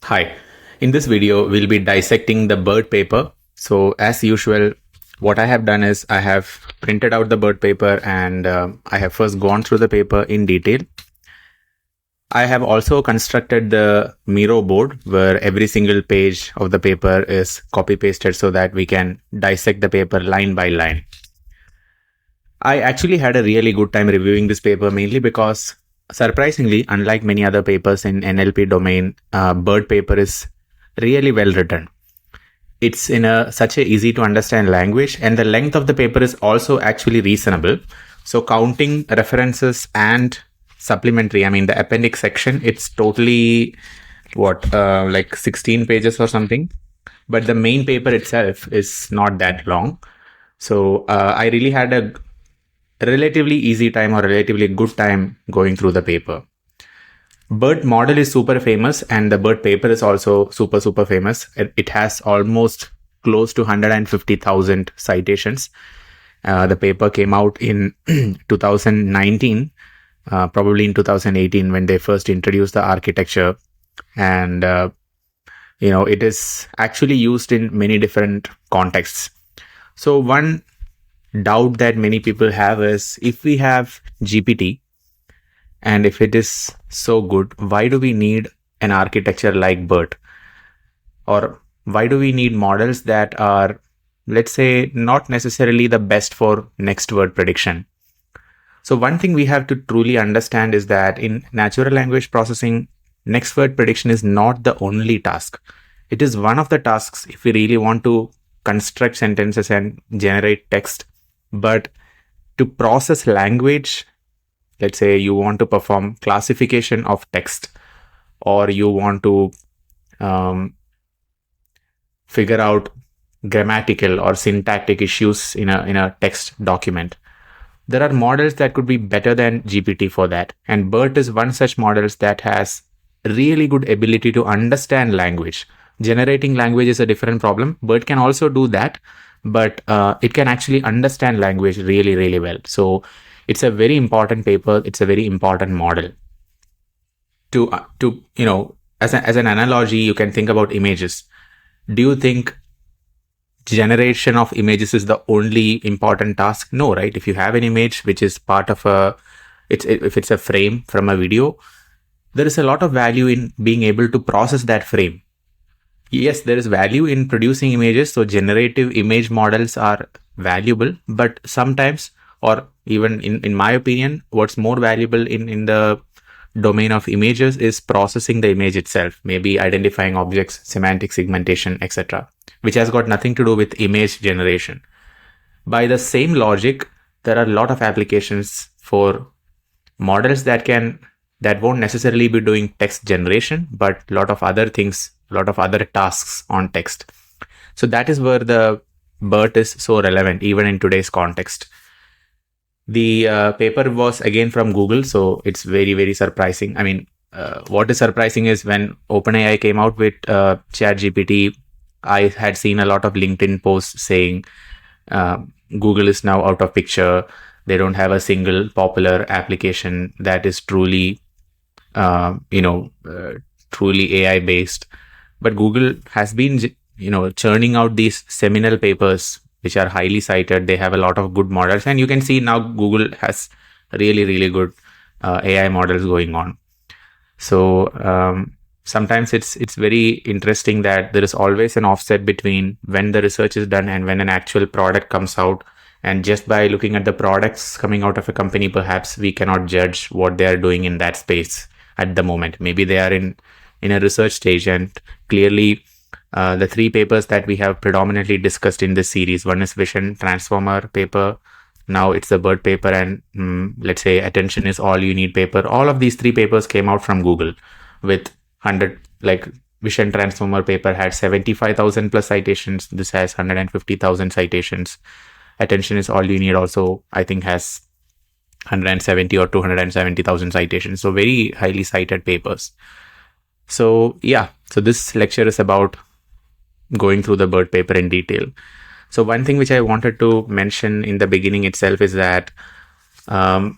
Hi, in this video, we'll be dissecting the BERT paper. So as usual, what I have done is I have printed out the BERT paper and I have first gone through the paper in detail. I have also constructed the Miro board where every single page of the paper is copy pasted so that we can dissect the paper line by line. I actually had a really good time reviewing this paper mainly because surprisingly, unlike many other papers in NLP domain, BERT paper is really well written. It's in such a easy to understand language, and the length of the paper is also actually reasonable. So counting references and supplementary, the appendix section, it's totally like 16 pages or something. But the main paper itself is not that long. So I really had a relatively easy time or relatively good time going through the paper. BERT model is super famous and the BERT paper is also super famous. It has almost close to 150,000 citations. The paper came out in 2019, probably in 2018 when they first introduced the architecture. And, it is actually used in many different contexts. So one doubt that many people have is if we have GPT and if it is so good, why do we need an architecture like BERT? Or why do we need models that are, let's say, not necessarily the best for next word prediction? So one thing we have to truly understand is that in natural language processing, next word prediction is not the only task. It is one of the tasks if we really want to construct sentences and generate text. But to process language, let's say you want to perform classification of text, or you want to figure out grammatical or syntactic issues in a text document. There are models that could be better than GPT for that. And BERT is one such model that has really good ability to understand language. Generating language is a different problem. BERT can also do that, but it can actually understand language really well. So it's a very important paper. It's a very important model. As an analogy, you can think about images. Do you think generation of images is the only important task? No, right? If you have an image which is part of if it's a frame from a video, there is a lot of value in being able to process that frame. Yes, there is value in producing images. So generative image models are valuable, but sometimes, or even in my opinion, what's more valuable in the domain of images is processing the image itself, maybe identifying objects, semantic segmentation, etc., which has got nothing to do with image generation. By the same logic, there are a lot of applications for models that won't necessarily be doing text generation, but a lot of other things, a lot of other tasks on text. So that is where the BERT is so relevant, even in today's context. The paper was again from Google, so it's very surprising. What is surprising is when OpenAI came out with ChatGPT, I had seen a lot of LinkedIn posts saying Google is now out of picture. They don't have a single popular application that is truly, truly AI based. But Google has been, churning out these seminal papers which are highly cited. They have a lot of good models, and you can see now Google has really good AI models going on. So sometimes it's very interesting that there is always an offset between when the research is done and when an actual product comes out. And just by looking at the products coming out of a company, perhaps we cannot judge what they are doing in that space at the moment. Maybe they are in a research stage, and clearly the three papers that we have predominantly discussed in this series, one is Vision Transformer paper, now it's the BERT paper, and let's say Attention is All You Need paper. All of these three papers came out from Google with 100, like Vision Transformer paper had 75,000 plus citations. This has 150,000 citations. Attention is All You Need also, I think, has 170 or 270,000 citations. So very highly cited papers. So yeah, so this lecture is about going through the BERT paper in detail. So one thing which I wanted to mention in the beginning itself is that, to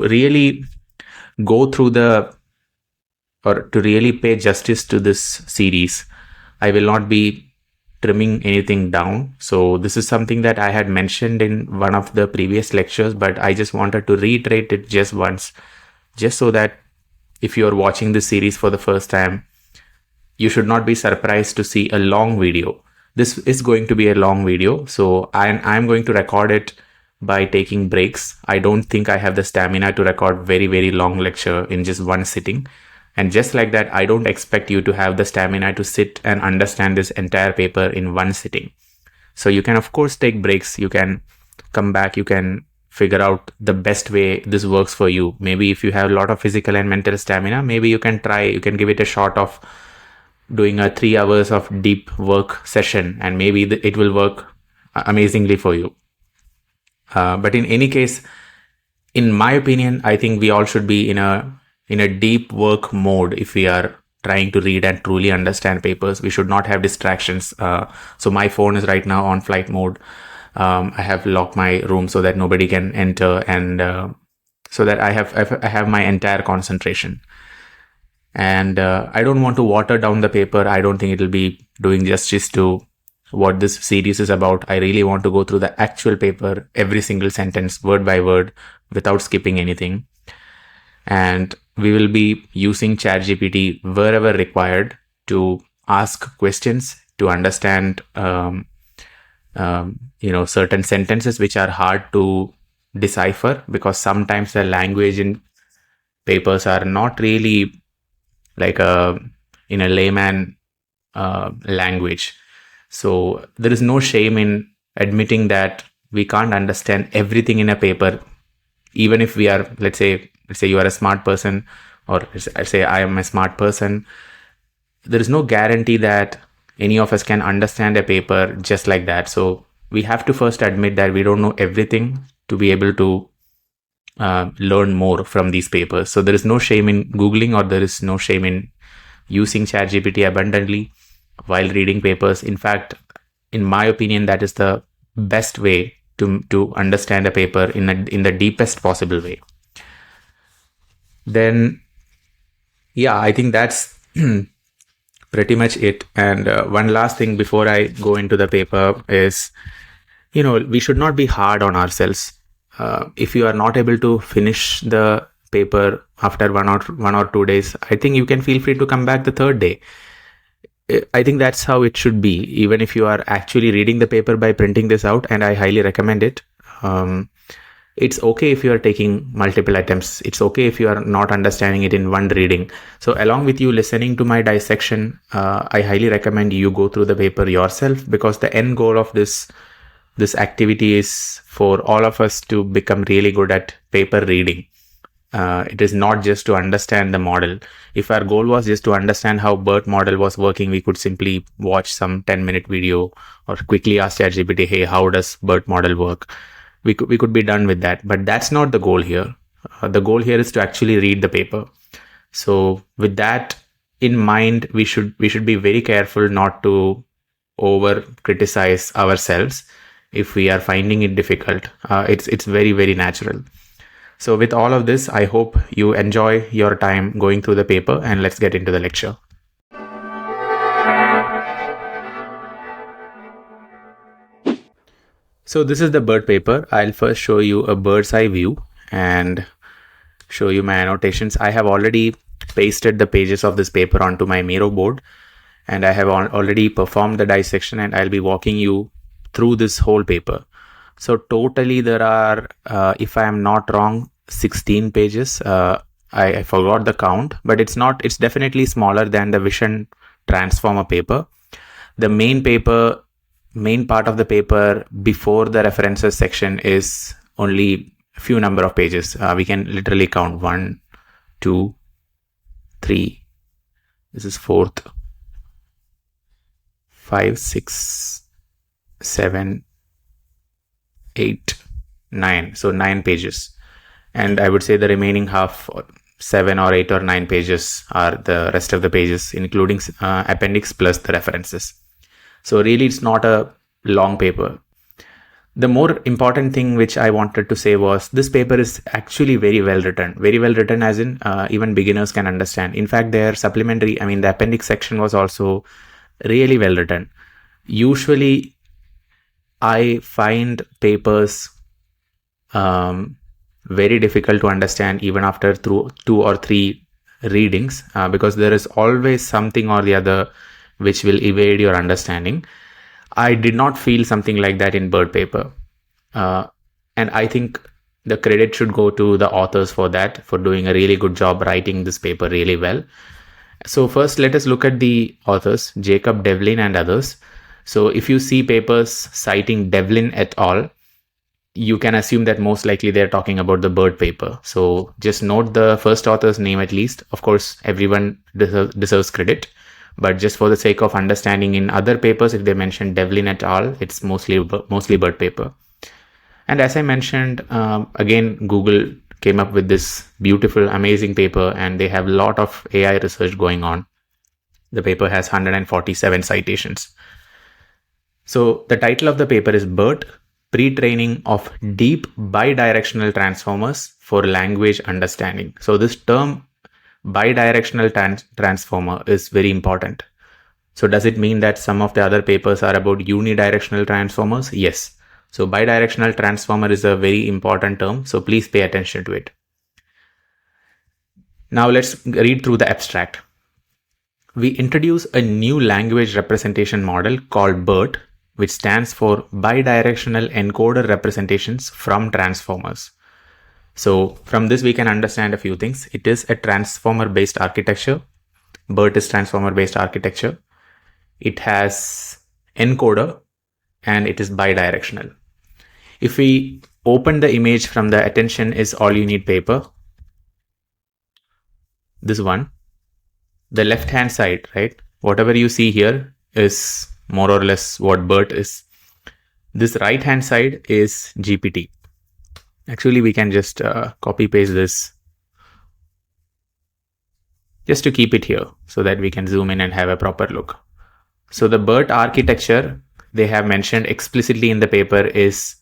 really go through the or to really pay justice to this series, I will not be trimming anything down. So this is something that I had mentioned in one of the previous lectures, but I just wanted to reiterate it just once, just so that if you're watching this series for the first time, you should not be surprised to see a long video. This is going to be a long video, so I'm going to record it by taking breaks. I don't think I have the stamina to record very, very long lecture in just one sitting. And just like that, I don't expect you to have the stamina to sit and understand this entire paper in one sitting. So you can, of course, take breaks. You can come back. You can figure out the best way this works for you. Maybe if you have a lot of physical and mental stamina, maybe you can give it a shot of doing a 3 hours of deep work session, and maybe it will work amazingly for you. But in any case, in my opinion, I think we all should be in a deep work mode. If we are trying to read and truly understand papers, we should not have distractions. So my phone is right now on flight mode. I have locked my room so that nobody can enter, and so that I have my entire concentration. And I don't want to water down the paper. I don't think it will be doing justice to what this series is about. I really want to go through the actual paper, every single sentence, word by word, without skipping anything. And we will be using ChatGPT wherever required to ask questions, to understand certain sentences which are hard to decipher, because sometimes the language in papers are not really like in a layman language. So there is no shame in admitting that we can't understand everything in a paper, even if we are, let's say you are a smart person, or I say I am a smart person. There is no guarantee that any of us can understand a paper just like that. So we have to first admit that we don't know everything to be able to learn more from these papers. So there is no shame in Googling, or there is no shame in using ChatGPT abundantly while reading papers. In fact, in my opinion, that is the best way to understand a paper in the deepest possible way. Then, yeah, I think that's pretty much it. And one last thing before I go into the paper is, we should not be hard on ourselves. If you are not able to finish the paper after 1 or 2 days, I think you can feel free to come back the third day. I think that's how it should be, even if you are actually reading the paper by printing this out, and I highly recommend it. It's okay if you are taking multiple attempts. It's okay if you are not understanding it in one reading. So along with you listening to my dissection, I highly recommend you go through the paper yourself, because the end goal of this activity is for all of us to become really good at paper reading. It is not just to understand the model. If our goal was just to understand how BERT model was working, we could simply watch some 10-minute video or quickly ask ChatGPT, hey, how does BERT model work? We could be done with that. But that's not the goal here. The goal here is to actually read the paper. So with that in mind, we should be very careful not to over criticize ourselves if we are finding it difficult. It's very, very natural. So with all of this, I hope you enjoy your time going through the paper, and let's get into the lecture. So this is the BERT paper. I'll first show you a bird's eye view and show you my annotations. I have already pasted the pages of this paper onto my Miro board, and I have already performed the dissection, and I'll be walking you through this whole paper. So totally there are, if I am not wrong, 16 pages. I forgot the count, but it's definitely smaller than the Vision Transformer paper. The main part of the paper before the references section is only a few number of pages. We can literally count 1, 2, 3. This is 4th, 5, 6, 7, 8, 9. So 9 pages. And I would say the remaining half, 7 or 8 or 9 pages, are the rest of the pages, including appendix plus the references. So really, it's not a long paper. The more important thing which I wanted to say was this paper is actually very well written as in even beginners can understand. In fact, their supplementary, I mean the appendix section was also really well written. Usually I find papers very difficult to understand even after through 2 or 3 readings because there is always something or the other which will evade your understanding. I did not feel something like that in BERT paper. And I think the credit should go to the authors for that, for doing a really good job writing this paper really well. So first, let us look at the authors, Jacob Devlin and others. So if you see papers citing Devlin et al., you can assume that most likely they're talking about the BERT paper. So just note the first author's name at least. Of course, everyone deserves credit. But just for the sake of understanding, in other papers, if they mention Devlin et al., it's mostly BERT paper. And as I mentioned, again, Google came up with this beautiful, amazing paper, and they have a lot of AI research going on. The paper has 147 citations. So the title of the paper is BERT, Pre-Training of Deep Bidirectional Transformers for Language Understanding. So this term bidirectional transformer is very important. So does it mean that some of the other papers are about unidirectional transformers? Yes. So bidirectional transformer is a very important term. So please pay attention to it. Now let's read through the abstract. We introduce a new language representation model called BERT, which stands for bidirectional encoder representations from transformers. So from this, we can understand a few things. It is a transformer-based architecture. BERT is transformer-based architecture. It has encoder and it is bidirectional. If we open the image from the attention is all you need paper, this one, the left-hand side, right? Whatever you see here is more or less what BERT is. This right-hand side is GPT. Actually, we can just copy paste this just to keep it here so that we can zoom in and have a proper look. So the BERT architecture they have mentioned explicitly in the paper is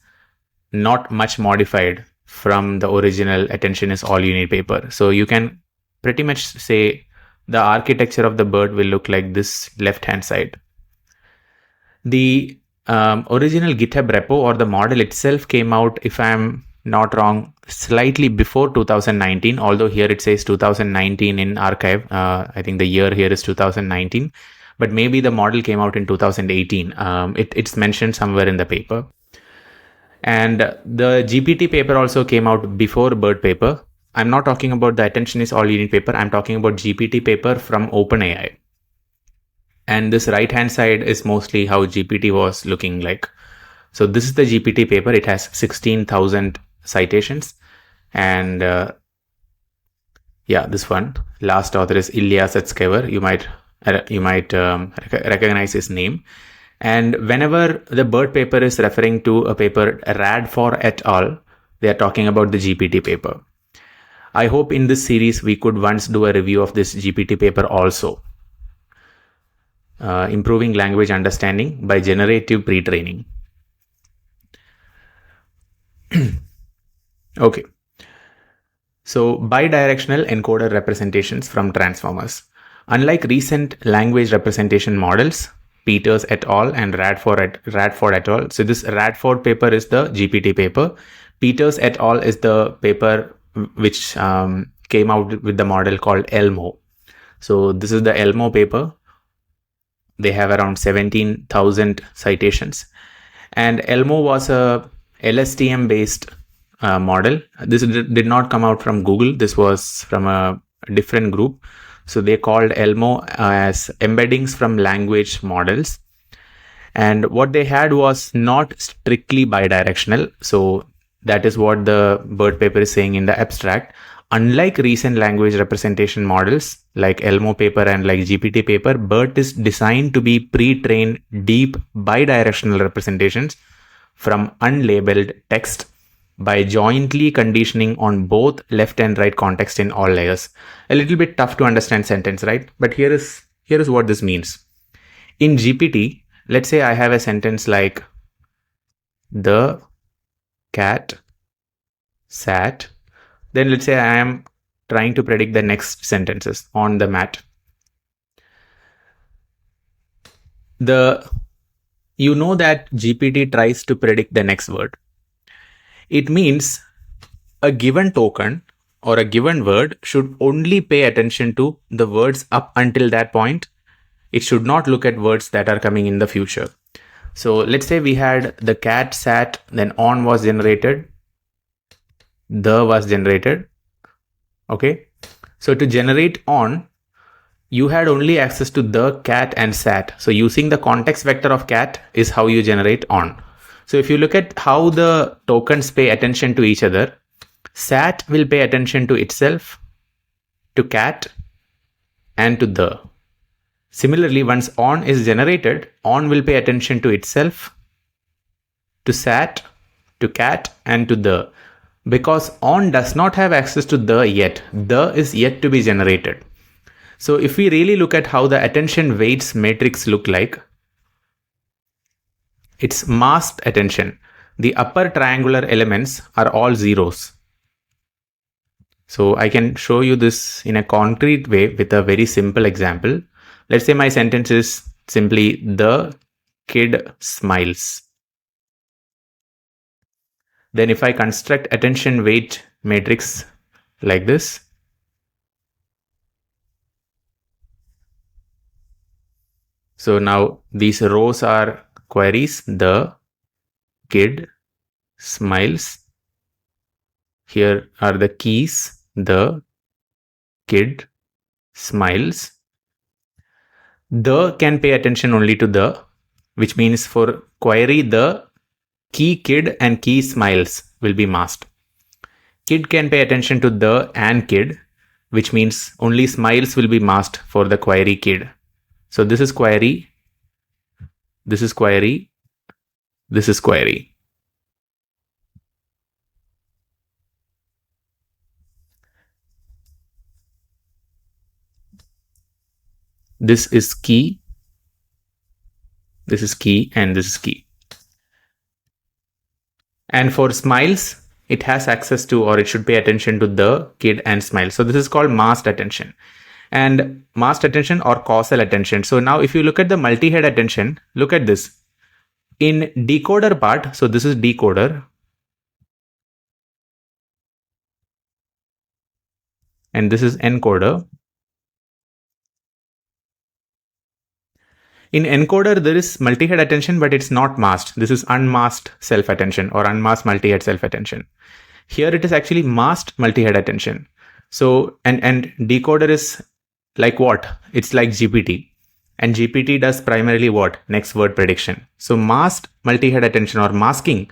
not much modified from the original attention is all you need paper. So you can pretty much say the architecture of the BERT will look like this left-hand side. The original GitHub repo or the model itself came out, if I'm not wrong, slightly before 2019, although here it says 2019 in archive. I think the year here is 2019, but maybe the model came out in 2018. It's mentioned somewhere in the paper. And the GPT paper also came out before BERT paper. I'm not talking about the attention is all you need paper. I'm talking about GPT paper from OpenAI. And this right-hand side is mostly how GPT was looking like. So this is the GPT paper. It has 16,000 citations. And yeah, this one, last author is Ilya Sutskever. You might recognize his name. And whenever the BERT paper is referring to a paper Radford et al., they are talking about the GPT paper. I hope in this series we could once do a review of this GPT paper also. Improving language understanding by generative pre-training. Okay. So bidirectional encoder representations from transformers. Unlike recent language representation models, Peters et al. And Radford et al. So this Radford paper is the GPT paper. Peters et al. Is the paper which came out with the model called ELMo. So this is the ELMo paper. They have around 17,000 citations. And ELMo was a LSTM based model. This did not come out from Google. This was from a different group. So they called ELMo as embeddings from language models. And what they had was not strictly bidirectional. So that is what the BERT paper is saying in the abstract. Unlike recent language representation models like ELMo paper and like GPT paper, BERT is designed to be pre-trained deep bidirectional representations from unlabeled text by jointly conditioning on both left and right context in all layers. A little bit tough to understand sentence, right? But here is what this means. In GPT, let's say I have a sentence like, the cat sat. Then let's say I am trying to predict the next sentences on the mat. You know that GPT tries to predict the next word. It means a given token or a given word should only pay attention to the words up until that point. It should not look at words that are coming in the future. So let's say we had the cat sat, then on was generated, the was generated. Okay. So to generate on, you had only access to the, cat, and sat. So using the context vector of cat is how you generate on. So if you look at how the tokens pay attention to each other, sat will pay attention to itself, to cat, and to the. Similarly, once on is generated, on will pay attention to itself, to sat, to cat, and to the. Because on does not have access to the yet. The is yet to be generated. So if we really look at how the attention weights matrix look like, it's masked attention. The upper triangular elements are all zeros. So I can show you this in a concrete way with a very simple example. Let's say my sentence is simply the kid smiles. Then if I construct attention weight matrix like this, so now these rows are queries, the kid smiles. Here are the keys, the kid smiles. The can pay attention only to the, which means for query the, key kid and key smiles will be masked. Kid can pay attention to the and kid, which means only smiles will be masked for the query kid. So this is query, this is query, this is query. This is key, this is key, and this is key. And for smiles, it has access to, or it should pay attention to the kid and smile. So this is called masked attention. And masked attention or causal attention. So now if you look at the multi-head attention, look at this. In decoder part, so this is decoder. And this is encoder. In encoder, there is multi-head attention, but it's not masked. This is unmasked self-attention or unmasked multi-head self-attention. Here it is actually masked multi-head attention. So, and decoder is like what? It's like GPT. And GPT does primarily what? Next word prediction. So masked multi-head attention or masking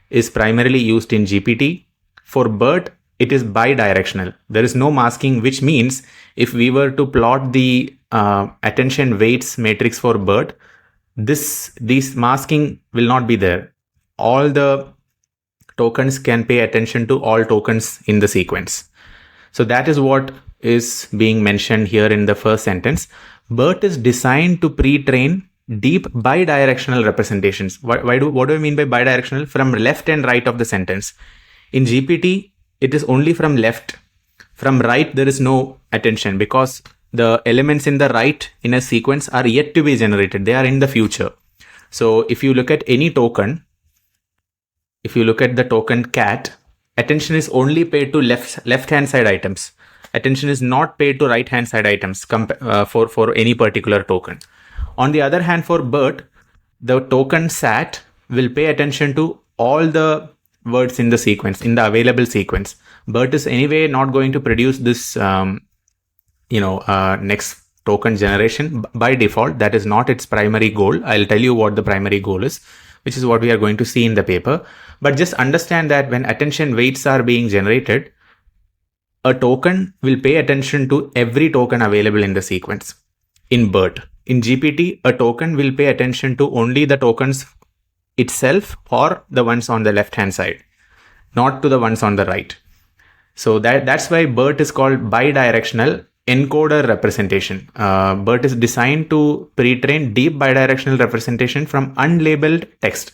is primarily used in GPT. For BERT, it is bidirectional. There is no masking, which means if we were to plot the attention weights matrix for BERT, these masking will not be there. All the tokens can pay attention to all tokens in the sequence. So that is what is being mentioned here in the first sentence. BERT is designed to pre-train deep bidirectional representations. What do I mean by bidirectional? From left and right of the sentence. In GPT, it is only from left. From right, there is no attention because the elements in the right in a sequence are yet to be generated. They are in the future. So if you look at any token, if you look at the token cat, attention is only paid to left-hand side items. Attention is not paid to right-hand side items for any particular token. On the other hand, for BERT, the token sat will pay attention to all the words in the sequence, in the available sequence. BERT is anyway not going to produce this, next token generation by default. That is not its primary goal. I'll tell you what the primary goal is, which is what we are going to see in the paper. But just understand that when attention weights are being generated, a token will pay attention to every token available in the sequence. In BERT, in GPT, a token will pay attention to only the tokens itself or the ones on the left hand side, not to the ones on the right. So that's why BERT is called bidirectional encoder representation. BERT is designed to pre-train deep bidirectional representation from unlabeled text.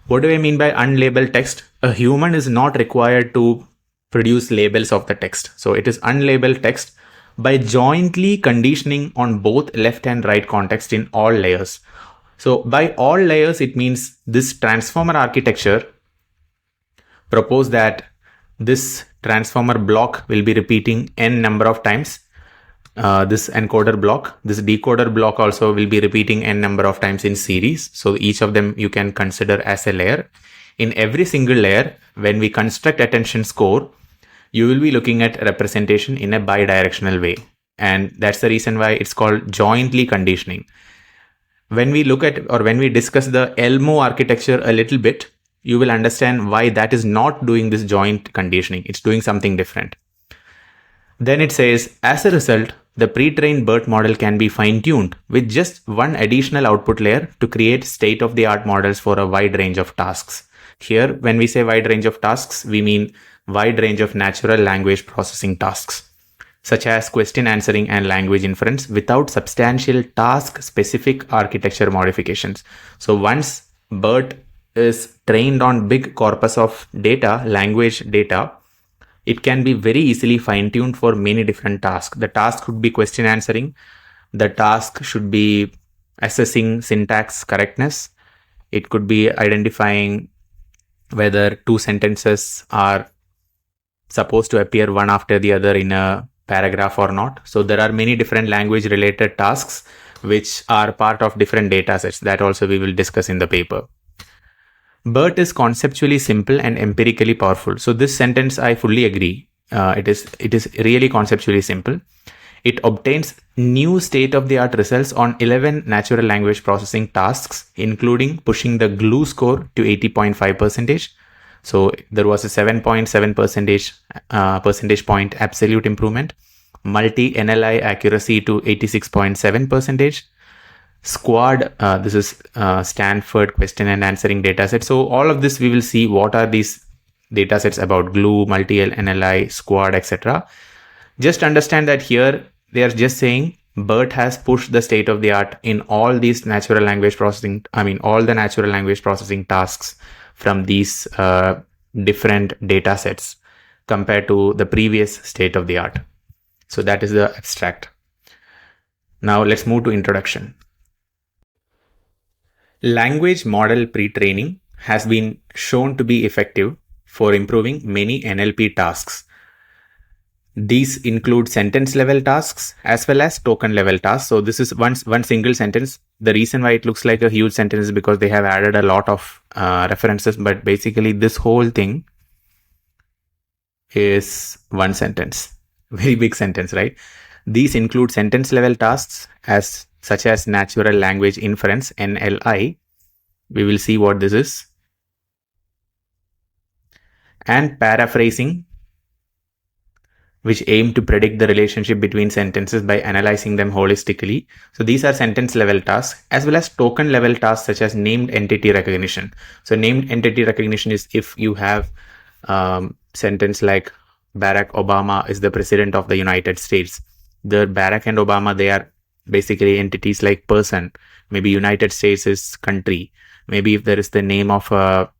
What do I mean by unlabeled text? A human is not required to produce labels of the text. So it is unlabeled text by jointly conditioning on both left and right context in all layers. So by all layers, it means this transformer architecture propose that this transformer block will be repeating n number of times. This encoder block, this decoder block also will be repeating n number of times in series. So each of them you can consider as a layer. In every single layer, when we construct attention score, you will be looking at representation in a bidirectional way. And that's the reason why it's called jointly conditioning. When we look at, or when we discuss the ELMo architecture a little bit, you will understand why that is not doing this joint conditioning. It's doing something different. Then it says, as a result, the pre-trained BERT model can be fine-tuned with just one additional output layer to create state-of-the-art models for a wide range of tasks. Here, when we say wide range of tasks, we mean wide range of natural language processing tasks, such as question answering and language inference without substantial task-specific architecture modifications. So once BERT is trained on big corpus of data, language data, it can be very easily fine-tuned for many different tasks. The task could be question answering. The task should be assessing syntax correctness. It could be identifying whether two sentences are supposed to appear one after the other in a paragraph or not. So there are many different language related tasks which are part of different data sets. That also we will discuss in the paper. BERT is conceptually simple and empirically powerful. So this sentence I fully agree. It is really conceptually simple. It obtains new state-of-the-art results on 11 natural language processing tasks, including pushing the glue score to 80.5%. So there was a 7.7 percentage point absolute improvement, multi-NLI accuracy to 86.7%. Squad, this is Stanford question and answering dataset. So all of this we will see what are these datasets about: glue, multi-NLI, squad, etc. Just understand that here they are just saying BERT has pushed the state of the art in all these natural language processing, all the natural language processing tasks from these different datasets compared to the previous state of the art. So that is the abstract. Now let's move to introduction. Language model pre-training has been shown to be effective for improving many NLP tasks. These include sentence level tasks as well as token level tasks. So this is one single sentence. The reason why it looks like a huge sentence is because they have added a lot of references, but basically this whole thing is one sentence. Very big sentence, right? These include sentence level tasks such as natural language inference, NLI. We will see what this is. And paraphrasing, which aim to predict the relationship between sentences by analyzing them holistically. So these are sentence level tasks, as well as token level tasks such as named entity recognition. So named entity recognition is if you have sentence like Barack Obama is the president of the United States. The Barack and Obama, they are basically entities like person. Maybe United States is country. Maybe if there is the name of a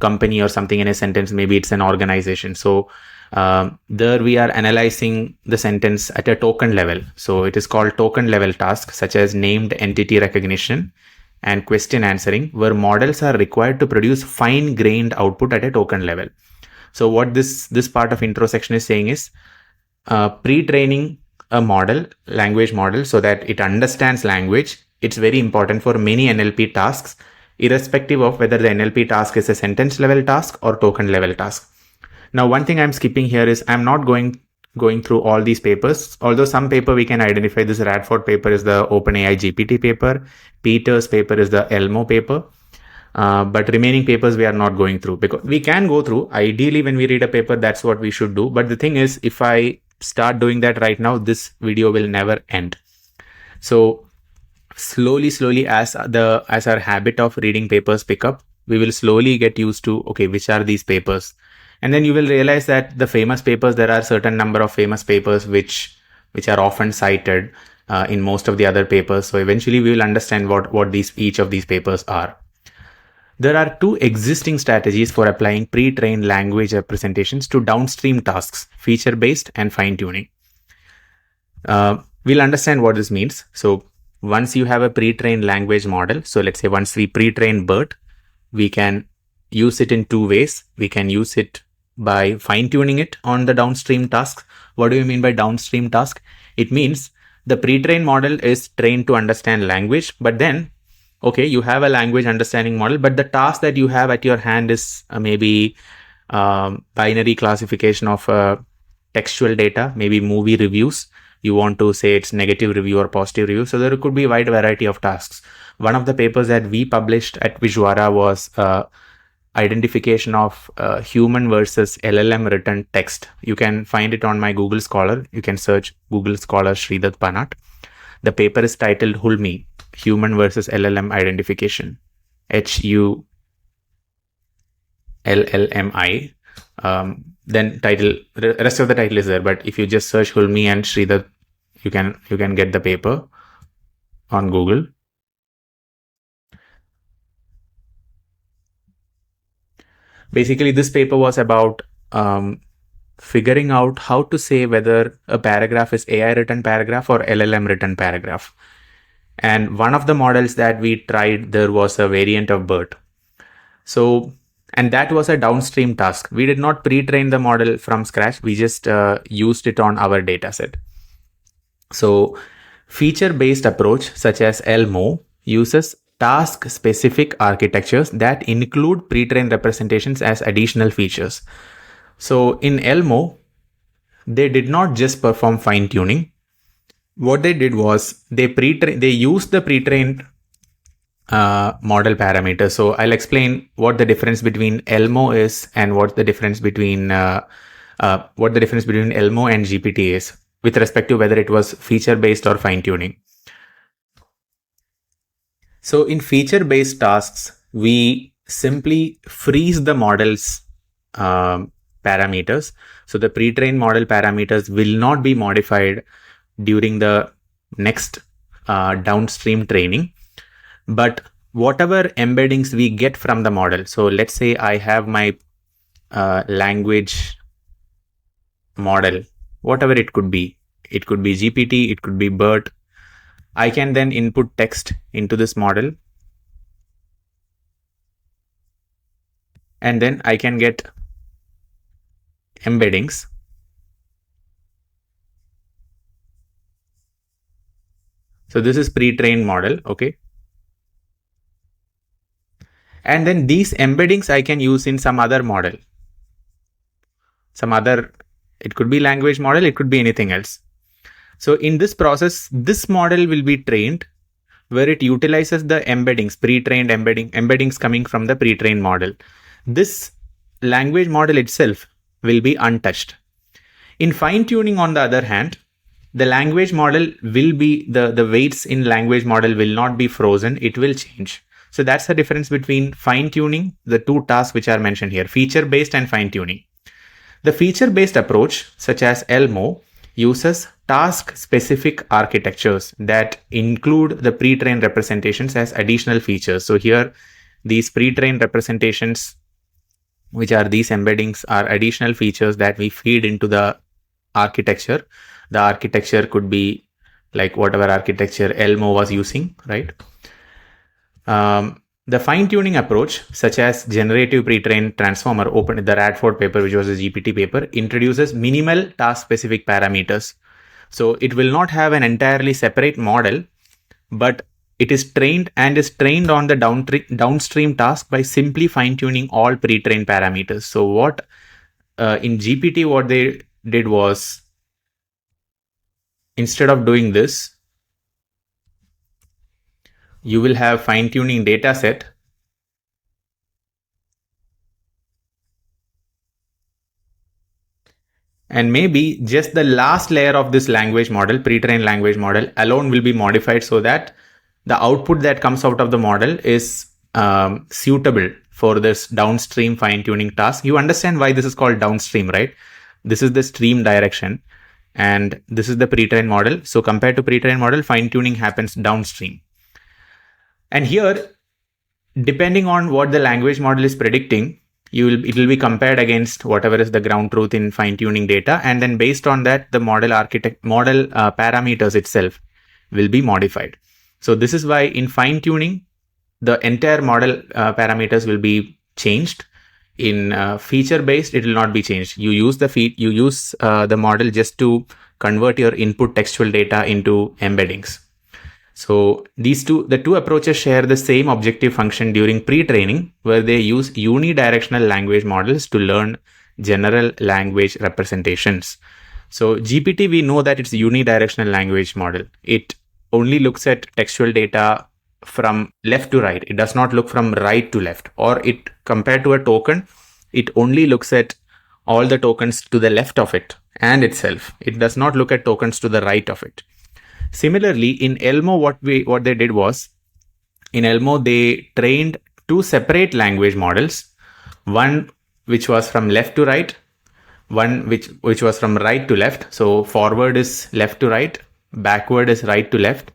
company or something in a sentence, maybe it's an organization. So there we are analyzing the sentence at a token level. So it is called token level tasks such as named entity recognition and question answering, where models are required to produce fine-grained output at a token level. So what this part of intro section is saying is pre-training a language model, so that it understands language. It's very important for many NLP tasks, irrespective of whether the NLP task is a sentence level task or token level task. Now, one thing I'm skipping here is I'm not going through all these papers, although some paper we can identify. This Radford paper is the OpenAI GPT paper. Peter's paper is the ELMo paper. But remaining papers we are not going through, because we can go through. Ideally, when we read a paper, that's what we should do. But the thing is, if I start doing that right now, this video will never end. So slowly, as our habit of reading papers pick up, we will slowly get used to, okay, which are these papers? And then you will realize that the famous papers, there are certain number of famous papers which are often cited in most of the other papers. So eventually we will understand what each of these papers are. There are two existing strategies for applying pre-trained language representations to downstream tasks, feature-based and fine-tuning. We'll understand what this means. So once you have a pre-trained language model, so let's say once we pre-train BERT, we can use it in two ways. We can use it by fine-tuning it on the downstream tasks. What do you mean by downstream task? It means the pre-trained model is trained to understand language, but then, okay, you have a language understanding model, but the task that you have at your hand is maybe binary classification of textual data, maybe movie reviews. You want to say it's negative review or positive review. So there could be a wide variety of tasks. One of the papers that we published at Visuara was identification of human versus LLM written text. You can find it on my Google Scholar. You can search Google Scholar Sridath Panat. The paper is titled Hulmi, Human versus LLM Identification. HULLMI. Then rest of the title is there, but if you just search Hulmi and Sridath, you can get the paper on Google. Basically, this paper was about figuring out how to say whether a paragraph is AI written paragraph or LLM written paragraph. And one of the models that we tried, there was a variant of BERT. So, and that was a downstream task. We did not pre-train the model from scratch. We just used it on our data set. So feature-based approach such as ELMo uses task-specific architectures that include pre-trained representations as additional features. So in ELMo, they did not just perform fine-tuning. What they did was they used the pre-trained model parameters. So I'll explain what the difference between ELMo is and what the difference between ELMo and GPT is with respect to whether it was feature-based or fine-tuning. So in feature-based tasks, we simply freeze the model's parameters. So the pre-trained model parameters will not be modified during the next downstream training. But whatever embeddings we get from the model, so let's say I have my language model, whatever it could be GPT, it could be BERT. I can then input text into this model, and then I can get embeddings. So this is pre-trained model, okay? And then these embeddings I can use in some other model. It could be language model, it could be anything else. So in this process, this model will be trained where it utilizes the embeddings, pre-trained embeddings coming from the pre-trained model. This language model itself will be untouched. In fine-tuning, on the other hand, the language model will be, the weights in language model will not be frozen, it will change. So that's the difference between fine-tuning, the two tasks which are mentioned here, feature-based and fine-tuning. The feature-based approach, such as ELMo, uses task-specific architectures that include the pre-trained representations as additional features. So here, these pre-trained representations, which are these embeddings, are additional features that we feed into the architecture. The architecture could be like whatever architecture ELMo was using, right? The fine-tuning approach, such as generative pre-trained transformer, the Radford paper, which was a GPT paper, introduces minimal task-specific parameters. So it will not have an entirely separate model, but it is trained on the downstream task by simply fine-tuning all pre-trained parameters. So what in GPT, what they did was, instead of doing this, you will have fine-tuning data set, and maybe just the last layer of this language model, pre-trained language model alone, will be modified so that the output that comes out of the model is suitable for this downstream fine-tuning task. You understand why this is called downstream, right? This is the stream direction and this is the pre-trained model. So compared to pre-trained model, fine-tuning happens downstream. And here, depending on what the language model is predicting, it will be compared against whatever is the ground truth in fine-tuning data, and then based on that, the model parameters itself will be modified. So this is why in fine-tuning, the entire model parameters will be changed. In feature-based, it will not be changed. You use the model just to convert your input textual data into embeddings. So the two approaches share the same objective function during pre-training, where they use unidirectional language models to learn general language representations. So GPT, we know that it's a unidirectional language model. It only looks at textual data from left to right. It does not look from right to left, or it compared to a token, it only looks at all the tokens to the left of it and itself. It does not look at tokens to the right of it. Similarly, in ELMo, what they did was, in ELMo, they trained two separate language models, one which was from left to right, one which was from right to left. So forward is left to right, backward is right to left.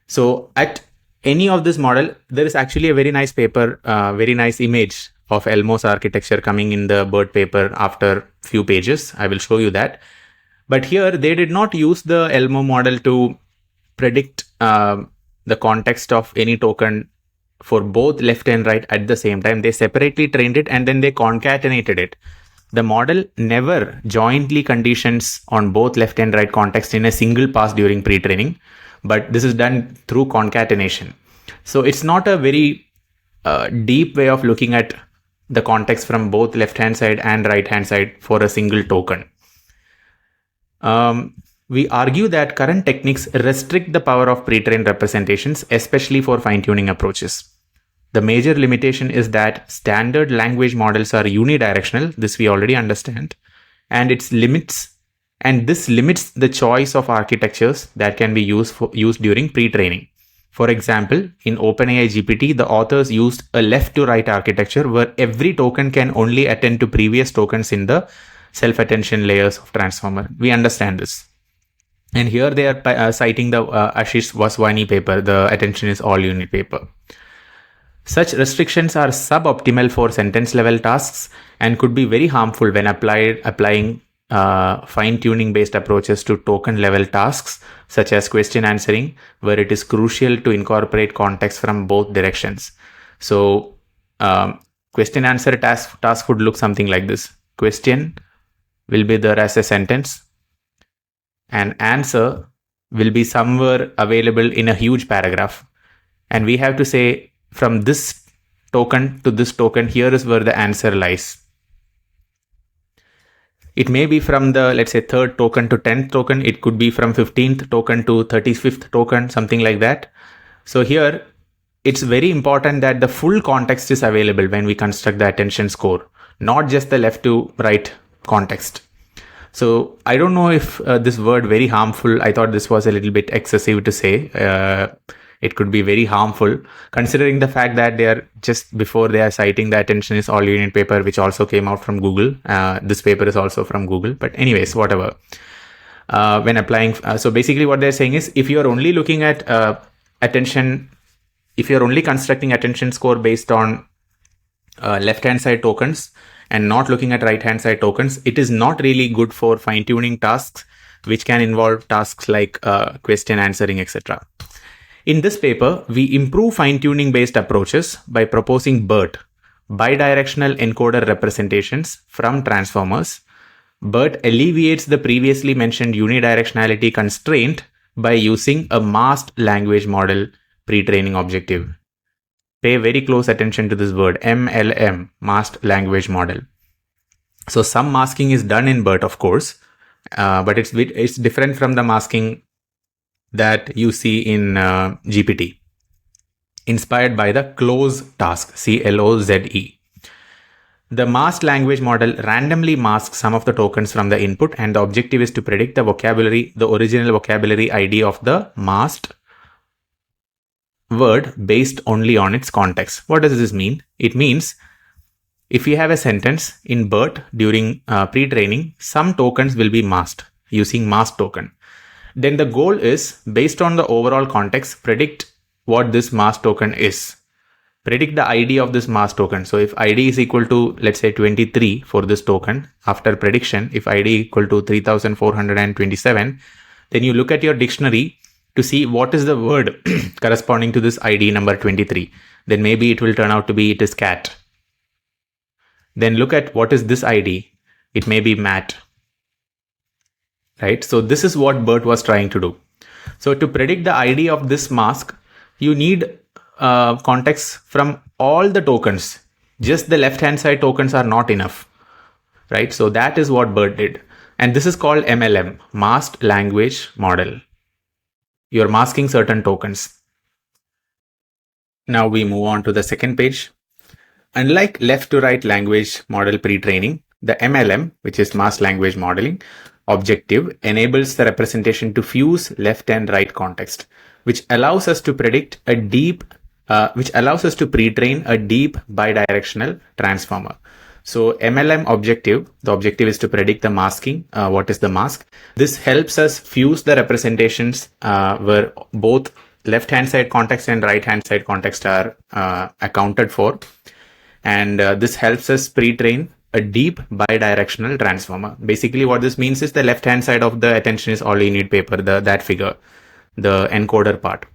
So at any of this model, there is actually a very nice paper, very nice image of ELMo's architecture coming in the BERT paper after few pages. I will show you that. But here they did not use the ELMo model to predict the context of any token for both left and right at the same time. They separately trained it and then they concatenated it. The model never jointly conditions on both left and right context in a single pass during pre-training, but this is done through concatenation. So it's not a very deep way of looking at the context from both left-hand side and right-hand side for a single token. We argue that current techniques restrict the power of pre-trained representations, especially for fine-tuning approaches. The major limitation is that standard language models are unidirectional. This we already understand. And this limits the choice of architectures that can be used during pre-training. For example, in OpenAI GPT, the authors used a left to right architecture where every token can only attend to previous tokens in the self-attention layers of transformer. We understand this. And here they are citing the Ashish Vaswani paper, the attention is all unit paper. Such restrictions are suboptimal for sentence level tasks and could be very harmful when applying fine-tuning based approaches to token level tasks such as question answering, where it is crucial to incorporate context from both directions. So question answer task would look something like this. Question will be there as a sentence and answer will be somewhere available in a huge paragraph. And we have to say from this token to this token, here is where the answer lies. It may be from the, let's say, 3rd token to 10th token. It could be from 15th token to 35th token, something like that. So here, it's very important that the full context is available when we construct the attention score, not just the left to right context. So I don't know if this word very harmful, I thought this was a little bit excessive to say. It could be very harmful considering the fact that they are just before they are citing the attention is all unit paper, which also came out from Google. This paper is also from Google, but anyways, whatever. When applying, so basically what they're saying is if you're only looking at attention, if you're only constructing attention score based on left-hand side tokens and not looking at right-hand side tokens, it is not really good for fine-tuning tasks, which can involve tasks like question answering, etc. In this paper, we improve fine-tuning based approaches by proposing BERT, bidirectional encoder representations from transformers. BERT alleviates the previously mentioned unidirectionality constraint by using a masked language model pre-training objective. Pay very close attention to this word, MLM, masked language model. So some masking is done in BERT, of course, but it's different from the masking that you see in GPT, inspired by the close task, CLOZE. The masked language model randomly masks some of the tokens from the input, and the objective is to predict the original vocabulary ID of the masked word based only on its context. What does this mean? It means if you have a sentence in BERT during pre-training, some tokens will be masked using masked token. Then the goal is, based on the overall context, predict what this masked token is. predict the ID of this mask token. So if ID is equal to, let's say 23 for this token, after prediction, if ID equal to 3427, then you look at your dictionary to see what is the word corresponding to this ID number 23. Then maybe it will turn out to be it is cat. Then look at what is this ID. It may be mat. Right? So this is what BERT was trying to do. So to predict the ID of this mask, you need context from all the tokens. Just the left-hand side tokens are not enough, right? So that is what BERT did. And this is called MLM, Masked Language Model. You're masking certain tokens. Now we move on to the second page. Unlike left to right language model pre-training, the MLM, which is Masked Language Modeling, objective enables the representation to fuse left and right context, which allows us to predict a deep pre-train a deep bidirectional transformer. So MLM objective, the objective is to predict the masking, what is the mask. This helps us fuse the representations where both left-hand side context and right-hand side context are accounted for. And this helps us pre-train a deep bidirectional transformer. Basically what this means is the left-hand side of the attention is all you need paper, that figure, the encoder part.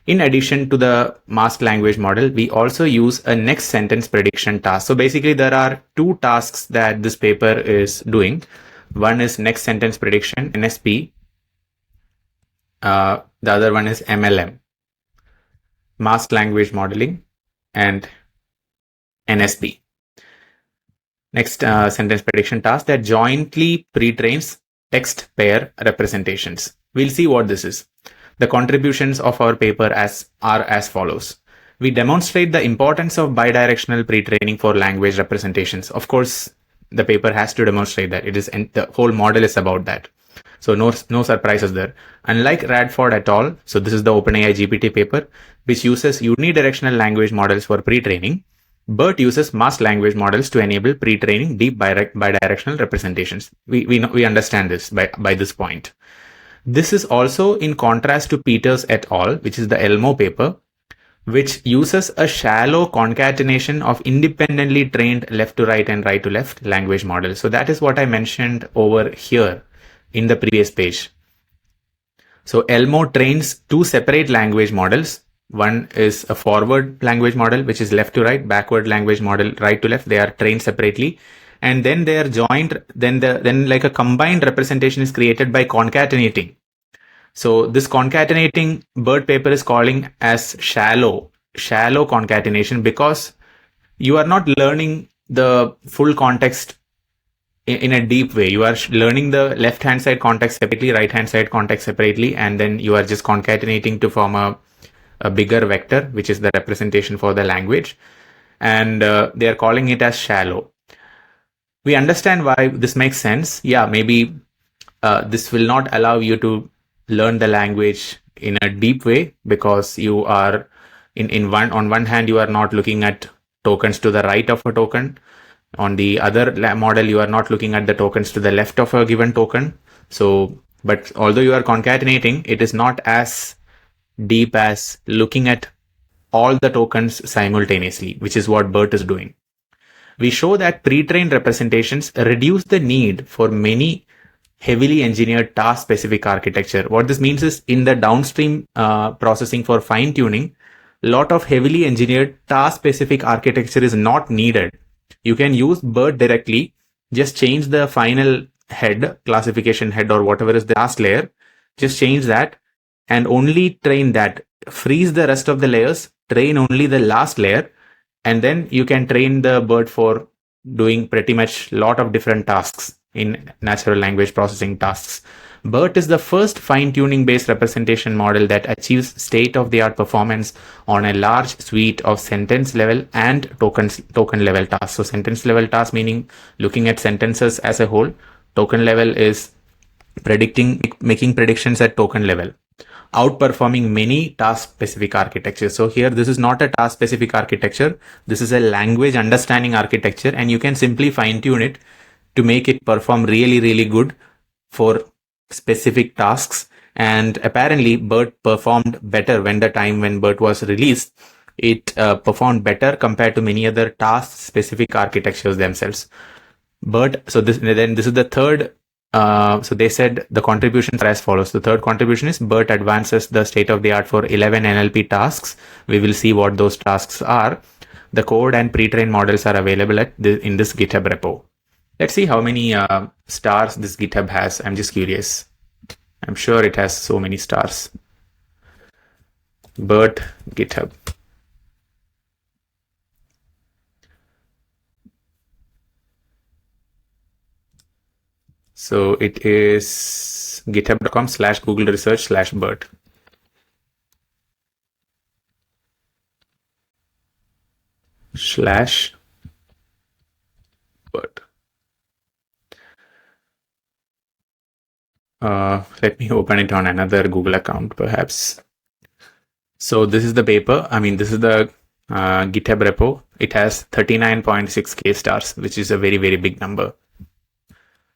In addition to the masked language model, we also use a next sentence prediction task. So basically there are two tasks that this paper is doing. One is next sentence prediction, NSP. The other one is MLM, masked language modeling, and NSP. Next sentence prediction task that jointly pre-trains text pair representations. We'll see what this is. The contributions of our paper are as follows. We demonstrate the importance of bidirectional pre-training for language representations. Of course, the paper has to demonstrate that. The whole model is about that. So no surprises there. Unlike Radford et al., so this is the OpenAI GPT paper, which uses unidirectional language models for pre-training, BERT uses masked language models to enable pre-training deep bidirectional representations. We understand this by this point. This is also in contrast to Peters et al., which is the ELMo paper, which uses a shallow concatenation of independently trained left to right and right to left language models. So that is what I mentioned over here in the previous page. So ELMo trains two separate language models. One is a forward language model, which is left to right, backward language model, right to left. They are trained separately. And then they are joined, then like a combined representation is created by concatenating. So this concatenating BERT paper is calling as shallow concatenation, because you are not learning the full context in a deep way. You are learning the left-hand side context separately, right-hand side context separately, and then you are just concatenating to form a bigger vector, which is the representation for the language. And they are calling it as shallow. We understand why this makes sense. Yeah, maybe this will not allow you to learn the language in a deep way, because you are on one hand, you are not looking at tokens to the right of a token. On the other model, you are not looking at the tokens to the left of a given token. So, but although you are concatenating, it is not as deep as looking at all the tokens simultaneously, which is what BERT is doing. We show that pre-trained representations reduce the need for many heavily engineered task-specific architecture. What this means is, in the downstream processing for fine-tuning, a lot of heavily engineered task-specific architecture is not needed. You can use BERT directly, just change the final head, classification head, or whatever is the last layer, just change that and only train that. Freeze the rest of the layers, train only the last layer, and then you can train the BERT for doing pretty much a lot of different tasks in natural language processing tasks. BERT is the first fine-tuning based representation model that achieves state-of-the-art performance on a large suite of sentence level and token level tasks. So sentence level tasks meaning looking at sentences as a whole. Token level is making predictions at token level, outperforming many task-specific architectures. So here, this is not a task-specific architecture. This is a language understanding architecture, and you can simply fine-tune it to make it perform really, really good for specific tasks. And apparently, BERT performed better when BERT was released. it performed better compared to many other task-specific architectures themselves. But so this is the third. So they said the contributions are as follows. The third contribution is BERT advances the state of the art for 11 NLP tasks. We will see what those tasks are. The code and pre-trained models are available in this GitHub repo. Let's see how many stars this GitHub has. I'm just curious. I'm sure it has so many stars. BERT GitHub. So it is github.com/Google Research/BERT. /BERT. Let me open it on another Google account, perhaps. So this is the paper. I mean, this is the GitHub repo. It has 39.6K stars, which is a very, very big number.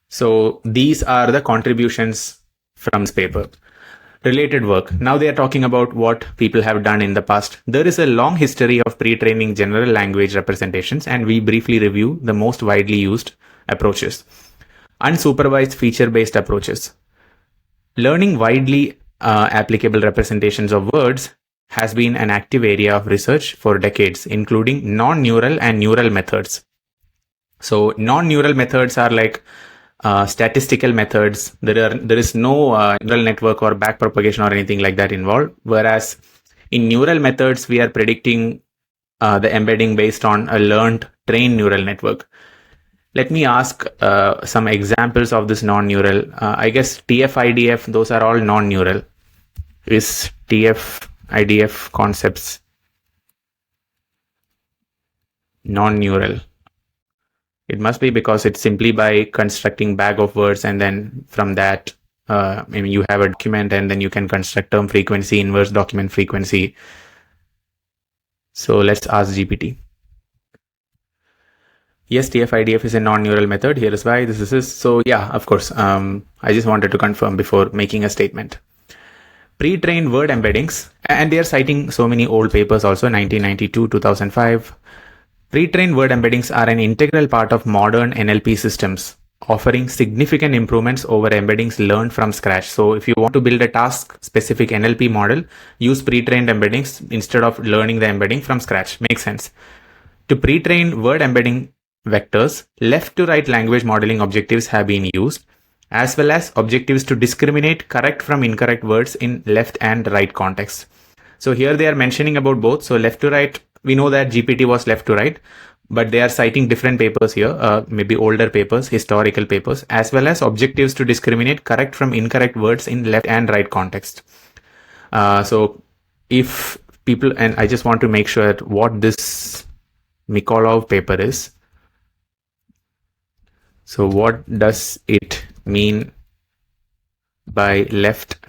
So these are the contributions from this paper. Related work. Now they are talking about what people have done in the past. There is a long history of pre-training general language representations, and we briefly review the most widely used approaches. Unsupervised feature-based approaches. Learning widely applicable representations of words has been an active area of research for decades, including non-neural and neural methods. So non-neural methods are like statistical methods. There is no neural network or backpropagation or anything like that involved. Whereas in neural methods, we are predicting the embedding based on a learned trained neural network. Let me ask some examples of this non-neural. I guess TF-IDF, those are all non-neural. Is TF-IDF concepts non-neural? It must be because it's simply by constructing bag of words, and then from that, you have a document, and then you can construct term frequency, inverse document frequency. So let's ask GPT. Yes, TF-IDF is a non-neural method. Here is why. This is so yeah, of course. I just wanted to confirm before making a statement. Pre-trained word embeddings, and they are citing so many old papers also, 1992, 2005. Pre-trained word embeddings are an integral part of modern NLP systems, offering significant improvements over embeddings learned from scratch. So if you want to build a task-specific NLP model, use pre-trained embeddings instead of learning the embedding from scratch. Makes sense. To pre-train word embedding vectors, left-to-right language modeling objectives have been used, as well as objectives to discriminate correct from incorrect words in left and right context. So here they are mentioning about both. So left to right, we know that GPT was left to right, but they are citing different papers here, maybe older papers, historical papers, as well as objectives to discriminate correct from incorrect words in left and right context. So if people, and I just want to make sure what this Mikolov paper is. So what does it mean by left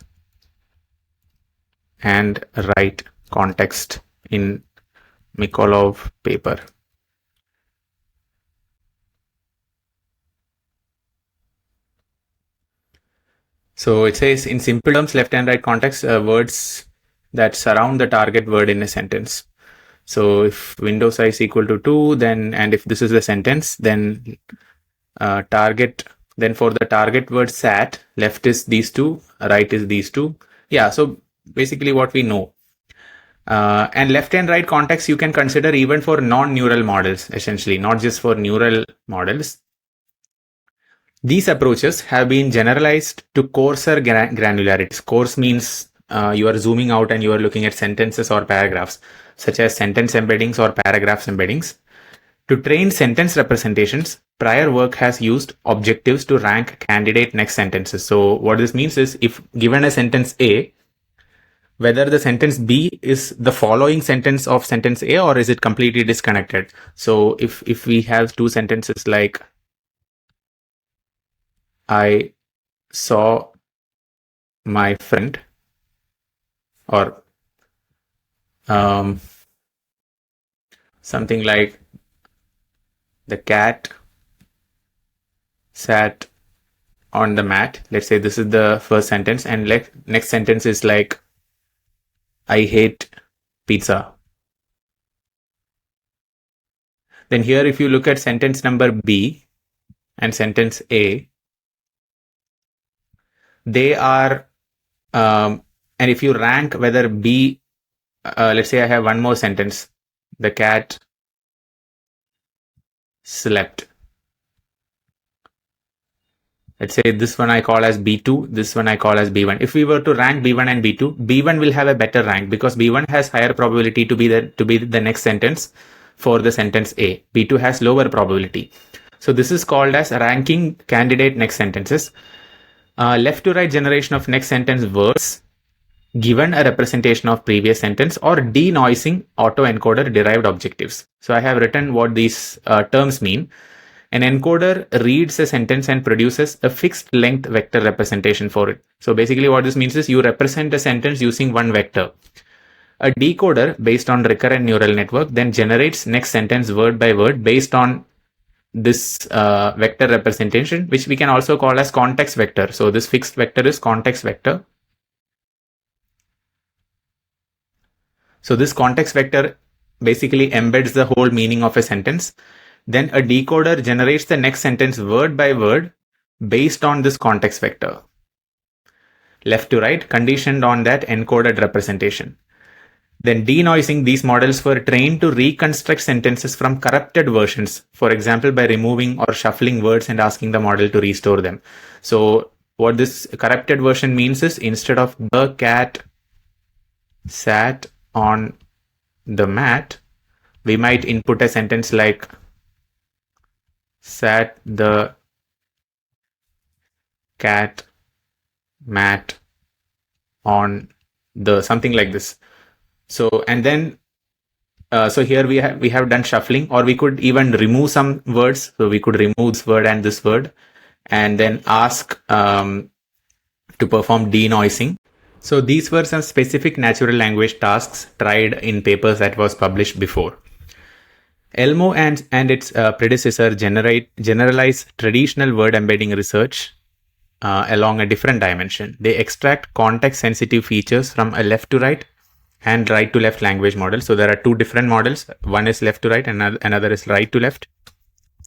and right context in Mikolov paper? So it says, in simple terms, left and right context are words that surround the target word in a sentence. So if window size equal to 2, then, and if this is the sentence, then target, then for the target word sat, left is these two, right is these two. Yeah, so basically what we know. And left and right context you can consider even for non-neural models, essentially, not just for neural models. These approaches have been generalized to coarser granularities. Coarse means you are zooming out and you are looking at sentences or paragraphs, such as sentence embeddings or paragraphs embeddings. To train sentence representations, prior work has used objectives to rank candidate next sentences. So what this means is, if given a sentence A, whether the sentence B is the following sentence of sentence A or is it completely disconnected. So if we have two sentences like, I saw my friend, or something like, the cat sat on the mat. Let's say this is the first sentence, and next sentence is like, I hate pizza. Then here, if you look at sentence number B and sentence A, they are, and if you rank whether B, let's say I have one more sentence, the cat slept. Let's say this one I call as B2, this one I call as B1. If we were to rank B1 and B2, B1 will have a better rank because B1 has higher probability to be the next sentence for the sentence A. B2 has lower probability. So this is called as ranking candidate next sentences. Left to right generation of next sentence words given a representation of previous sentence, or denoising autoencoder derived objectives. So I have written what these terms mean. An encoder reads a sentence and produces a fixed length vector representation for it. So basically what this means is you represent a sentence using one vector. A decoder based on recurrent neural network then generates next sentence word by word based on this vector representation, which we can also call as context vector. So this fixed vector is context vector. So this context vector basically embeds the whole meaning of a sentence. Then a decoder generates the next sentence word by word based on this context vector. Left to right, conditioned on that encoded representation. Then denoising, these models were trained to reconstruct sentences from corrupted versions, for example, by removing or shuffling words and asking the model to restore them. So what this corrupted version means is, instead of the cat sat on the mat, we might input a sentence like sat the cat mat on the, something like this. So, and then so here we have done shuffling, or we could even remove some words. So we could remove this word and this word and then ask to perform denoising. So these were some specific natural language tasks tried in papers that was published before. ELMo and its predecessor generalize traditional word embedding research along a different dimension. They extract context-sensitive features from a left-to-right and right-to-left language model. So there are two different models. One is left-to-right and another is right-to-left.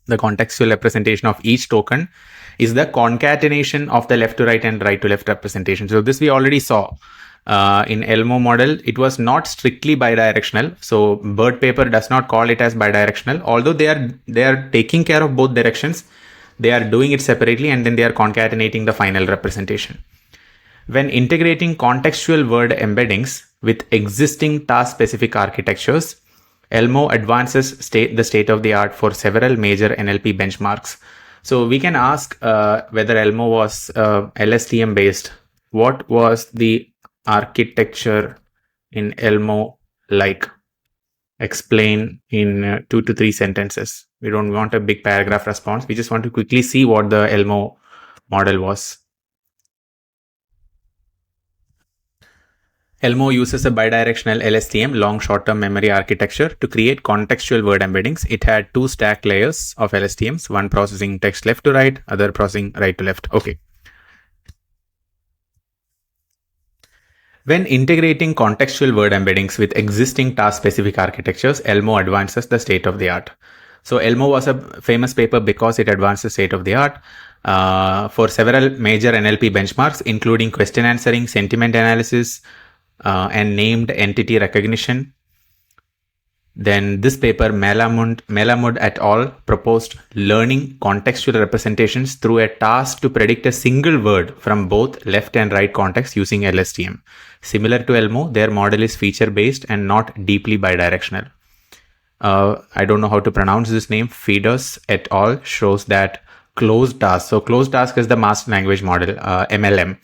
The contextual representation of each token is the concatenation of the left-to-right and right-to-left representation. So this we already saw. In ELMo model, it was not strictly bidirectional. So BERT paper does not call it as bidirectional, although they are taking care of both directions. They are doing it separately and then they are concatenating the final representation. When integrating contextual word embeddings with existing task-specific architectures, ELMo advances the state of the art for several major NLP benchmarks. So we can ask whether ELMo was LSTM based. What was the architecture in ELMo like? Explain in 2 to 3 sentences. We don't want a big paragraph response. We just want to quickly see what the ELMo model was. ELMo uses a bidirectional LSTM, long short-term memory architecture, to create contextual word embeddings. It had 2 stack layers of LSTMs, one processing text left to right, other processing right to left. Okay. When integrating contextual word embeddings with existing task-specific architectures, ELMo advances the state of the art. So ELMo was a famous paper because it advances state of the art for several major NLP benchmarks, including question answering, sentiment analysis, and named entity recognition. Then this paper, Malamud et al. Proposed learning contextual representations through a task to predict a single word from both left and right context using LSTM. Similar to ELMo, their model is feature-based and not deeply bidirectional. I don't know how to pronounce this name. Feeders et al. Shows that closed task. So closed task is the master language model, MLM.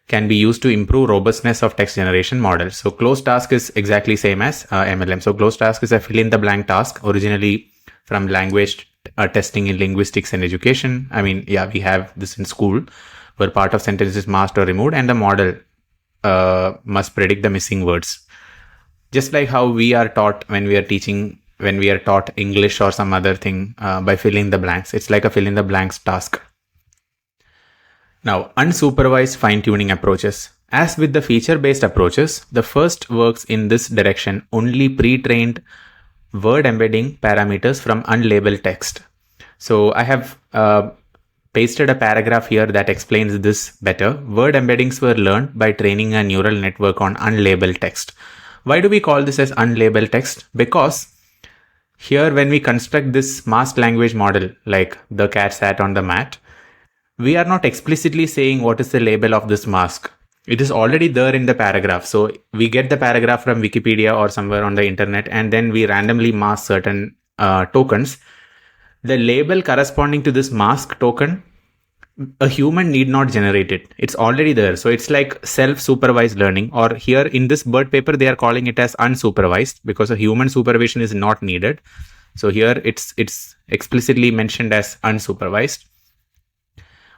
Can be used to improve robustness of text generation models. So closed task is exactly same as MLM. So closed task is a fill in the blank task, originally from language testing in linguistics and education. I mean, yeah, we have this in school where part of sentence is masked or removed and the model must predict the missing words. Just like how we are taught when we are taught English or some other thing by filling the blanks. It's like a fill in the blanks task. Now, unsupervised fine-tuning approaches. As with the feature-based approaches, the first works in this direction only pre-trained word embedding parameters from unlabeled text. So I have pasted a paragraph here that explains this better. Word embeddings were learned by training a neural network on unlabeled text. Why do we call this as unlabeled text? Because here when we construct this masked language model, like the cat sat on the mat, we are not explicitly saying what is the label of this mask. It is already there in the paragraph. So we get the paragraph from Wikipedia or somewhere on the internet, and then we randomly mask certain tokens. The label corresponding to this mask token, a human need not generate it. It's already there. So it's like self-supervised learning, or here in this BERT paper, they are calling it as unsupervised because a human supervision is not needed. So here it's explicitly mentioned as unsupervised.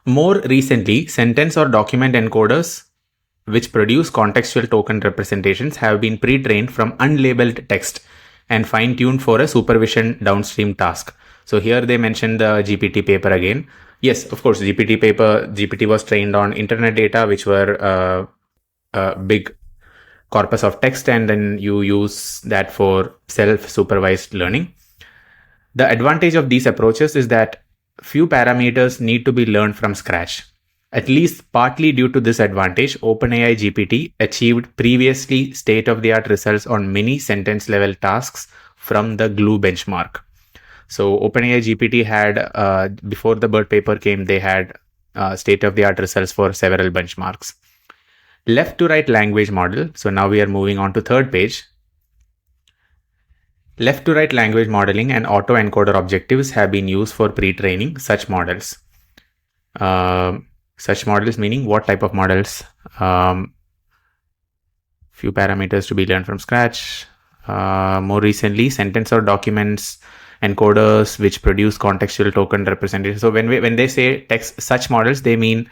More recently, sentence or document encoders which produce contextual token representations have been pre-trained from unlabeled text and fine-tuned for a supervision downstream task. So here they mentioned the GPT paper again. Yes, of course, GPT was trained on internet data, which were a big corpus of text, and then you use that for self-supervised learning. The advantage of these approaches is that few parameters need to be learned from scratch. At least partly due to this advantage, OpenAI GPT achieved previously state-of-the-art results on many sentence-level tasks from the GLUE benchmark. So OpenAI GPT had, before the BERT paper came, they had state-of-the-art results for several benchmarks. Left-to-right language model. So now we are moving on to third page. Left-to-right language modeling and autoencoder objectives have been used for pre-training such models. Such models meaning what type of models? Few parameters to be learned from scratch. More recently, sentence or documents encoders which produce contextual token representation. So when they say text such models, they mean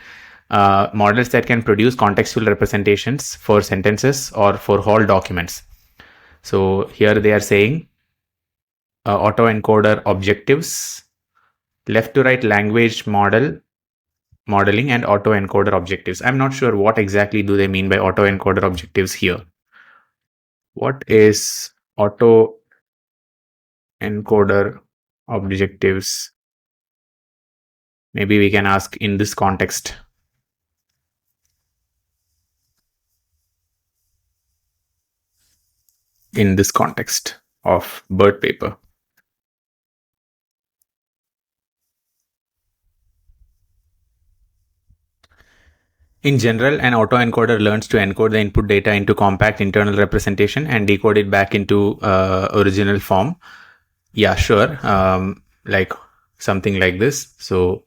models that can produce contextual representations for sentences or for whole documents. So here they are saying autoencoder objectives, left to right language modeling, and autoencoder objectives. I'm not sure what exactly do they mean by autoencoder objectives here. What is autoencoder objectives? Maybe we can ask in this context. In this context of BERT paper. In general, an autoencoder learns to encode the input data into compact internal representation and decode it back into original form. Yeah, sure. Like something like this. So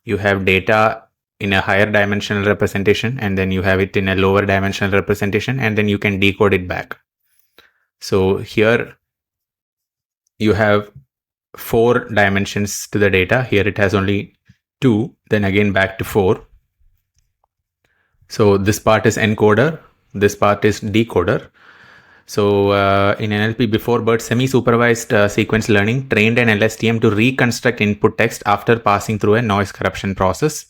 you have data in a higher dimensional representation, and then you have it in a lower dimensional representation, and then you can decode it back. So here you have 4 dimensions to the data. Here it has only 2, then again back to 4. So this part is encoder, this part is decoder. So in NLP before BERT, semi-supervised sequence learning trained an LSTM to reconstruct input text after passing through a noise corruption process.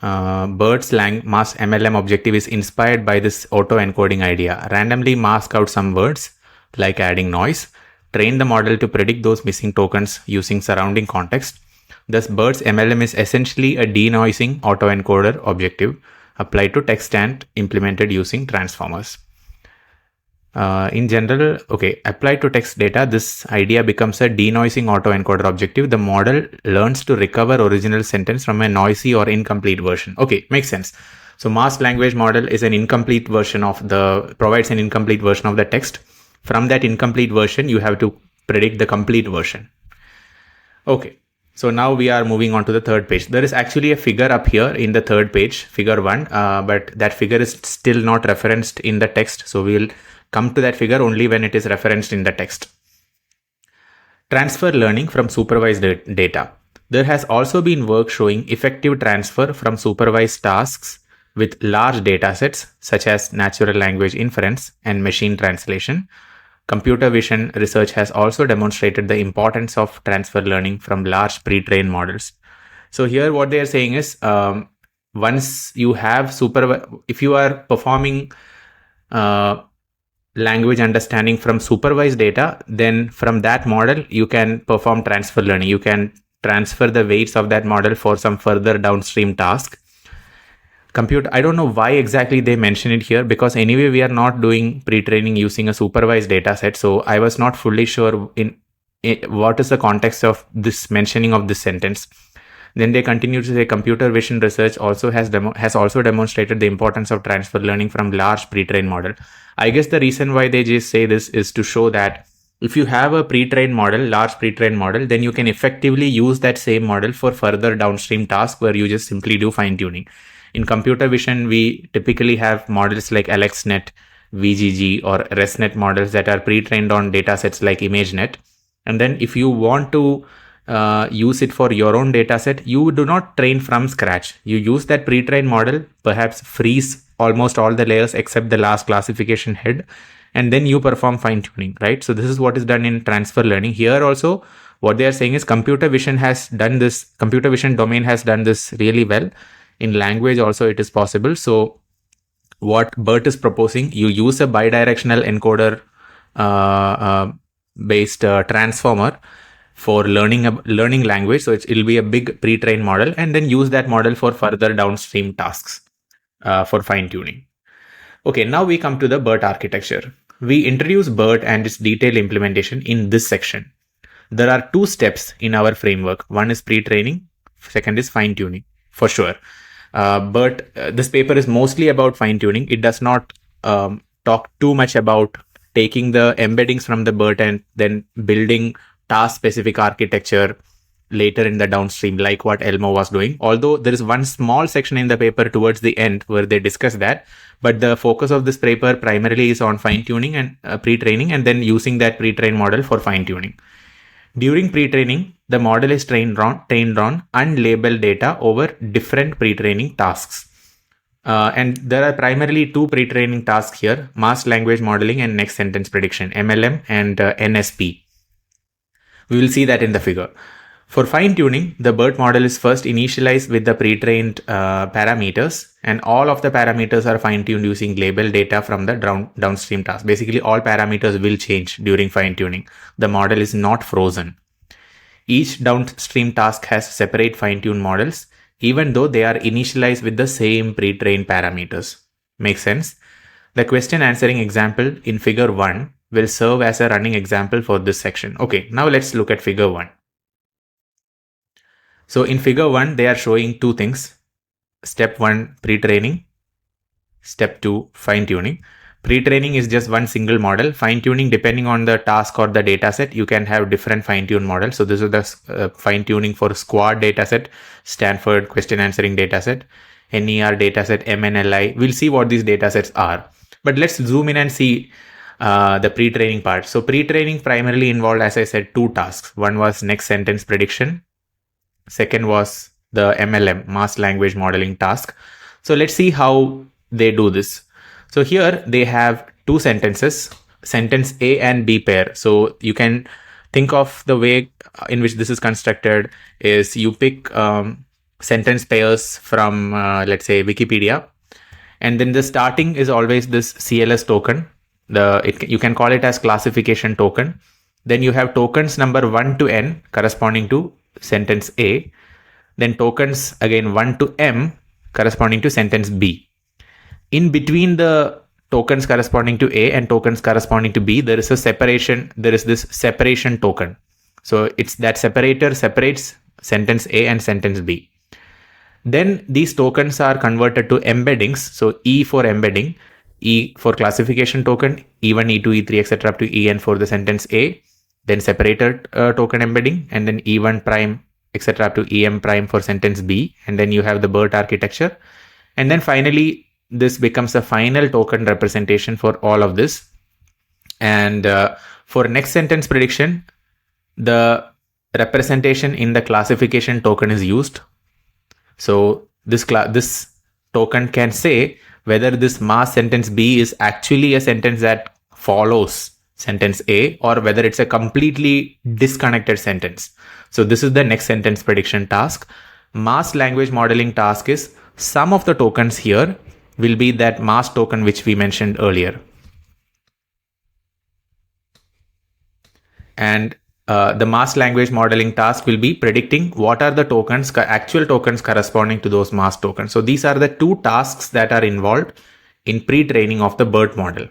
BERT's mask MLM objective is inspired by this auto-encoding idea. Randomly mask out some words, like adding noise, train the model to predict those missing tokens using surrounding context. Thus, BERT's MLM is essentially a denoising autoencoder objective applied to text and implemented using transformers. In general, applied to text data, this idea becomes a denoising autoencoder objective. The model learns to recover original sentence from a noisy or incomplete version. Okay, makes sense. So masked language model is an incomplete version provides an incomplete version of the text. From that incomplete version, you have to predict the complete version. Okay. So now we are moving on to the third page. There is actually a figure up here in the third page, figure 1, but that figure is still not referenced in the text. So we'll come to that figure only when it is referenced in the text. Transfer learning from supervised data. There has also been work showing effective transfer from supervised tasks with large data sets such as natural language inference and machine translation. Computer vision research has also demonstrated the importance of transfer learning from large pre-trained models. So here what they are saying is once you have if you are performing language understanding from supervised data, then from that model, you can perform transfer learning. You can transfer the weights of that model for some further downstream task. I don't know why exactly they mention it here, because anyway, we are not doing pre-training using a supervised data set. So I was not fully sure in what is the context of this mentioning of this sentence. Then they continue to say computer vision research also has also demonstrated the importance of transfer learning from large pre-trained model. I guess the reason why they just say this is to show that if you have a pre-trained model, large pre-trained model, then you can effectively use that same model for further downstream tasks where you just simply do fine tuning. In computer vision, we typically have models like AlexNet, VGG, or ResNet models that are pre-trained on datasets like ImageNet. And then if you want to use it for your own dataset, you do not train from scratch. You use that pre-trained model, perhaps freeze almost all the layers except the last classification head, and then you perform fine tuning, right? So this is what is done in transfer learning. Here also, what they are saying is computer vision domain has done this really well. In language also it is possible. So what BERT is proposing, you use a bidirectional encoder based transformer for learning language. So it'll be a big pre-trained model, and then use that model for further downstream tasks for fine tuning. Okay, now we come to the BERT architecture. We introduce BERT and its detailed implementation in this section. There are two steps in our framework. One is pre-training, second is fine tuning, for sure. But this paper is mostly about fine tuning. It does not talk too much about taking the embeddings from the BERT and then building task specific architecture later in the downstream, like what ELMo was doing. Although there is one small section in the paper towards the end where they discuss that, but the focus of this paper primarily is on fine tuning and pre-training, and then using that pre-trained model for fine tuning. During pre-training, the model is trained on unlabeled data over different pre-training tasks. And there are primarily two pre-training tasks here: masked language modeling and next sentence prediction, MLM and NSP. We will see that in the figure. For fine tuning, the BERT model is first initialized with the pre-trained parameters, and all of the parameters are fine-tuned using labeled data from the downstream task. Basically, all parameters will change during fine tuning. The model is not frozen. Each downstream task has separate fine-tuned models, even though they are initialized with the same pre-trained parameters. Makes sense? The question answering example in figure 1 will serve as a running example for this section. Okay, now let's look at figure 1. So in figure 1, they are showing two things. Step 1, pre-training. Step 2, fine-tuning. Pre-training is just one single model. Fine-tuning, depending on the task or the dataset, you can have different fine-tuned models. So this is the fine-tuning for SQUAD dataset, Stanford question answering dataset, NER dataset, MNLI. We'll see what these datasets are. But let's zoom in and see the pre-training part. So pre-training primarily involved, as I said, two tasks. One was next sentence prediction. Second was the MLM, masked language modeling task. So let's see how they do this. So here they have two sentences, sentence A and B pair. So you can think of the way in which this is constructed is you pick sentence pairs from, let's say, Wikipedia. And then the starting is always this CLS token. You can call it as classification token. Then you have tokens number 1 to N corresponding to sentence A. Then tokens again 1 to M corresponding to sentence B. In between the tokens corresponding to A and tokens corresponding to B, there is a separation. There is this separation token. So it's that separator separates sentence A and sentence B. Then these tokens are converted to embeddings. So E for embedding, E for classification token, E1, E2, E3, etc. up to En for the sentence A. Then separator token embedding, and then E1 prime, etc. up to EM prime for sentence B. And then you have the BERT architecture. And then finally, this becomes a final token representation for all of this. And for next sentence prediction, the representation in the classification token is used. So this token can say whether this masked sentence B is actually a sentence that follows sentence A, or whether it's a completely disconnected sentence. So this is the next sentence prediction task. Masked language modeling task is some of the tokens here will be that masked token which we mentioned earlier. and the masked language modeling task will be predicting what are the tokens, actual tokens corresponding to those masked tokens. So these are the two tasks that are involved in pre-training of the BERT model.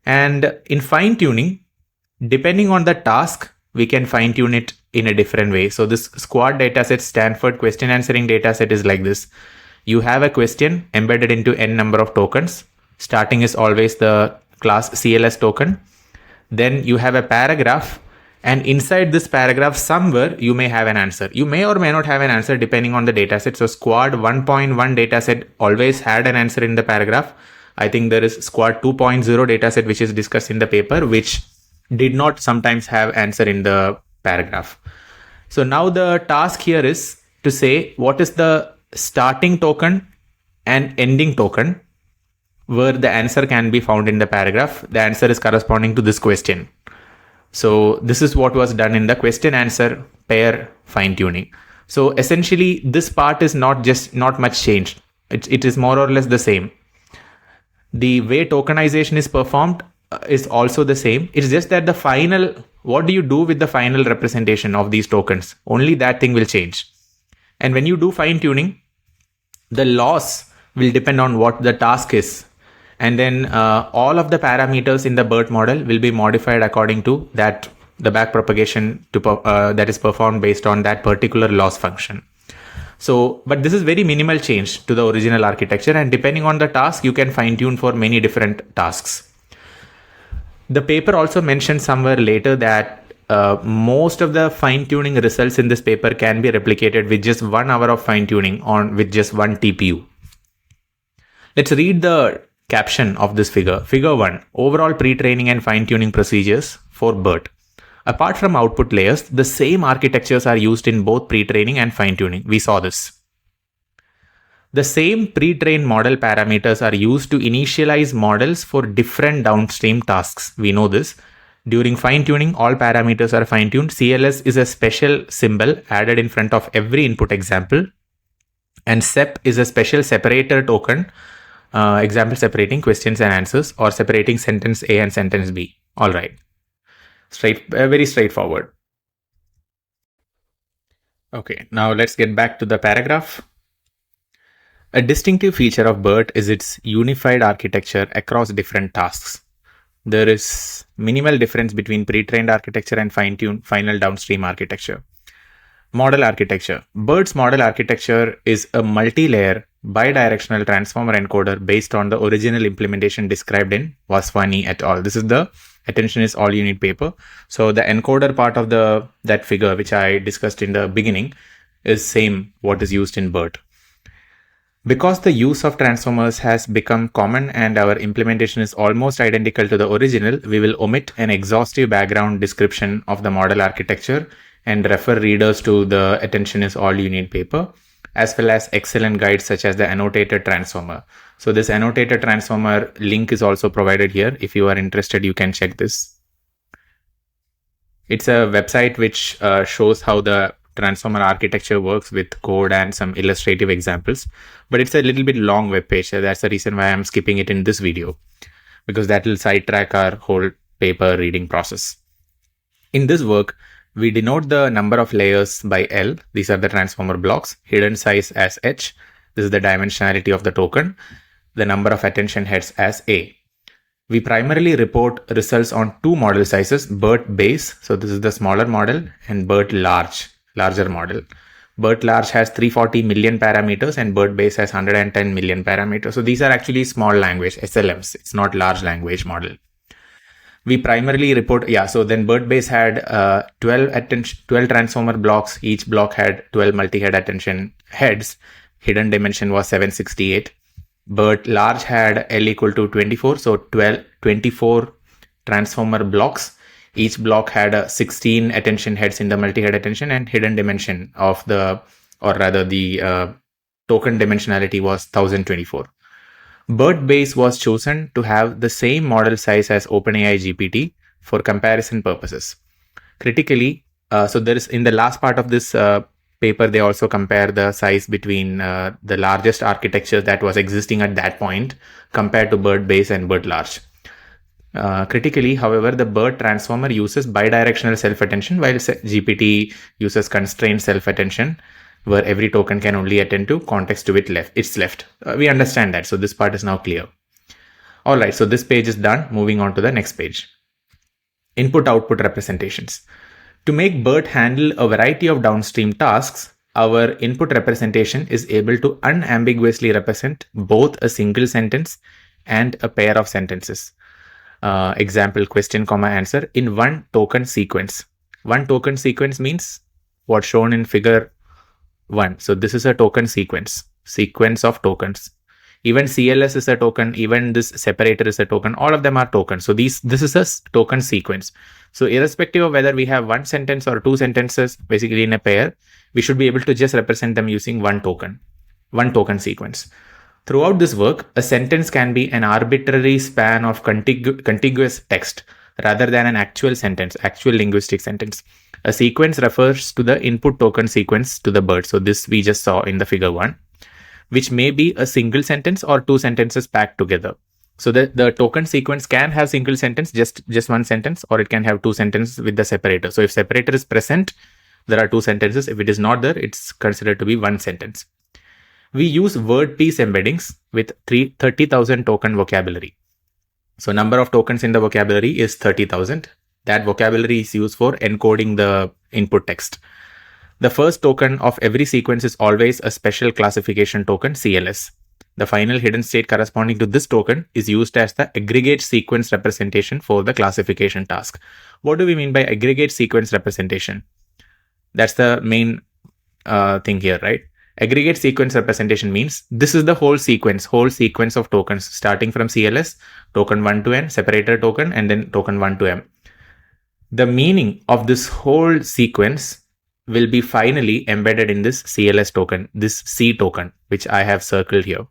And in fine-tuning, depending on the task, we can fine-tune it in a different way. So this squad dataset, Stanford question answering dataset is like this. You have a question embedded into n number of tokens. Starting is always the class CLS token. Then you have a paragraph, and inside this paragraph somewhere you may have an answer. You may or may not have an answer depending on the dataset. So squad 1.1 dataset always had an answer in the paragraph. I think there is squad 2.0 dataset which is discussed in the paper, which did not sometimes have answer in the paragraph. So now the task here is to say what is the starting token and ending token where the answer can be found in the paragraph. The answer is corresponding to this question. So this is what was done in the question answer pair fine tuning. So essentially this part is not much changed. It is more or less the same. The way tokenization is performed is also the same. It's just that the final, what do you do with the final representation of these tokens? Only that thing will change. And when you do fine tuning, the loss will depend on what the task is. And then all of the parameters in the BERT model will be modified according to that, the backpropagation that is performed based on that particular loss function. So, but this is very minimal change to the original architecture, and depending on the task, you can fine tune for many different tasks. The paper also mentioned somewhere later that most of the fine tuning results in this paper can be replicated with just 1 hour of fine tuning with just one TPU. Let's read the caption of this figure. Figure 1, overall pre-training and fine-tuning procedures for BERT. Apart from output layers, the same architectures are used in both pre-training and fine-tuning. We saw this. The same pre-trained model parameters are used to initialize models for different downstream tasks. We know this. During fine-tuning, all parameters are fine-tuned. CLS is a special symbol added in front of every input example. And SEP is a special separator token, example separating questions and answers, or separating sentence A and sentence B. All right. Very straightforward. Okay, now let's get back to the paragraph. A distinctive feature of BERT is its unified architecture across different tasks. There is minimal difference between pre-trained architecture and fine-tuned final downstream architecture. Model architecture. BERT's model architecture is a multi-layer bidirectional transformer encoder based on the original implementation described in Vaswani et al. This is the attention is all you need paper. So the encoder part of that figure, which I discussed in the beginning, is same what is used in BERT. Because the use of transformers has become common and our implementation is almost identical to the original, we will omit an exhaustive background description of the model architecture and refer readers to the attention is all you need paper, as well as excellent guides such as the annotated transformer. So this annotated transformer link is also provided here. If you are interested, you can check this. It's a website which shows how the transformer architecture works with code and some illustrative examples, but it's a little bit long web page. So that's the reason why I'm skipping it in this video, because that will sidetrack our whole paper reading process. In this work, we denote the number of layers by L. These are the transformer blocks. Hidden size as H. This is the dimensionality of the token. The number of attention heads as A. We primarily report results on two model sizes, BERT base. So this is the smaller model, and BERT larger model. BERT large has 340 million parameters and BERT base has 110 million parameters. So these are actually small language SLMs. It's not large language model. We primarily report, so then BERT base had 12 transformer blocks. Each block had 12 multi-head attention heads. Hidden dimension was 768. BERT large had L equal to 24. So 24 transformer blocks. Each block had 16 attention heads in the multi-head attention, and hidden dimension of the token dimensionality was 1024. BERT base was chosen to have the same model size as OpenAI GPT for comparison purposes. Critically, so there is in the last part of this paper, they also compare the size between the largest architecture that was existing at that point compared to BERT base and BERT large. Critically, however, the BERT transformer uses bidirectional self-attention, while GPT uses constrained self-attention, where every token can only attend to context to its left. We understand that, so this part is now clear. All right, so this page is done. Moving on to the next page. Input-output representations. To make BERT handle a variety of downstream tasks, our input representation is able to unambiguously represent both a single sentence and a pair of sentences. Example, question, comma, answer in one token sequence. One token sequence means what's shown in figure 1. So this is a token sequence of tokens. Even CLS is a token, even this separator is a token, all of them are tokens. So this is a token sequence. So irrespective of whether we have one sentence or two sentences, basically in a pair, we should be able to just represent them using one token sequence. Throughout this work, a sentence can be an arbitrary span of contiguous text rather than an actual linguistic sentence. A sequence refers to the input token sequence to the BERT. So this we just saw in the figure 1, which may be a single sentence or two sentences packed together. So the token sequence can have single sentence, just one sentence, or it can have two sentences with the separator. So if separator is present, there are two sentences. If it is not there, it's considered to be one sentence. We use word piece embeddings with 30,000 token vocabulary. So number of tokens in the vocabulary is 30,000. That vocabulary is used for encoding the input text. The first token of every sequence is always a special classification token, CLS. The final hidden state corresponding to this token is used as the aggregate sequence representation for the classification task. What do we mean by aggregate sequence representation? That's the main thing here, right? Aggregate sequence representation means this is the whole sequence of tokens starting from CLS, token 1 to n, separator token, and then token 1 to m. The meaning of this whole sequence will be finally embedded in this CLS token, this C token, which I have circled here.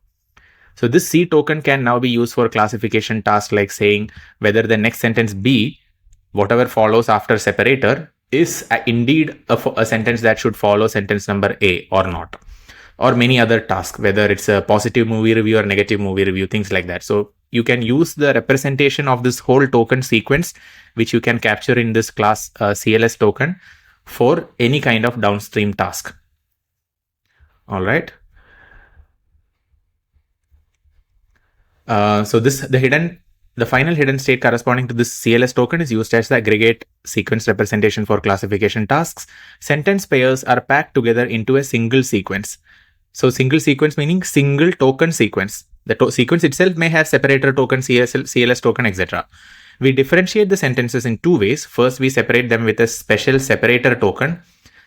So this C token can now be used for classification tasks like saying whether the next sentence B, whatever follows after separator, is indeed a sentence that should follow sentence number A or not. Or many other tasks, whether it's a positive movie review or negative movie review, things like that. So you can use the representation of this whole token sequence, which you can capture in this class CLS token, for any kind of downstream task. All right. So the final hidden state corresponding to this CLS token is used as the aggregate sequence representation for classification tasks. Sentence pairs are packed together into a single sequence. So single sequence meaning single token sequence. The sequence itself may have separator token, CLS token, etc. We differentiate the sentences in two ways. First, we separate them with a special separator token.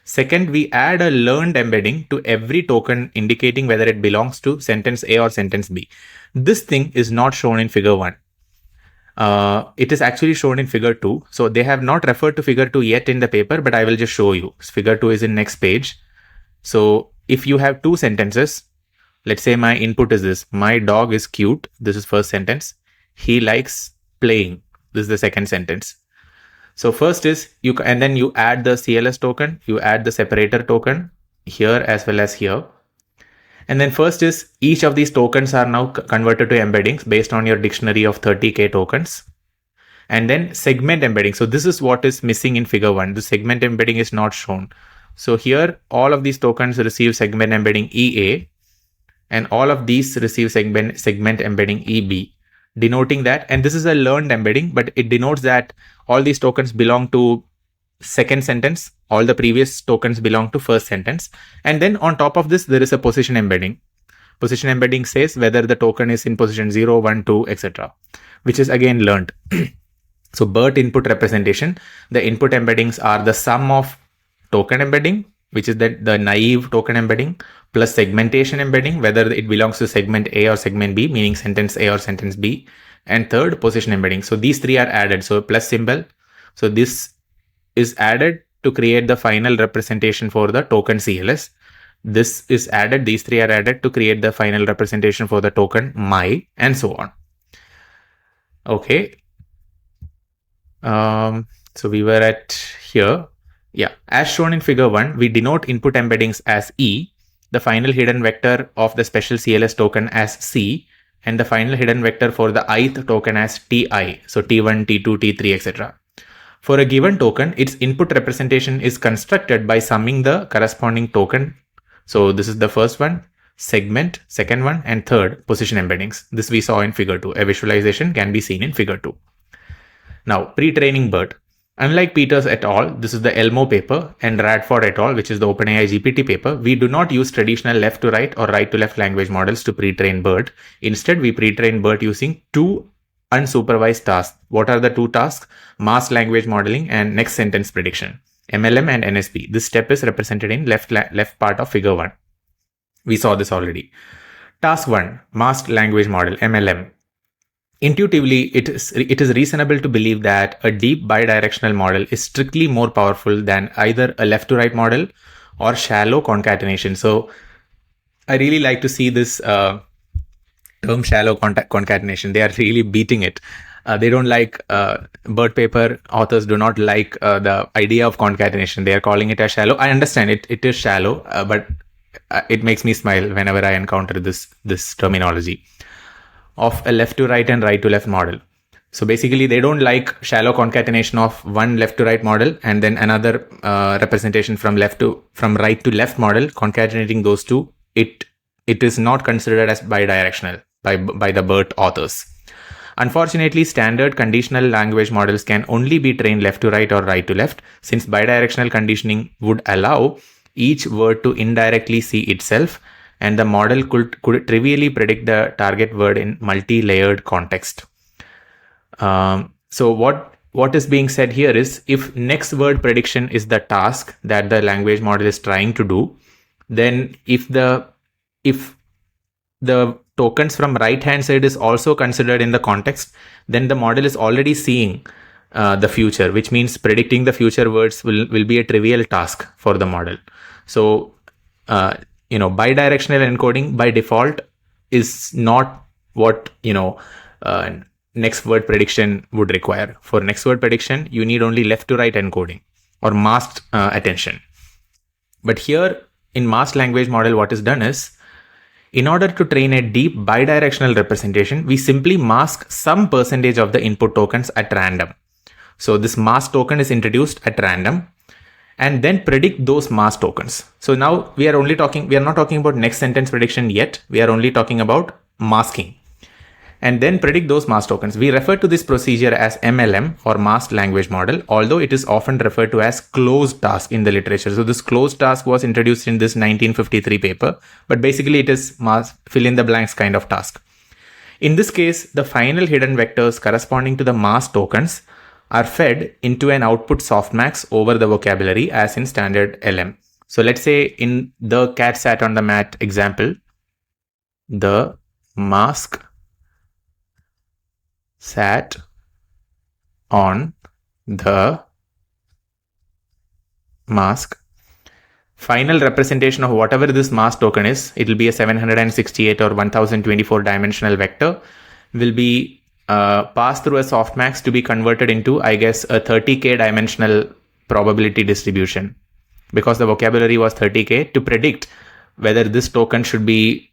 Second, we add a learned embedding to every token indicating whether it belongs to sentence A or sentence B. This thing is not shown in figure 1. It is actually shown in figure 2. So they have not referred to figure 2 yet in the paper, but I will just show you. Figure 2 is in next page. So if you have two sentences, let's say my input is this: my dog is cute. This is first sentence. He likes playing. This is the second sentence. So first is and then you add the CLS token, you add the separator token here as well as here. And then first is each of these tokens are now converted to embeddings based on your dictionary of 30K tokens. And then segment embedding. So this is what is missing in figure 1. The segment embedding is not shown. So here all of these tokens receive segment embedding EA, and all of these receive segment embedding EB, denoting that, and this is a learned embedding, but it denotes that all these tokens belong to second sentence, all the previous tokens belong to first sentence. And then on top of this, there is a position embedding. Position embedding says whether the token is in position 0, 1, 2, etc., which is again learned. So BERT input representation, the input embeddings are the sum of token embedding, which is the naive token embedding, plus segmentation embedding, whether it belongs to segment A or segment B, meaning sentence A or sentence B, and third, position embedding. So these three are added. So plus symbol. So this is added to create the final representation for the token CLS. This is added. These three are added to create the final representation for the token my, and so on. Okay. So we were at here. Yeah, as shown in figure 1, we denote input embeddings as E, the final hidden vector of the special CLS token as C, and the final hidden vector for the ith token as ti. So t1, t2, t3, etc. For a given token, its input representation is constructed by summing the corresponding token. So this is the first one, segment, second one, and third, position embeddings. This we saw in figure 2. A visualization can be seen in figure 2. Now, pre-training BERT. Unlike Peters et al., this is the ELMo paper, and Radford et al., which is the OpenAI GPT paper, we do not use traditional left to right or right to left language models to pre-train BERT. Instead, we pre-train BERT using two unsupervised tasks. What are the two tasks? Masked language modeling and next sentence prediction, MLM and NSP. This step is represented in left part of figure 1. We saw this already. Task 1, masked language model, MLM. Intuitively, it is reasonable to believe that a deep bidirectional model is strictly more powerful than either a left to right model or shallow concatenation. So I really like to see this term shallow concatenation. They are really beating it. They don't like BERT paper authors do not like the idea of concatenation. They are calling it as shallow. I understand it is shallow, but it makes me smile whenever I encounter this terminology of a left to right and right to left model. So basically, they don't like shallow concatenation of one left to right model and then another representation from right to left model. Concatenating those two, it is not considered as bidirectional by the BERT authors. Unfortunately, standard conditional language models can only be trained left to right or right to left, since bidirectional conditioning would allow each word to indirectly see itself, and the model could trivially predict the target word in multi-layered context. So what is being said here is, if next word prediction is the task that the language model is trying to do, then if the tokens from right hand side is also considered in the context, then the model is already seeing the future, which means predicting the future words will be a trivial task for the model. So bidirectional encoding by default is not what next word prediction would require. For next word prediction, you need only left to right encoding or masked attention. But here in masked language model, what is done is, in order to train a deep bidirectional representation, we simply mask some percentage of the input tokens at random. So this masked token is introduced at random and then predict those masked tokens. So now we are not talking about next sentence prediction yet. We are only talking about masking and then predict those masked tokens. We refer to this procedure as MLM or masked language model, although it is often referred to as closed task in the literature. So this closed task was introduced in this 1953 paper, but basically it is fill in the blanks kind of task. In this case, the final hidden vectors corresponding to the masked tokens are fed into an output softmax over the vocabulary as in standard LM. So let's say in the cat sat on the mat example, the mask sat on the mask. Final representation of whatever this mask token is, it will be a 768 or 1024 dimensional vector, will be passed through a softmax to be converted into, I guess, a 30k dimensional probability distribution, because the vocabulary was 30k, to predict whether this token should be,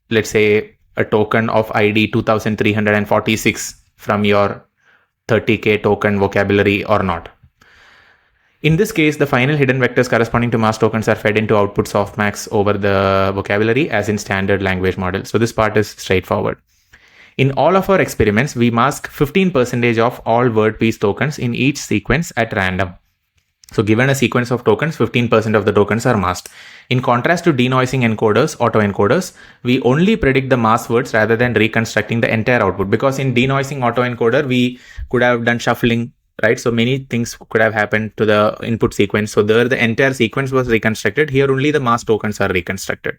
let's say, a token of ID 2346 from your 30k token vocabulary or not. In this case, the final hidden vectors corresponding to mask tokens are fed into output softmax over the vocabulary as in standard language model. So this part is straightforward. In all of our experiments, we mask 15% of all word piece tokens in each sequence at random. So given a sequence of tokens, 15% of the tokens are masked. In contrast to denoising encoders, autoencoders, we only predict the masked words rather than reconstructing the entire output. Because in denoising autoencoder, we could have done shuffling, right? So many things could have happened to the input sequence. So there the entire sequence was reconstructed. Here only the masked tokens are reconstructed.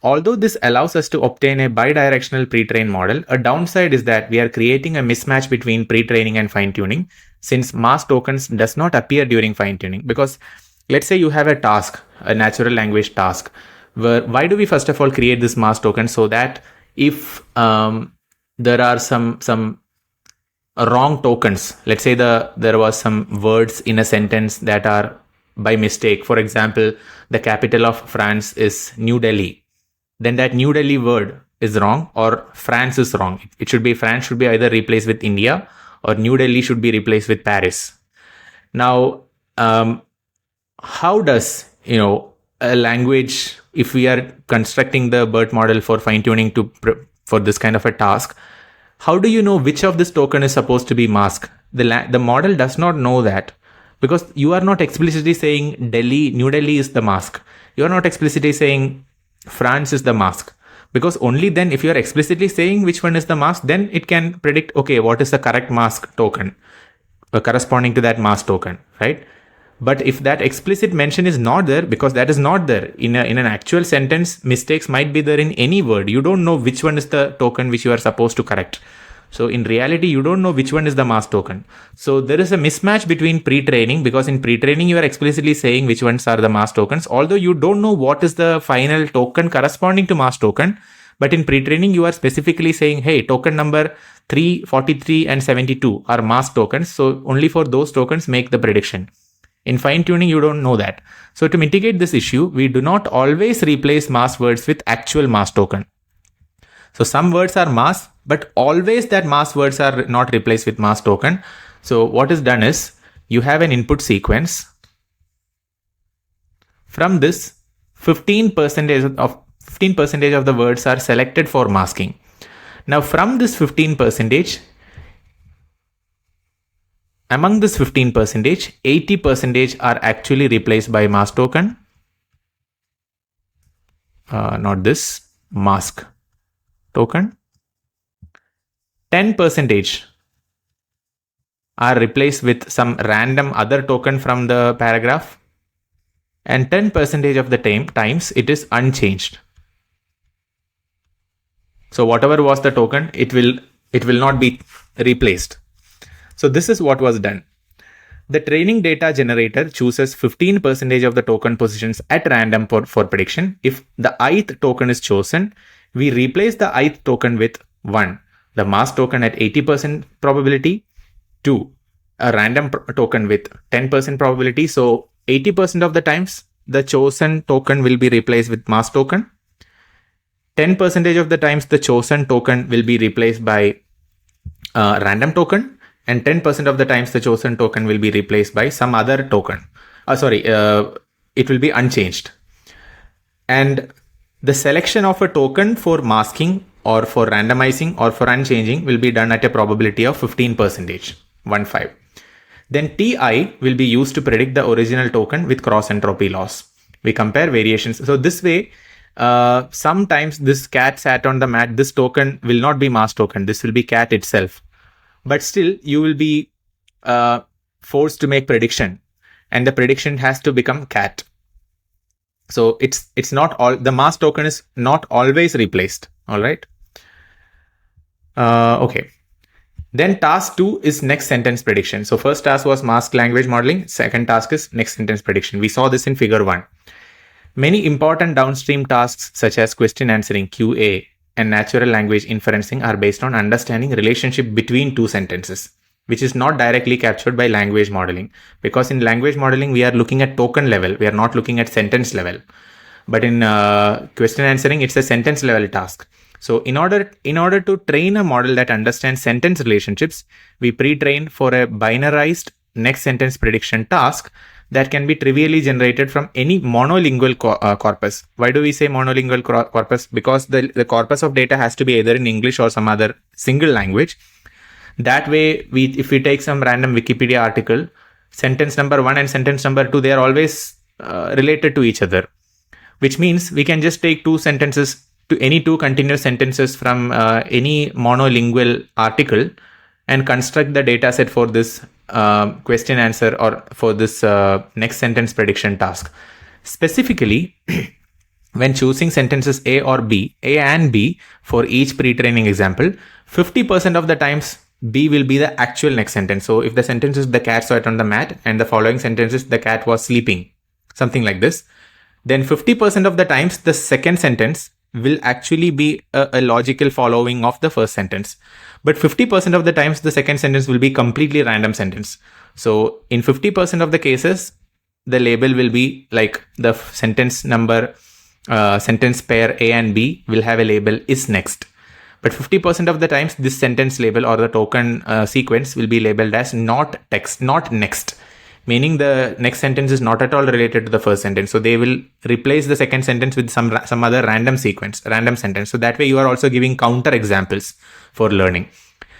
Although this allows us to obtain a bidirectional pre-trained model, a downside is that we are creating a mismatch between pre-training and fine-tuning, since masked tokens does not appear during fine-tuning. Because let's say you have a task, a natural language task, why do we first of all create this masked token? So that if there are some wrong tokens, let's say there was some words in a sentence that are by mistake. For example, the capital of France is New Delhi. Then that New Delhi word is wrong or France is wrong. It should be France should be either replaced with India or New Delhi should be replaced with Paris. Now, how does, a language, if we are constructing the BERT model for fine-tuning for this kind of a task, how do you know which of this token is supposed to be masked? The model does not know that, because you are not explicitly saying New Delhi is the mask. You are not explicitly saying France is the mask, because only then if you are explicitly saying which one is the mask, then it can predict, okay, what is the correct mask token corresponding to that mask token, right? But if that explicit mention is not there, because that is not there in an actual sentence, mistakes might be there in any word. You don't know which one is the token which you are supposed to correct. So in reality, you don't know which one is the mask token. So there is a mismatch between pre-training, because in pre-training, you are explicitly saying which ones are the mask tokens, although you don't know what is the final token corresponding to mask token. But in pre-training, you are specifically saying, hey, token number 3, 43 and 72 are mask tokens. So only for those tokens make the prediction. In fine-tuning, you don't know that. So to mitigate this issue, we do not always replace mask words with actual mask token. So some words are mask, but always that mask words are not replaced with mask token. So what is done is, you have an input sequence. From this, 15% of the words are selected for masking. Now from this 15%, among this 15%, 80% are actually replaced by mask token. Not this, mask token. 10% are replaced with some random other token from the paragraph. And 10% of the times it is unchanged. So whatever was the token, it will not be replaced. So this is what was done. The training data generator chooses 15% of the token positions at random for prediction. If the ith token is chosen, we replace the ith token with 1, the mask token at 80% probability, 2, a random token with 10% probability. So 80% of the times, the chosen token will be replaced with mask token. 10% of the times, the chosen token will be replaced by random token. And 10% of the times, the chosen token will be replaced by some other token. It will be unchanged. And the selection of a token for masking or for randomizing or for unchanging will be done at a probability of 15%, 1/5. Then Ti will be used to predict the original token with cross entropy loss. We compare variations. So this way, sometimes this cat sat on the mat, this token will not be mask token. This will be cat itself. But still, you will be forced to make prediction, and the prediction has to become cat. So it's not all, the mask token is not always replaced. All right. Okay. Then task 2 is next sentence prediction. So first task was mask language modeling. Second task is next sentence prediction. We saw this in figure 1. Many important downstream tasks such as question answering, QA, and natural language inferencing are based on understanding relationship between two sentences, which is not directly captured by language modeling. Because in language modeling, we are looking at token level. We are not looking at sentence level. But in question answering, it's a sentence level task. So in order to train a model that understands sentence relationships, we pre-train for a binarized next sentence prediction task that can be trivially generated from any monolingual corpus. Why do we say monolingual corpus? Because the corpus of data has to be either in English or some other single language. That way, if we take some random Wikipedia article, sentence number 1 and sentence number 2, they are always related to each other, which means we can just take two sentences to any two continuous sentences from any monolingual article and construct the data set for this question answer or for this next sentence prediction task. Specifically, when choosing sentences A or B, A and B for each pre-training example, 50% of the times B will be the actual next sentence. So if the sentence is the cat sat on the mat and the following sentence is the cat was sleeping, something like this, then 50% of the times the second sentence will actually be a logical following of the first sentence. But 50% of the times, the second sentence will be completely random sentence. So in 50% of the cases, the label will be like the sentence number sentence pair A and B will have a label is next. But 50% of the times, this sentence label or the token sequence will be labeled as not text, not next, meaning the next sentence is not at all related to the first sentence. So they will replace the second sentence with some other random sequence, random sentence. So that way you are also giving counter examples for learning.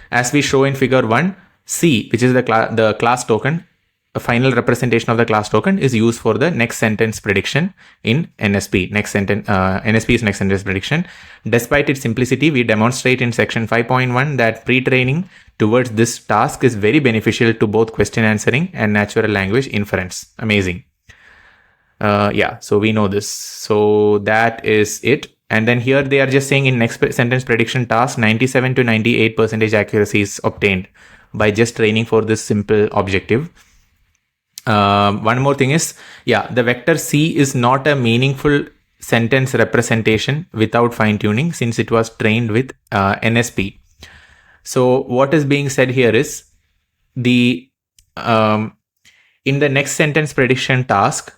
As we show in figure 1, C, which is the class token, a final representation of the class token, is used for the next sentence prediction in NSP. NSP is next sentence prediction. Despite its simplicity, we demonstrate in section 5.1 that pre-training towards this task is very beneficial to both question answering and natural language inference. Amazing. Yeah, so we know this. So that is it. And then here they are just saying in next sentence prediction task, 97 to 98% accuracy is obtained by just training for this simple objective. One more thing is, the vector C is not a meaningful sentence representation without fine tuning since it was trained with NSP. So what is being said here is in the next sentence prediction task,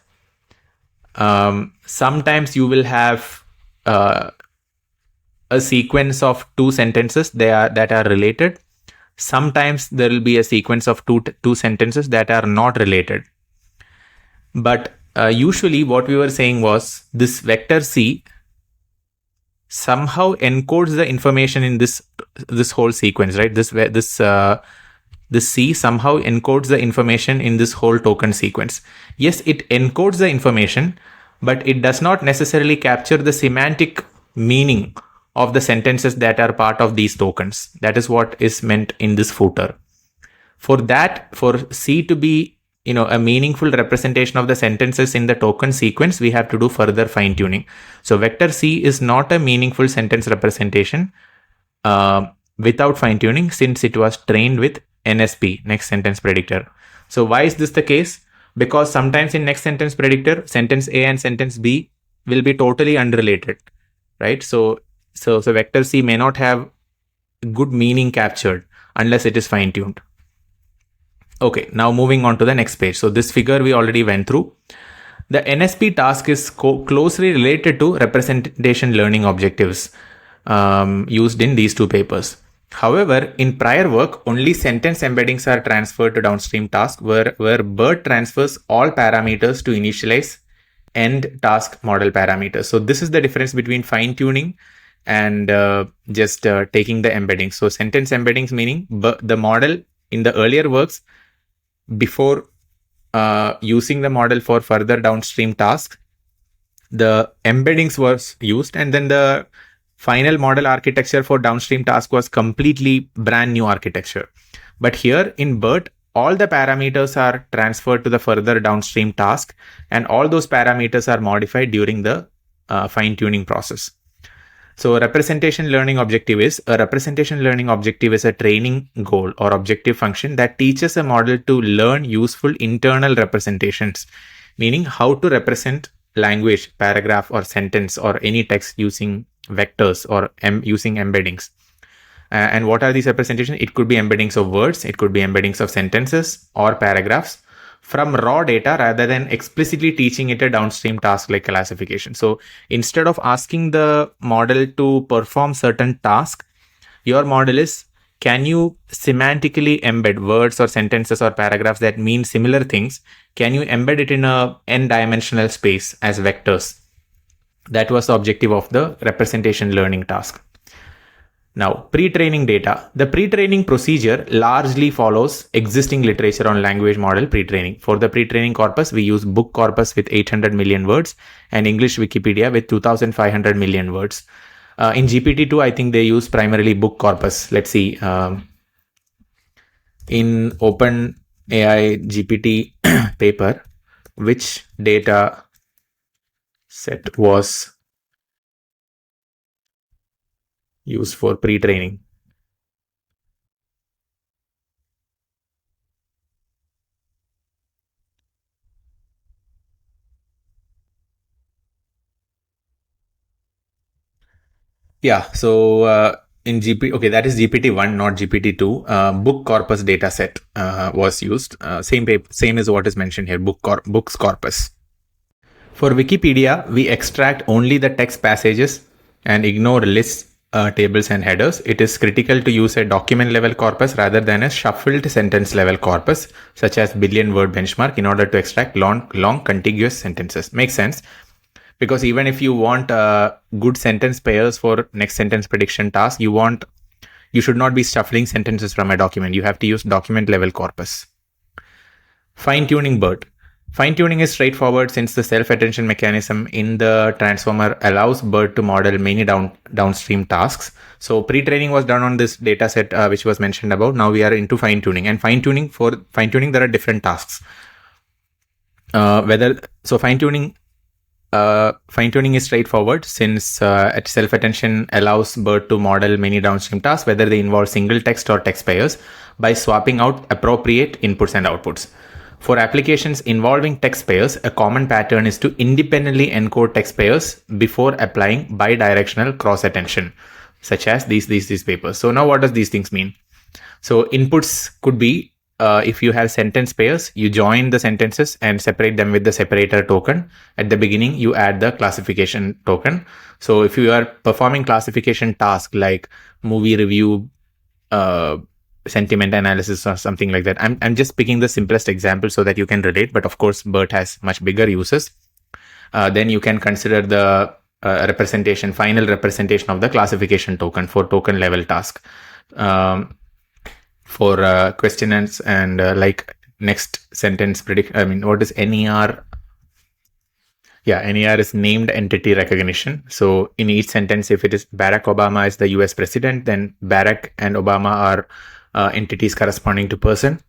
sometimes you will have a sequence of two sentences that are related. Sometimes there will be a sequence of two sentences that are not related. But usually what we were saying was this vector C somehow encodes the information in this whole sequence, right? This C somehow encodes the information in this whole token sequence. Yes, it encodes the information, but it does not necessarily capture the semantic meaning of the sentences that are part of these tokens. That is what is meant in this footer. For C to be, a meaningful representation of the sentences in the token sequence, we have to do further fine tuning. So vector C is not a meaningful sentence representation without fine tuning since it was trained with NSP, next sentence predictor. So why is this the case? Because sometimes in next sentence predictor, sentence A and sentence B will be totally unrelated, right? So vector C may not have good meaning captured unless it is fine-tuned. Okay, now moving on to the next page. So this figure we already went through. The NSP task is closely related to representation learning objectives used in these two papers. However, in prior work, only sentence embeddings are transferred to downstream task where BERT transfers all parameters to initialize end task model parameters. So this is the difference between fine-tuning and just taking the embeddings. So sentence embeddings meaning the model in the earlier works, before using the model for further downstream tasks, the embeddings was used, and then the final model architecture for downstream task was completely brand new architecture. But here in BERT, all the parameters are transferred to the further downstream task, and all those parameters are modified during the fine-tuning process. So a representation learning objective is a training goal or objective function that teaches a model to learn useful internal representations, meaning how to represent language, paragraph or sentence or any text using vectors or using embeddings. And what are these representations? It could be embeddings of words, it could be embeddings of sentences or paragraphs from raw data rather than explicitly teaching it a downstream task like classification. So instead of asking the model to perform certain task, your model is, can you semantically embed words or sentences or paragraphs that mean similar things? Can you embed it in a n-dimensional space as vectors? That was the objective of the representation learning task. Now, pre-training data. The pre-training procedure largely follows existing literature on language model pre-training. For the pre-training corpus, we use book corpus with 800 million words and English Wikipedia with 2,500 million words. In GPT-2, I think they use primarily book corpus. Let's see. In OpenAI GPT paper, which data set was used for pre-training? Yeah, so in that is GPT-1, not GPT-2. Book corpus data set was used. Same as what is mentioned here, books corpus. For Wikipedia, we extract only the text passages and ignore lists, tables, and headers. It is critical to use a document level corpus rather than a shuffled sentence level corpus, such as billion word benchmark, in order to extract long contiguous sentences. Makes sense. Because even if you want good sentence pairs for next sentence prediction task, you should not be shuffling sentences from a document. You have to use document level corpus. Fine-tuning BERT. Fine-tuning is straightforward since the self-attention mechanism in the transformer allows BERT to model many downstream tasks. So pre-training was done on this data set which was mentioned above. Now we are into fine-tuning. And fine-tuning, there are different tasks. Fine-tuning is straightforward since self-attention allows BERT to model many downstream tasks, whether they involve single text or text pairs, by swapping out appropriate inputs and outputs. For applications involving text pairs, a common pattern is to independently encode text pairs before applying bidirectional cross-attention, such as these papers. So now what does these things mean? So inputs could be, if you have sentence pairs, you join the sentences and separate them with the separator token. At the beginning, you add the classification token. So if you are performing classification task like movie review, sentiment analysis or something like that. I'm just picking the simplest example so that you can relate, but of course BERT has much bigger uses. Then you can consider the final representation of the classification token for token level task. For questions and like next sentence what is NER? Yeah, NER is named entity recognition. So in each sentence, if it is Barack Obama is the US president, then Barack and Obama are entities corresponding to person.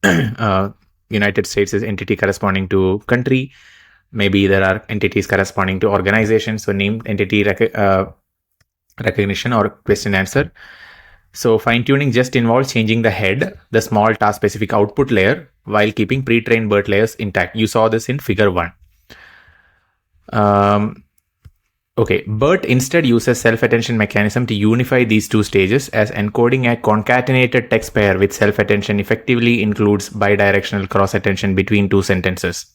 United States is entity corresponding to country. Maybe there are entities corresponding to organization. So named entity recognition or question answer. So fine-tuning just involves changing the head, the small task-specific output layer, while keeping pre-trained BERT layers intact. You saw this in figure 1. Okay, BERT instead uses self-attention mechanism to unify these two stages, as encoding a concatenated text pair with self-attention effectively includes bidirectional cross-attention between two sentences.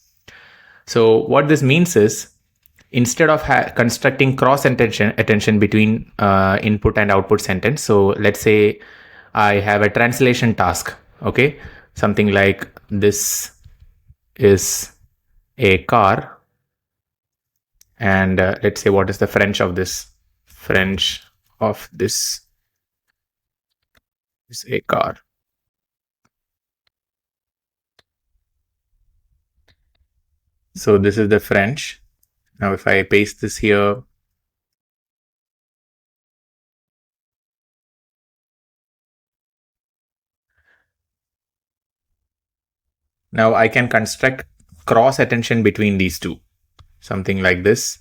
So what this means is, instead of constructing cross-attention between input and output sentence, so let's say I have a translation task, okay? Something like this is a car. And let's say, what is the French of this? French of this is a car. So this is the French. Now if I paste this here, now I can construct cross attention between these two. Something like this.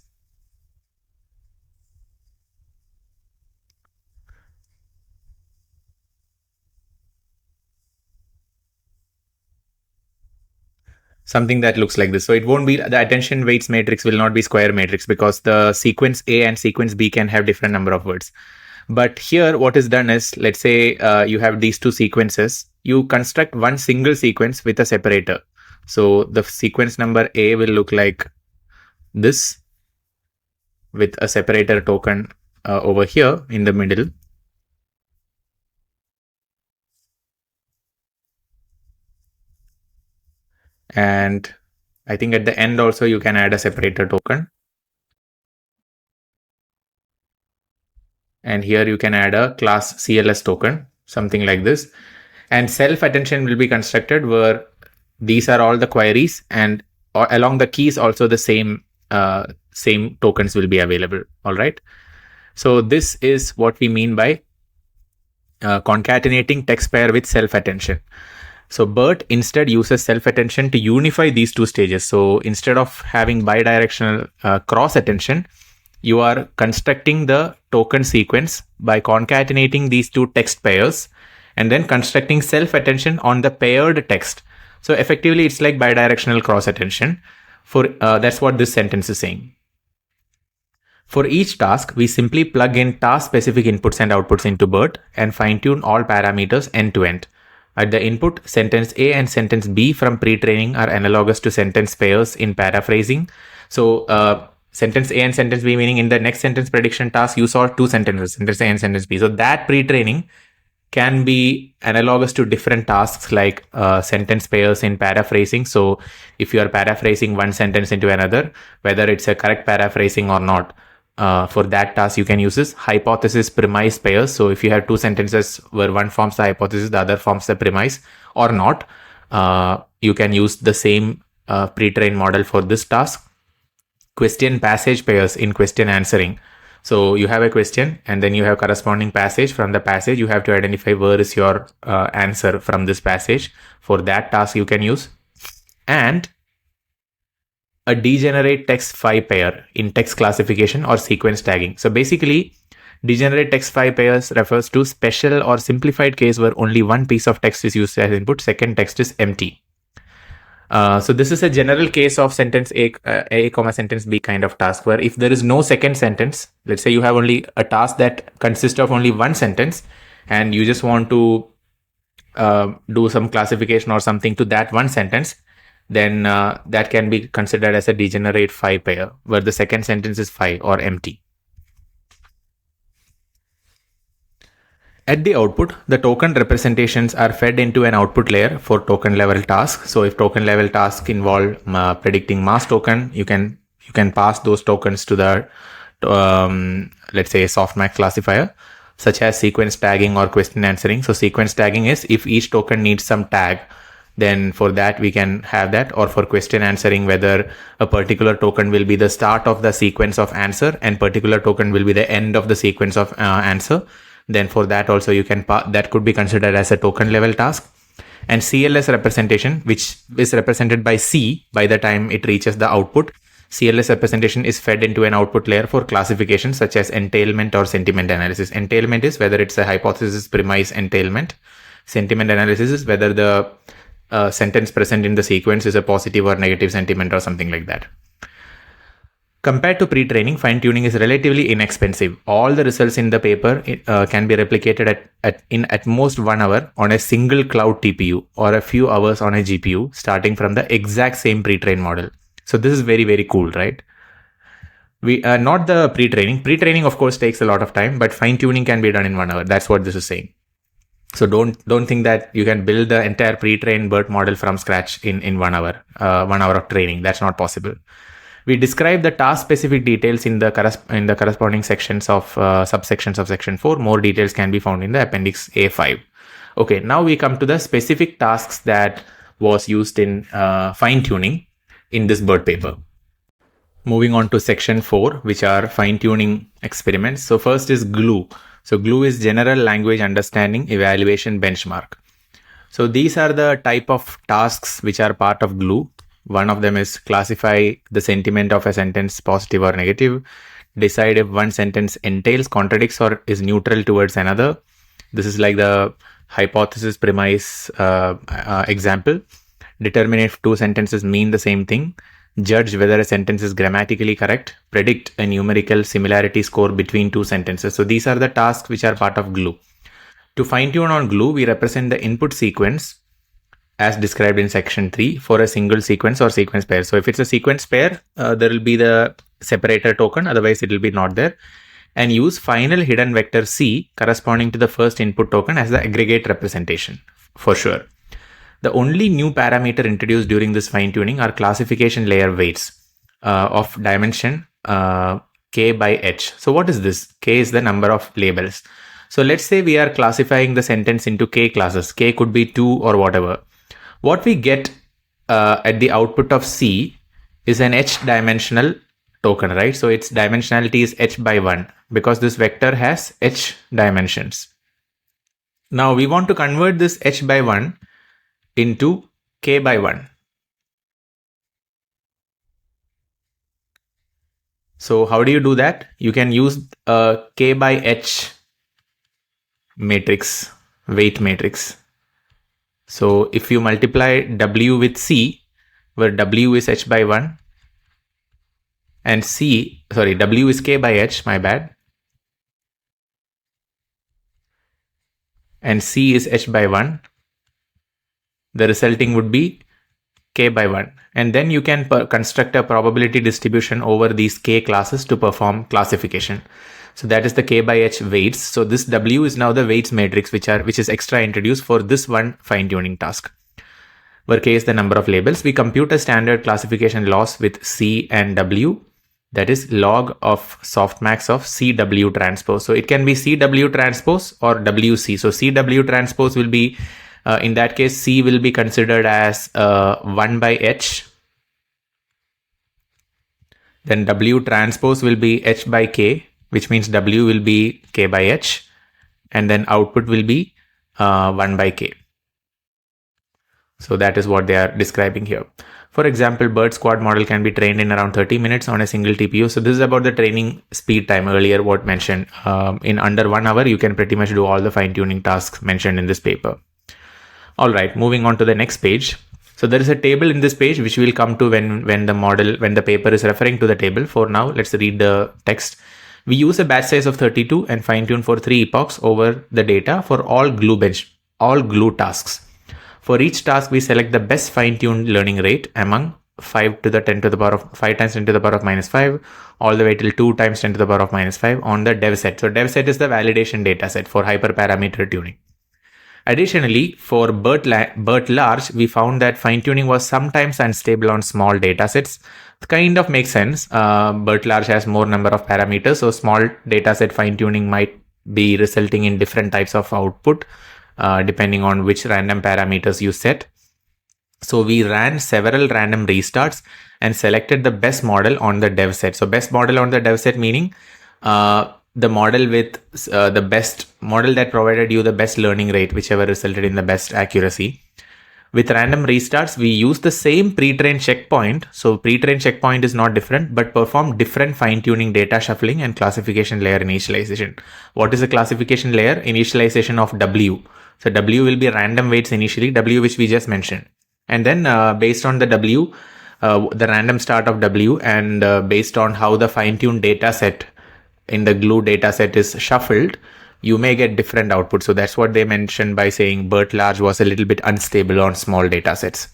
Something that looks like this. So it won't be, the attention weights matrix will not be square matrix, because the sequence A and sequence B can have different number of words. But here what is done is, let's say you have these two sequences. You construct one single sequence with a separator. So the sequence number A will look like this, with a separator token over here in the middle. And I think at the end also you can add a separator token. And here you can add a class CLS token, something like this. And self-attention will be constructed where these are all the queries, and along the keys also the same tokens will be available. All right. So this is what we mean by concatenating text pair with self-attention. So BERT instead uses self-attention to unify these two stages. So instead of having bidirectional cross-attention, you are constructing the token sequence by concatenating these two text pairs and then constructing self-attention on the paired text. So effectively, it's like bidirectional cross-attention. That's what this sentence is saying. For each task, we simply plug in task-specific inputs and outputs into BERT and fine-tune all parameters end-to-end. At the input, sentence A and sentence B from pre-training are analogous to sentence pairs in paraphrasing. So sentence A and sentence B, meaning in the next sentence prediction task, you saw two sentences, sentence A and sentence B. So that pre-training can be analogous to different tasks like sentence pairs in paraphrasing. So if you are paraphrasing one sentence into another, whether it's a correct paraphrasing or not, for that task you can use this hypothesis premise pairs. So if you have two sentences where one forms the hypothesis, the other forms the premise or not, you can use the same pre-trained model for this task. Question passage pairs in question answering. So you have a question and then you have corresponding passage. From the passage, you have to identify where is your answer from this passage. For that task, you can use. And a degenerate text phi pair in text classification or sequence tagging. So basically, degenerate text phi pairs refers to special or simplified case where only one piece of text is used as input, second text is empty. So this is a general case of sentence A, comma sentence B kind of task, where if there is no second sentence, let's say you have only a task that consists of only one sentence and you just want to do some classification or something to that one sentence, then that can be considered as a degenerate phi pair, where the second sentence is phi or empty. At the output, the token representations are fed into an output layer for token level tasks. So if token level tasks involve predicting mass token, you can pass those tokens to the let's say softmax classifier, such as sequence tagging or question answering. So sequence tagging is if each token needs some tag, then for that we can have that. Or for question answering, whether a particular token will be the start of the sequence of answer and particular token will be the end of the sequence of answer, then for that also you can that could be considered as a token level task. And CLS representation, which is represented by C by the time it reaches the output, CLS representation is fed into an output layer for classification such as entailment or sentiment analysis. Entailment is whether it's a hypothesis premise entailment. Sentiment analysis is whether the sentence present in the sequence is a positive or negative sentiment or something like that. Compared to pre-training, fine-tuning is relatively inexpensive. All the results in the paper can be replicated in at most 1 hour on a single cloud TPU or a few hours on a GPU, starting from the exact same pre-trained model. So this is very, very cool, right? We not the pre-training. Pre-training, of course, takes a lot of time, but fine-tuning can be done in 1 hour. That's what this is saying. So don't think that you can build the entire pre-trained BERT model from scratch in 1 hour, 1 hour of training. That's not possible. We describe the task-specific details in the corresponding sections of subsections of section 4. More details can be found in the Appendix A5. Okay, now we come to the specific tasks that was used in fine-tuning in this BERT paper. Moving on to section 4, which are fine-tuning experiments. So first is GLUE. So GLUE is General Language Understanding Evaluation Benchmark. So these are the type of tasks which are part of GLUE. One of them is classify the sentiment of a sentence positive or negative, decide if one sentence entails, contradicts, or is neutral towards another. This is like the hypothesis premise example. Determine if two sentences mean the same thing, judge whether a sentence is grammatically correct, predict a numerical similarity score between two sentences. So these are the tasks which are part of GLUE. To fine-tune on GLUE, we represent the input sequence as described in section 3 for a single sequence or sequence pair. So if it's a sequence pair, there will be the separator token, otherwise it will be not there. And use final hidden vector C corresponding to the first input token as the aggregate representation for sure. The only new parameter introduced during this fine-tuning are classification layer weights of dimension k by h. So what is this? K is the number of labels. So let's say we are classifying the sentence into k classes. K could be 2 or whatever. What we get at the output of C is an h-dimensional token, right? So its dimensionality is h by 1 because this vector has h dimensions. Now we want to convert this h by 1 into k by 1. So how do you do that? You can use a k by h matrix, weight matrix. So if you multiply W with C, where W is h by 1, and W is k by h, my bad, and C is h by 1, the resulting would be k by 1. And then you can construct a probability distribution over these k classes to perform classification. So that is the k by h weights. So this W is now the weights matrix which is extra introduced for this one fine-tuning task, where k is the number of labels. We compute a standard classification loss with C and W, that is log of softmax of CW transpose. So it can be CW transpose or WC. So CW transpose will be, in that case, C will be considered as 1 by H. Then W transpose will be H by K, which means W will be K by H. And then output will be 1 by K. So that is what they are describing here. For example, BERT squad model can be trained in around 30 minutes on a single TPU. So this is about the training speed time earlier what mentioned. In under 1 hour, you can pretty much do all the fine-tuning tasks mentioned in this paper. All right, moving on to the next page. So there is a table in this page which we'll come to when the paper is referring to the table. For now, let's read the text. We use a batch size of 32 and fine-tune for 3 epochs over the data for all glue tasks. For each task, we select the best fine-tuned learning rate among 5 times 10 to the power of minus 5, all the way till 2 times 10 to the power of minus 5 on the dev set. So dev set is the validation data set for hyperparameter tuning. Additionally, for BERT large, we found that fine-tuning was sometimes unstable on small data sets. It kind of makes sense. BERT large has more number of parameters, so small data set fine-tuning might be resulting in different types of output, depending on which random parameters you set. So we ran several random restarts and selected the best model on the dev set. So best model on the dev set meaning the model with the best model that provided you the best learning rate, whichever resulted in the best accuracy. With random restarts, we use the same pre-trained checkpoint. So pre-trained checkpoint is not different, but perform different fine-tuning data shuffling and classification layer initialization. What is the classification layer? Initialization of W. So W will be random weights initially, W which we just mentioned. And then based on the W, the random start of W, and based on how the fine-tuned data set in the glue data set is shuffled, you may get different outputs. So that's what they mentioned by saying BERT large was a little bit unstable on small data sets.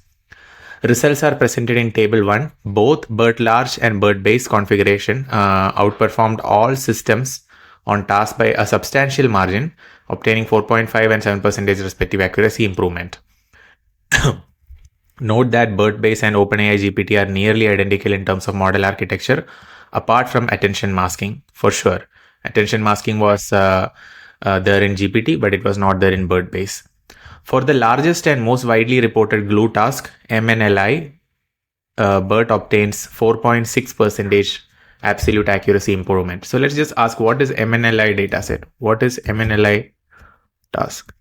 Results are presented in table 1. Both BERT large and BERT base configuration outperformed all systems on task by a substantial margin, obtaining 4.5 and 7% respective accuracy improvement. Note that BERT base and OpenAI GPT are nearly identical in terms of model architecture, apart from attention masking, for sure. Attention masking was there in GPT, but it was not there in BERT base. For the largest and most widely reported glue task, MNLI, BERT obtains 4.6% absolute accuracy improvement. So let's just ask, what is MNLI dataset? What is MNLI task?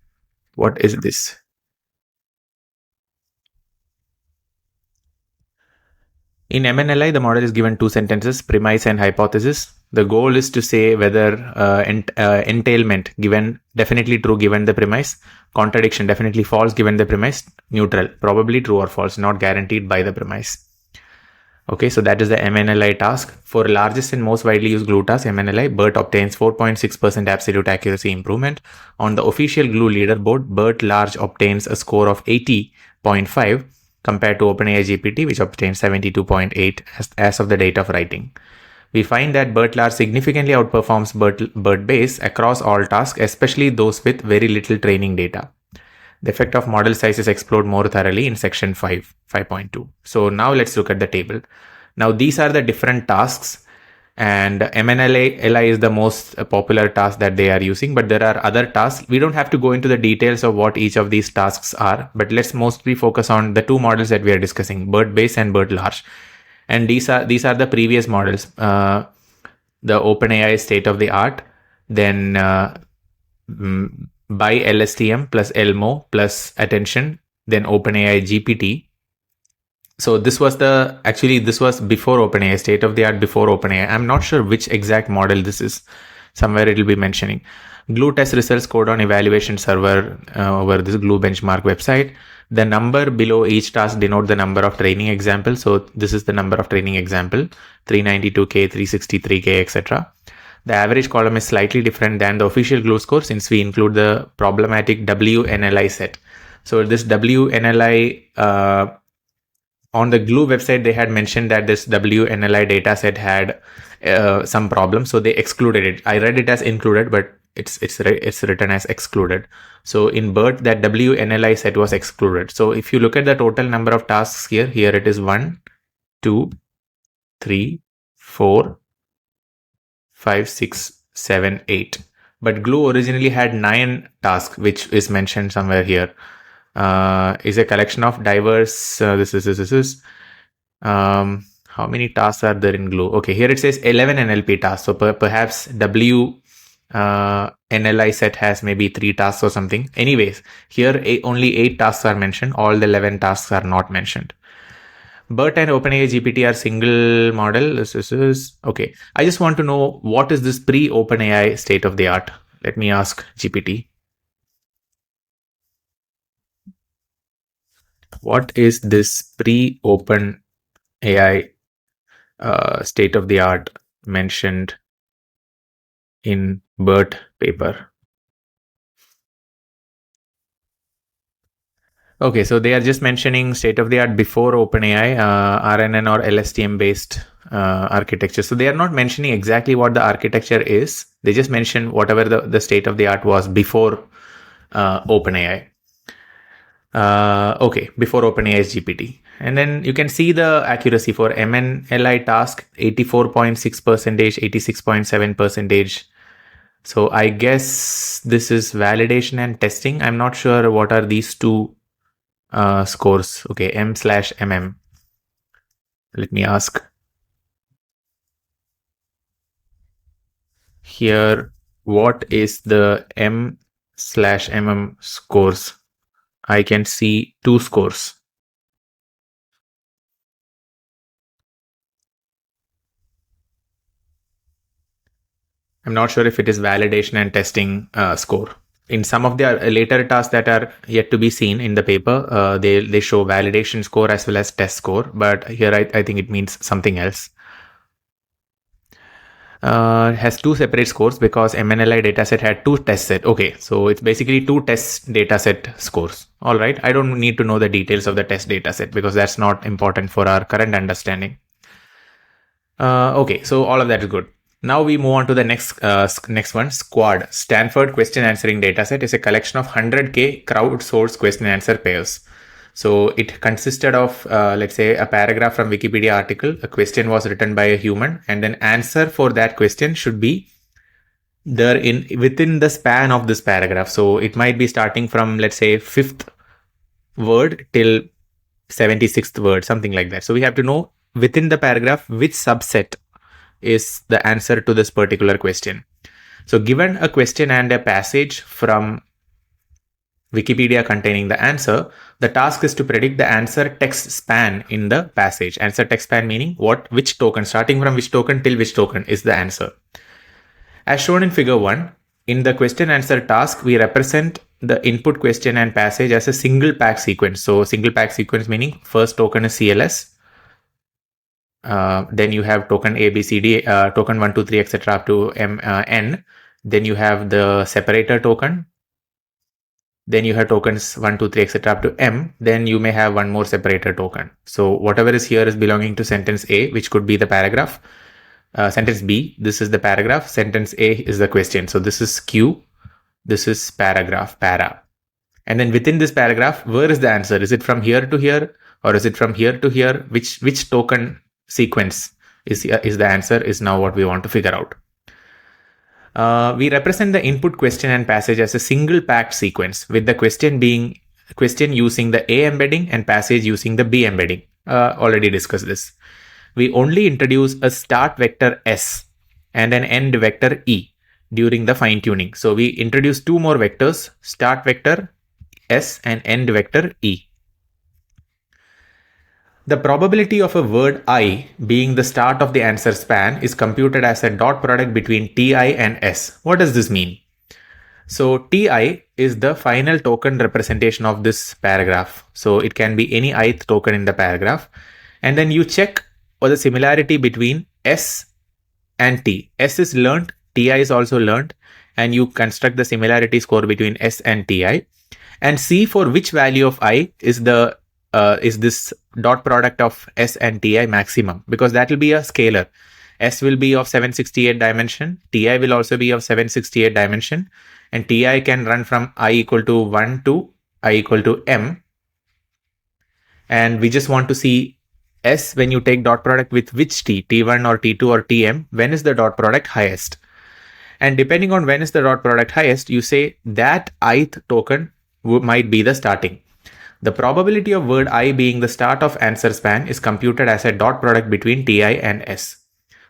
What is this? In MNLI, the model is given 2 sentences, premise and hypothesis. The goal is to say whether entailment given definitely true given the premise, contradiction definitely false given the premise, neutral probably true or false, not guaranteed by the premise. Okay, so that is the MNLI task. For largest and most widely used glue task, MNLI, BERT obtains 4.6% absolute accuracy improvement. On the official glue leaderboard, BERT large obtains a score of 80.5 compared to OpenAI GPT, which obtains 72.8 as of the date of writing. We find that BERT large significantly outperforms BERT base across all tasks, especially those with very little training data. The effect of model size is explored more thoroughly in section 5.2. So now let's look at the table. Now these are the different tasks, and MNLI is the most popular task that they are using, but there are other tasks. We don't have to go into the details of what each of these tasks are, but let's mostly focus on the 2 models that we are discussing, BERT base and BERT large. And these are the previous models, the OpenAI state of the art, then by LSTM plus ELMo plus attention, then OpenAI GPT. So this was before OpenAI, state of the art before OpenAI. I'm not sure which exact model this is. Somewhere it will be mentioning. Glue test results code on evaluation server over this Glue benchmark website. The number below each task denote the number of training examples. So this is the number of training example, 392K, 363K, etc. The average column is slightly different than the official glue score since we include the problematic WNLI set. So this WNLI, on the GLUE website, they had mentioned that this WNLI dataset had some problem, so they excluded it. I read it as included, but it's written as excluded. So in BERT, that WNLI set was excluded. So if you look at the total number of tasks here it is 1, 2, 3, 4, 5, 6, 7, 8. But GLUE originally had 9 tasks, which is mentioned somewhere here. Is a collection of diverse. This is. How many tasks are there in GLUE? Okay, here it says 11 NLP tasks. So perhaps NLI set has maybe 3 tasks or something. Anyways, here only 8 tasks are mentioned. All the 11 tasks are not mentioned. BERT and OpenAI GPT are single model. This is okay. I just want to know, what is this pre-OpenAI state of the art? Let me ask GPT. What is this pre-OpenAI state of the art mentioned in BERT paper? Okay, so they are just mentioning state of the art before OpenAI, RNN or LSTM based architecture. So they are not mentioning exactly what the architecture is. They just mention whatever the state of the art was before OpenAI. Okay, before OpenAI's GPT. And then you can see the accuracy for MNLI task, 84.6%, 86.7%. So I guess this is validation and testing. I'm not sure what are these two scores. Okay, M/MM. Let me ask. Here, what is the M/MM scores? I can see 2 scores. I'm not sure if it is validation and testing score. In some of the later tasks that are yet to be seen in the paper, they show validation score as well as test score. But here I think it means something else. Has 2 separate scores because MNLI dataset had 2 test set. Okay, so it's basically 2 test dataset scores. All right, I don't need to know the details of the test dataset because that's not important for our current understanding. Okay, so all of that is good. Now we move on to the next one. Squad, Stanford question answering dataset, is a collection of 100K crowdsourced question answer pairs. So it consisted of, let's say, a paragraph from Wikipedia article. A question was written by a human, and an answer for that question should be there within the span of this paragraph. So it might be starting from, let's say, 5th word till 76th word, something like that. So we have to know within the paragraph which subset is the answer to this particular question. So given a question and a passage from Wikipedia containing the answer, the task is to predict the answer text span in the passage. Answer text span meaning which token, starting from which token till which token is the answer. As shown in figure 1, in the question answer task, we represent the input question and passage as a single pack sequence. So single pack sequence meaning first token is CLS. Then you have token A, B, C, D, token 1, 2, 3, etc. up to N. Then you have the separator token. Then you have tokens 1, 2, 3, etc. up to M. Then you may have one more separator token. So whatever is here is belonging to sentence A, which could be the paragraph. Sentence B, this is the paragraph. Sentence A is the question. So this is Q. This is paragraph, para. And then within this paragraph, where is the answer? Is it from here to here? Or is it from here to here? Which token sequence is the answer is now what we want to figure out. We represent the input question and passage as a single packed sequence, with the question using the A embedding and passage using the B embedding. Already discussed this. We only introduce a start vector S and an end vector E during the fine tuning. So we introduce 2 more vectors, start vector S and end vector E. The probability of a word I being the start of the answer span is computed as a dot product between Ti and S. What does this mean? So Ti is the final token representation of this paragraph. So it can be any ith token in the paragraph. And then you check for the similarity between S and T. S is learned, Ti is also learned, and you construct the similarity score between S and Ti. and see for which value of I is this dot product of S and Ti maximum, because that will be a scalar. S will be of 768 dimension, Ti will also be of 768 dimension, and Ti can run from I equal to 1 to I equal to M. And we just want to see S when you take dot product with which T, T1 or T2 or Tm, when is the dot product highest? And depending on when is the dot product highest, you say that ith token might be the starting. The probability of word I being the start of answer span is computed as a dot product between Ti and S,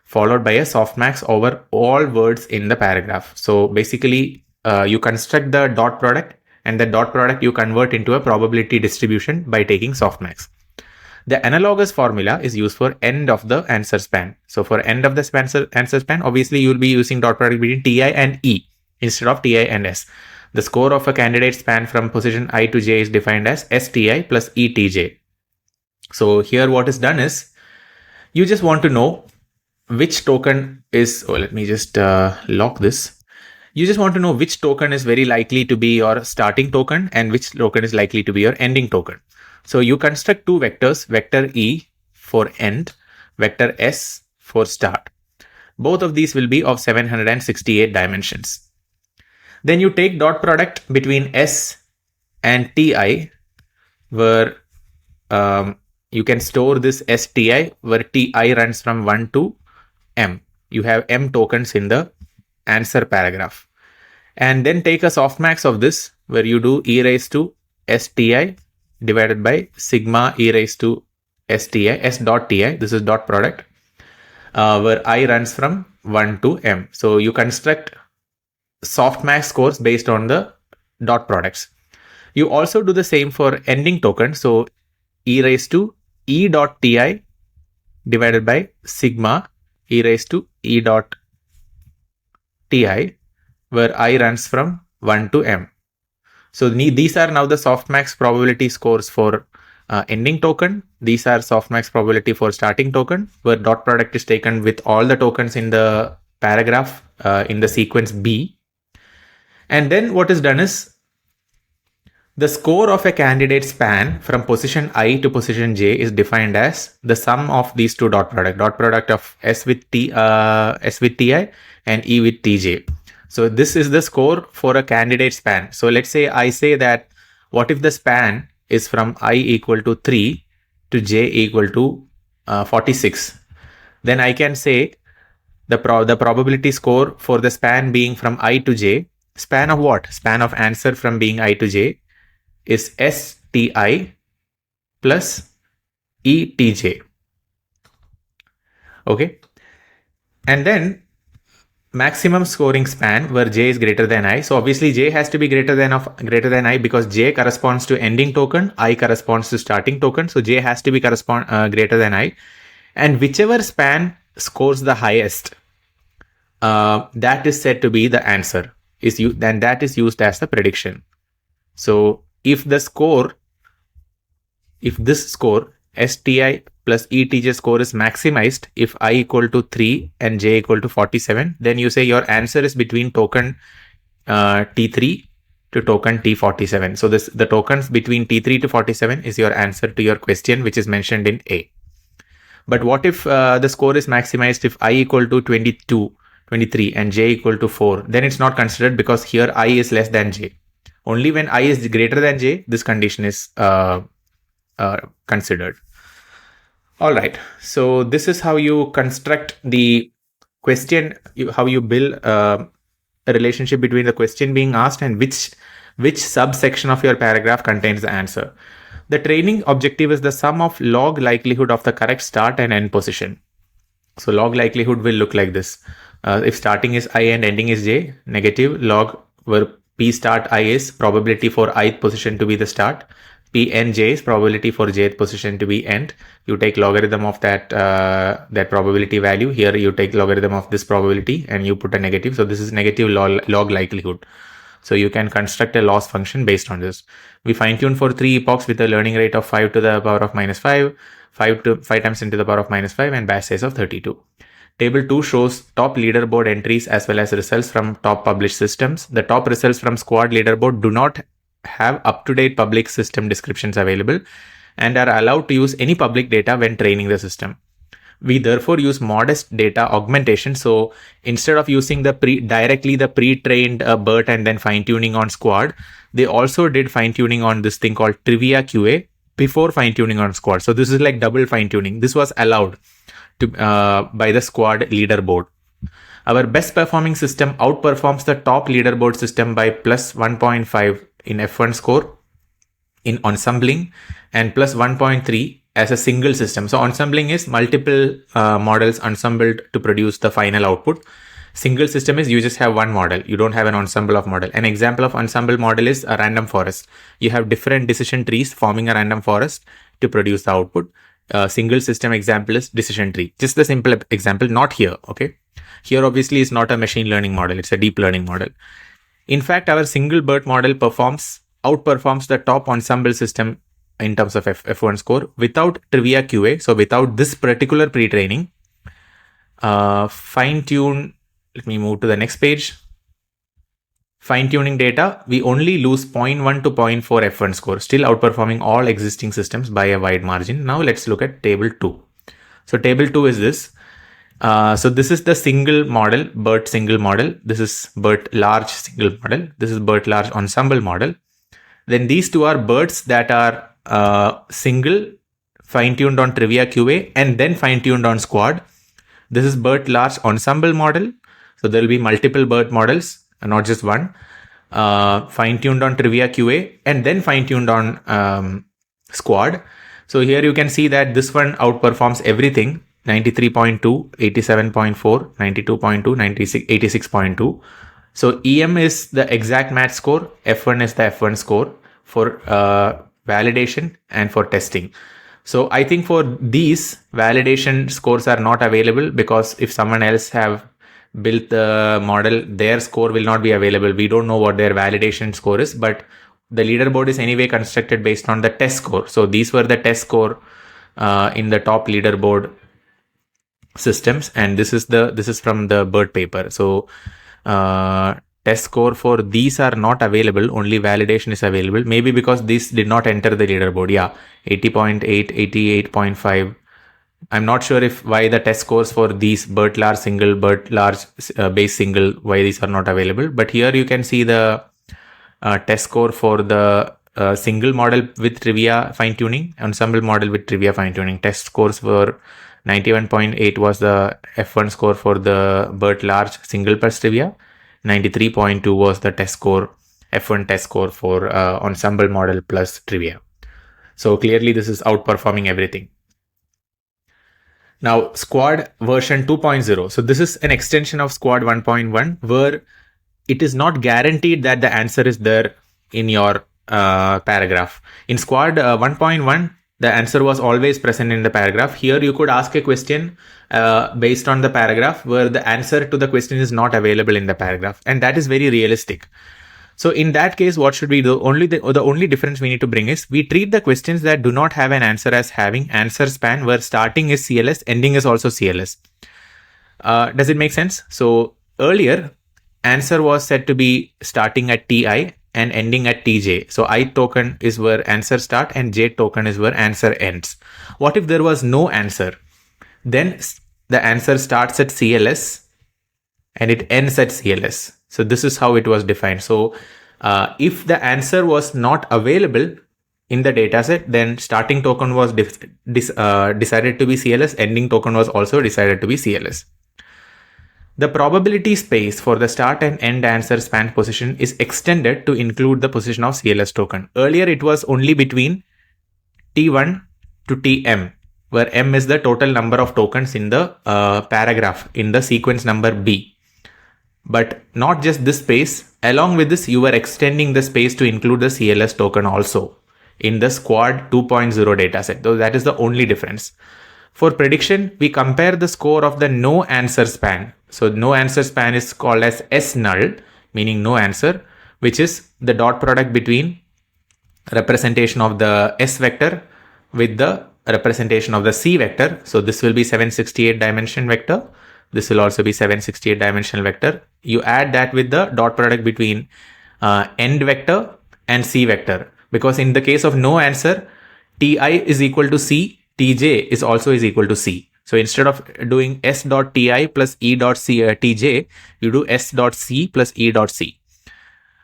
followed by a softmax over all words in the paragraph. So basically, you construct the dot product, and the dot product you convert into a probability distribution by taking softmax. The analogous formula is used for end of the answer span. So for end of the answer span, obviously you'll be using dot product between Ti and E instead of Ti and S. The score of a candidate span from position I to J is defined as STI plus ETJ. So here what is done is, you just want to know which token is, let me just lock this. You just want to know which token is very likely to be your starting token and which token is likely to be your ending token. So you construct two vectors, vector E for end, vector S for start. Both of these will be of 768 dimensions. Then you take dot product between S and Ti, where you can store this STI, where Ti runs from 1 to M. You have M tokens in the answer paragraph. And then take a softmax of this, where you do e raised to STI divided by sigma e raised to STI, S dot Ti, this is dot product, where I runs from 1 to M. So you construct softmax scores based on the dot products. You also do the same for ending token. So e raised to E dot Ti divided by sigma e raised to E dot Ti, where I runs from 1 to M. So these are now the softmax probability scores for ending token. These are softmax probability for starting token, where dot product is taken with all the tokens in the paragraph in the sequence B. And then what is done is, the score of a candidate span from position I to position J is defined as the sum of these two dot product of S with Ti and E with Tj. So this is the score for a candidate span. So let's say I say that, what if the span is from I equal to 3 to J equal to 46? Then I can say the probability score for the span being from I to J, span of what? Span of answer from being I to J is STI plus ETJ. Okay. And then maximum scoring span, where J is greater than I. So obviously J has to be greater than I, because J corresponds to ending token, I corresponds to starting token. So J has to be greater than I. And whichever span scores the highest, that is said to be the answer. Then that is used as the prediction. So if this score STI plus ETJ score is maximized if I equal to 3 and J equal to 47, then you say your answer is between token T3 to token T47. So the tokens between T3 to 47 is your answer to your question, which is mentioned in A. But what if the score is maximized if I equal to 22, 23 and J equal to 4? Then it's not considered, because here I is less than J. Only when I is greater than J, this condition is considered. All right. So this is how you construct the question, how you build a relationship between the question being asked and which subsection of your paragraph contains the answer. The training objective is the sum of log likelihood of the correct start and end position. So log likelihood will look like this. If starting is I and ending is J, negative log, where P start I is probability for ith position to be the start. P n J is probability for jth position to be end. You take logarithm of that probability value. Here you take logarithm of this probability and you put a negative. So this is negative log likelihood. So you can construct a loss function based on this. We fine tune for 3 epochs with a learning rate of 5 to the power of minus 5, 5 times 10 to the power of minus 5 and batch size of 32. Table 2 shows top leaderboard entries as well as results from top published systems. The top results from squad leaderboard do not have up-to-date public system descriptions available and are allowed to use any public data when training the system. We therefore use modest data augmentation. So instead of using directly the pre-trained BERT and then fine-tuning on Squad, they also did fine-tuning on this thing called Trivia QA before fine-tuning on Squad. So this is like double fine-tuning. This was allowed to by the Squad leaderboard. Our best performing system outperforms the top leaderboard system by plus 1.5 in F1 score in ensembling and plus 1.3 as a single system. So ensembling is multiple models ensembled to produce the final output. Single system is you just have one model. You don't have an ensemble of model. An example of ensemble model is a random forest. You have different decision trees forming a random forest to produce the output. Single system example is decision tree. Just the simple example, not here. Okay. Here obviously is not a machine learning model. It's a deep learning model. In fact, our single BERT model outperforms the top ensemble system in terms of F1 score without Trivia QA. So without this particular pre-training, fine-tune, let me move to the next page. Fine-tuning data, we only lose 0.1 to 0.4 F1 score, still outperforming all existing systems by a wide margin. Now let's look at table 2. So table 2 is this. So this is the single model, BERT single model. This is BERT large single model. This is BERT large ensemble model. Then these two are BERTs that are single, fine-tuned on Trivia QA, and then fine-tuned on Squad. This is BERT large ensemble model. So there will be multiple BERT models, not just one. Fine-tuned on Trivia QA, and then fine-tuned on Squad. So here you can see that this one outperforms everything. 93.2, 87.4, 92.2, 96, 86.2. So EM is the exact match score. F1 is the F1 score for validation and for testing. So I think for these validation scores are not available because if someone else have built the model, their score will not be available. We don't know what their validation score is, but the leaderboard is anyway constructed based on the test score. So these were the test score in the top leaderboard systems, and this is from the BERT paper. So test score for these are not available, only validation is available, maybe because this did not enter the leaderboard. 80.8, 88.5. I'm not sure if why the test scores for these BERT large single, BERT large base single, why these are not available. But here you can see the test score for the single model with Trivia fine-tuning, ensemble model with Trivia fine-tuning. Test scores were 91.8 was the F1 score for the BERT large single plus Trivia. 93.2 was the test score, F1 test score for ensemble model plus Trivia. So clearly this is outperforming everything. Now Squad version 2.0. So this is an extension of Squad 1.1 where it is not guaranteed that the answer is there in your paragraph. In Squad 1.1, the answer was always present in the paragraph. Here you could ask a question based on the paragraph where the answer to the question is not available in the paragraph. And that is very realistic. So in that case, what should we do? The only difference we need to bring is we treat the questions that do not have an answer as having answer span where starting is CLS, ending is also CLS. Does it make sense? So earlier, answer was said to be starting at TI and ending at TJ. So I token is where answer start and J token is where answer ends. What if there was no answer? Then the answer starts at CLS and it ends at CLS. So this is how it was defined. So if the answer was not available in the dataset, then starting token was decided to be CLS, ending token was also decided to be CLS. The probability space for the start and end answer span position is extended to include the position of CLS token. Earlier, it was only between T1 to Tm, where M is the total number of tokens in the paragraph in the sequence number B. But not just this space. Along with this, you were extending the space to include the CLS token also in the Squad 2.0 dataset. Though that is the only difference. For prediction, we compare the score of the no answer span. So no answer span is called as S null, meaning no answer, which is the dot product between representation of the S vector with the representation of the C vector. So this will be 768 dimension vector. This will also be 768 dimensional vector. You add that with the dot product between end vector and C vector, because in the case of no answer, Ti is equal to C, Tj is also is equal to C. So instead of doing S dot Ti plus E dot C, Tj, you do S dot C plus E dot C.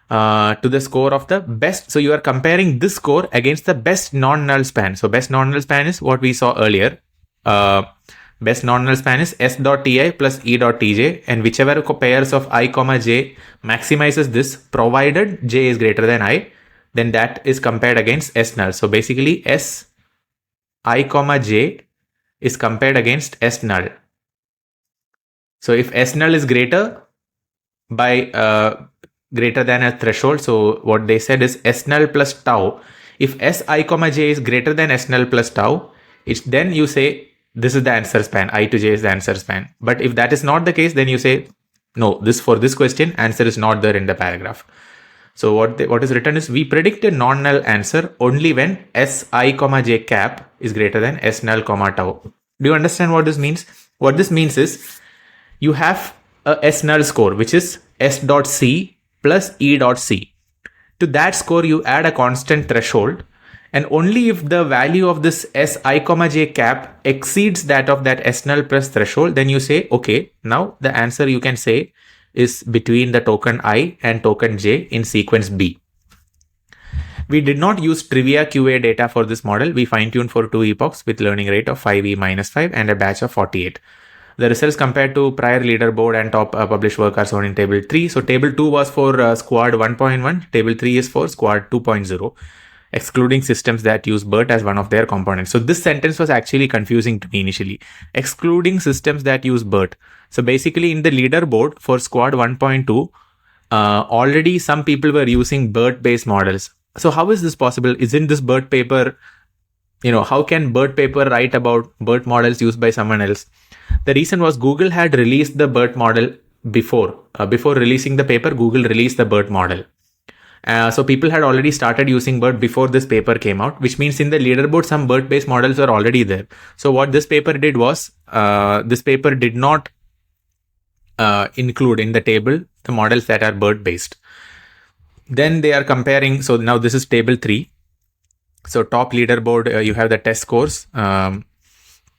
To the score of the best. So you are comparing this score against the best non-null span. So best non-null span is what we saw earlier. Best non-null span is S dot Ti plus E dot Tj, and whichever pairs of I comma j maximizes this, provided j is greater than I, then that is compared against S null. So basically S I comma j is compared against S null. So if S null is greater by greater than a threshold, so what they said is S null plus tau. If S I comma j is greater than S null plus tau, it's then you say this is the answer span, I to j is the answer span. But if that is not the case, then you say no, this for this question answer is not there in the paragraph. So what is written is we predict a non-null answer only when S I comma j cap is greater than S null comma tau. Do you understand what this means? What this means is you have a S null score, which is S dot C plus E dot C. To that score, you add a constant threshold, and only if the value of this S I comma j cap exceeds that of that S null plus threshold, then you say, okay, now the answer you can say is between the token I and token j in sequence B. We did not use trivia QA data for this model. We fine-tuned for 2 epochs with learning rate of 5e minus 5 and a batch of 48. The results compared to prior leaderboard and top published work are shown in table 3. So table 2 was for squad 1.1. Table 3 is for squad 2.0, excluding systems that use BERT as one of their components. So this sentence was actually confusing to me initially. Excluding systems that use BERT. So basically in the leaderboard for squad 1.2, already some people were using BERT based models. So how is this possible? Isn't this BERT paper, how can BERT paper write about BERT models used by someone else? The reason was Google had released the BERT model before. Before releasing the paper, Google released the BERT model. So people had already started using BERT before this paper came out, which means in the leaderboard, some BERT based models were already there. So what this paper did was, this paper did not include in the table the models that are BERT based. Then they are comparing. So now this is table 3. So top leaderboard, you have the test scores.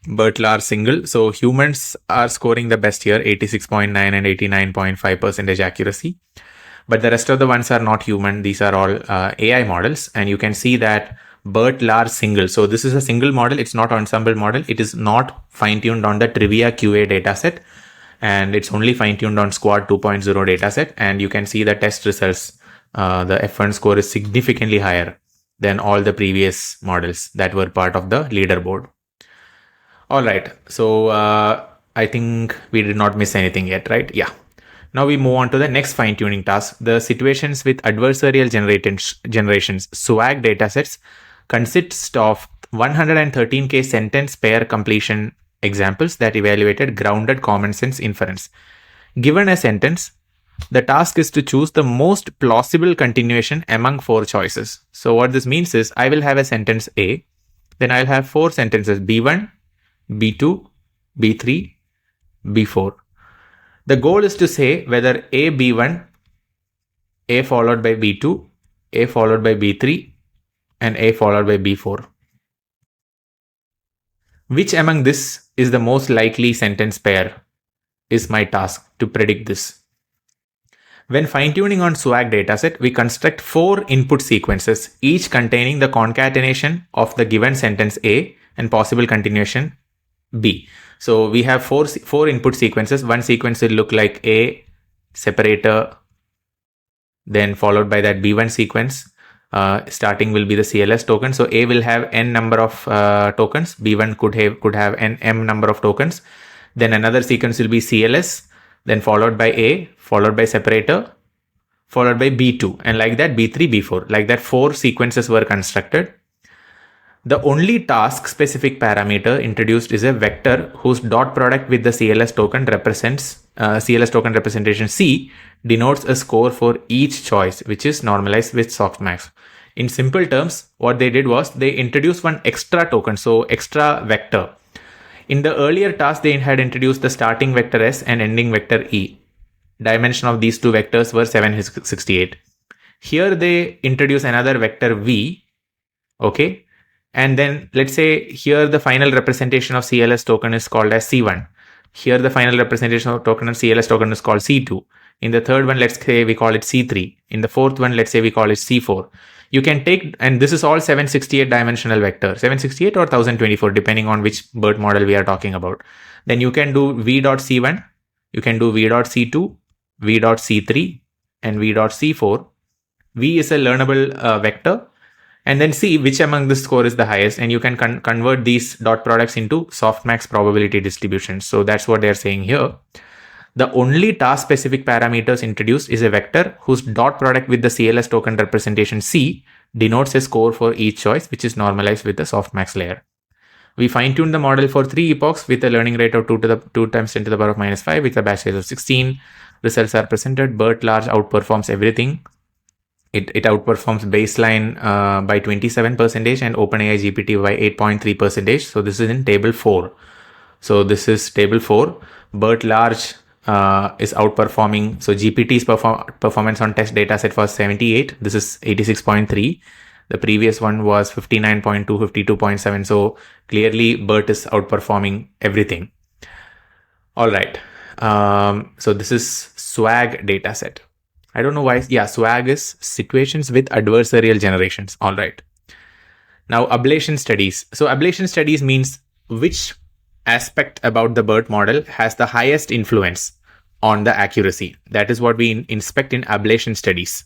BERT-LAR single. So humans are scoring the best here, 86.9 and 89.5% accuracy. But the rest of the ones are not human. These are all AI models. And you can see that BERT-LAR single. So this is a single model. It's not ensemble model. It is not fine-tuned on the trivia QA dataset. And it's only fine-tuned on squad 2.0 dataset. And you can see the test results. The F1 score is significantly higher than all the previous models that were part of the leaderboard. All right. So I think we did not miss anything yet, right? Yeah. Now we move on to the next fine-tuning task. The situations with adversarial generations SWAG datasets consist of 113K sentence pair completion examples that evaluated grounded common sense inference. Given a sentence, the task is to choose the most plausible continuation among 4 choices. So what this means is I will have a sentence A, then I'll have 4 sentences B1, B2, B3, B4. The goal is to say whether A B1, A followed by B2, A followed by B3, and A followed by B4. Which among this is the most likely sentence pair is my task to predict this. When fine-tuning on SWAG dataset, we construct 4 input sequences, each containing the concatenation of the given sentence A and possible continuation B. So we have four input sequences. One sequence will look like A, separator, then followed by that B1 sequence. Starting will be the CLS token. So A will have n number of tokens. B1 could have n m number of tokens. Then another sequence will be CLS, then followed by A, followed by separator, followed by B2, and like that B3, B4. Like that 4 sequences were constructed. The only task specific parameter introduced is a vector whose dot product with the CLS token representation C denotes a score for each choice, which is normalized with softmax. In simple terms, what they did was they introduced one extra token, so extra vector. In the earlier task, they had introduced the starting vector S and ending vector E. Dimension of these 2 vectors were 768. Here they introduce another vector v, okay? And then let's say here the final representation of CLS token is called as C1. Here the final representation of token of CLS token is called C2. In the third one, let's say we call it C3. In the fourth one, let's say we call it C4. You can take, and this is all 768 dimensional vector, 768 or 1024, depending on which BERT model we are talking about. Then you can do v.c1, you can do v.c2, v.c3, and v.c4. V is a learnable vector, and then see which among the score is the highest, and you can convert these dot products into softmax probability distributions. So that's what they're saying here. The only task-specific parameters introduced is a vector whose dot product with the CLS token representation C denotes a score for each choice, which is normalized with the softmax layer. We fine-tuned the model for 3 epochs with a learning rate of 2 times 10 to the power of -5 with a batch size of 16. Results are presented. BERT large outperforms everything. It outperforms baseline by 27% and OpenAI GPT by 8.3%. So this is in table 4. So this is table 4. BERT large is outperforming. So GPT's performance on test data set was 78. This is 86.3. The previous one was 59.2, 52.7. So clearly BERT is outperforming everything. All right. So this is SWAG data set. I don't know why. Yeah, SWAG is situations with adversarial generations. All right. Now, ablation studies. So ablation studies means which aspect about the BERT model has the highest influence on the accuracy. That is what we inspect in ablation studies.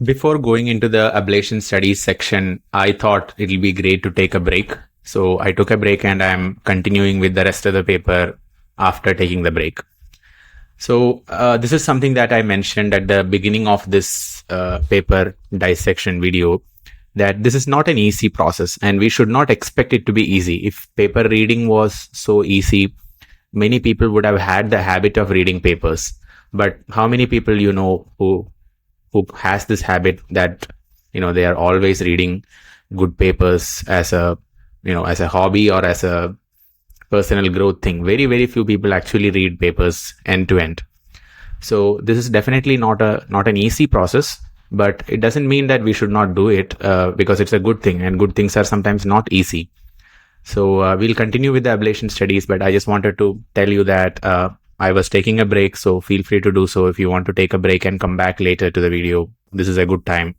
Before going into the ablation studies section, I thought it'll be great to take a break. So I took a break and I'm continuing with the rest of the paper after taking the break. So this is something that I mentioned at the beginning of this paper dissection video, that this is not an easy process and we should not expect it to be easy. If paper reading was so easy, many people would have had the habit of reading papers. But how many people you know who has this habit that, you know, they are always reading good papers as a, you know, as a hobby or as a personal growth thing? Very, very few people actually read papers end to end. So this is definitely not an easy process, but it doesn't mean that we should not do it because it's a good thing, and good things are sometimes not easy. So we'll continue with the ablation studies, but I just wanted to tell you that I was taking a break, so feel free to do so. If you want to take a break and come back later to the video, this is a good time.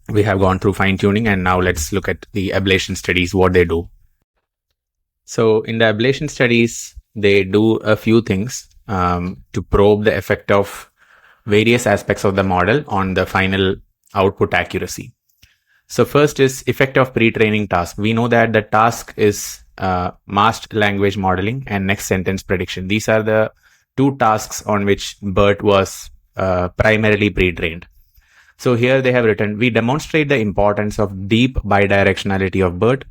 We have gone through fine tuning, and now let's look at the ablation studies, what they do. So in the ablation studies, they do a few things to probe the effect of various aspects of the model on the final output accuracy. So first is effect of pre-training task. We know that the task is masked language modeling and next sentence prediction. These are the two tasks on which BERT was primarily pre-trained. So here they have written, we demonstrate the importance of deep bidirectionality of BERT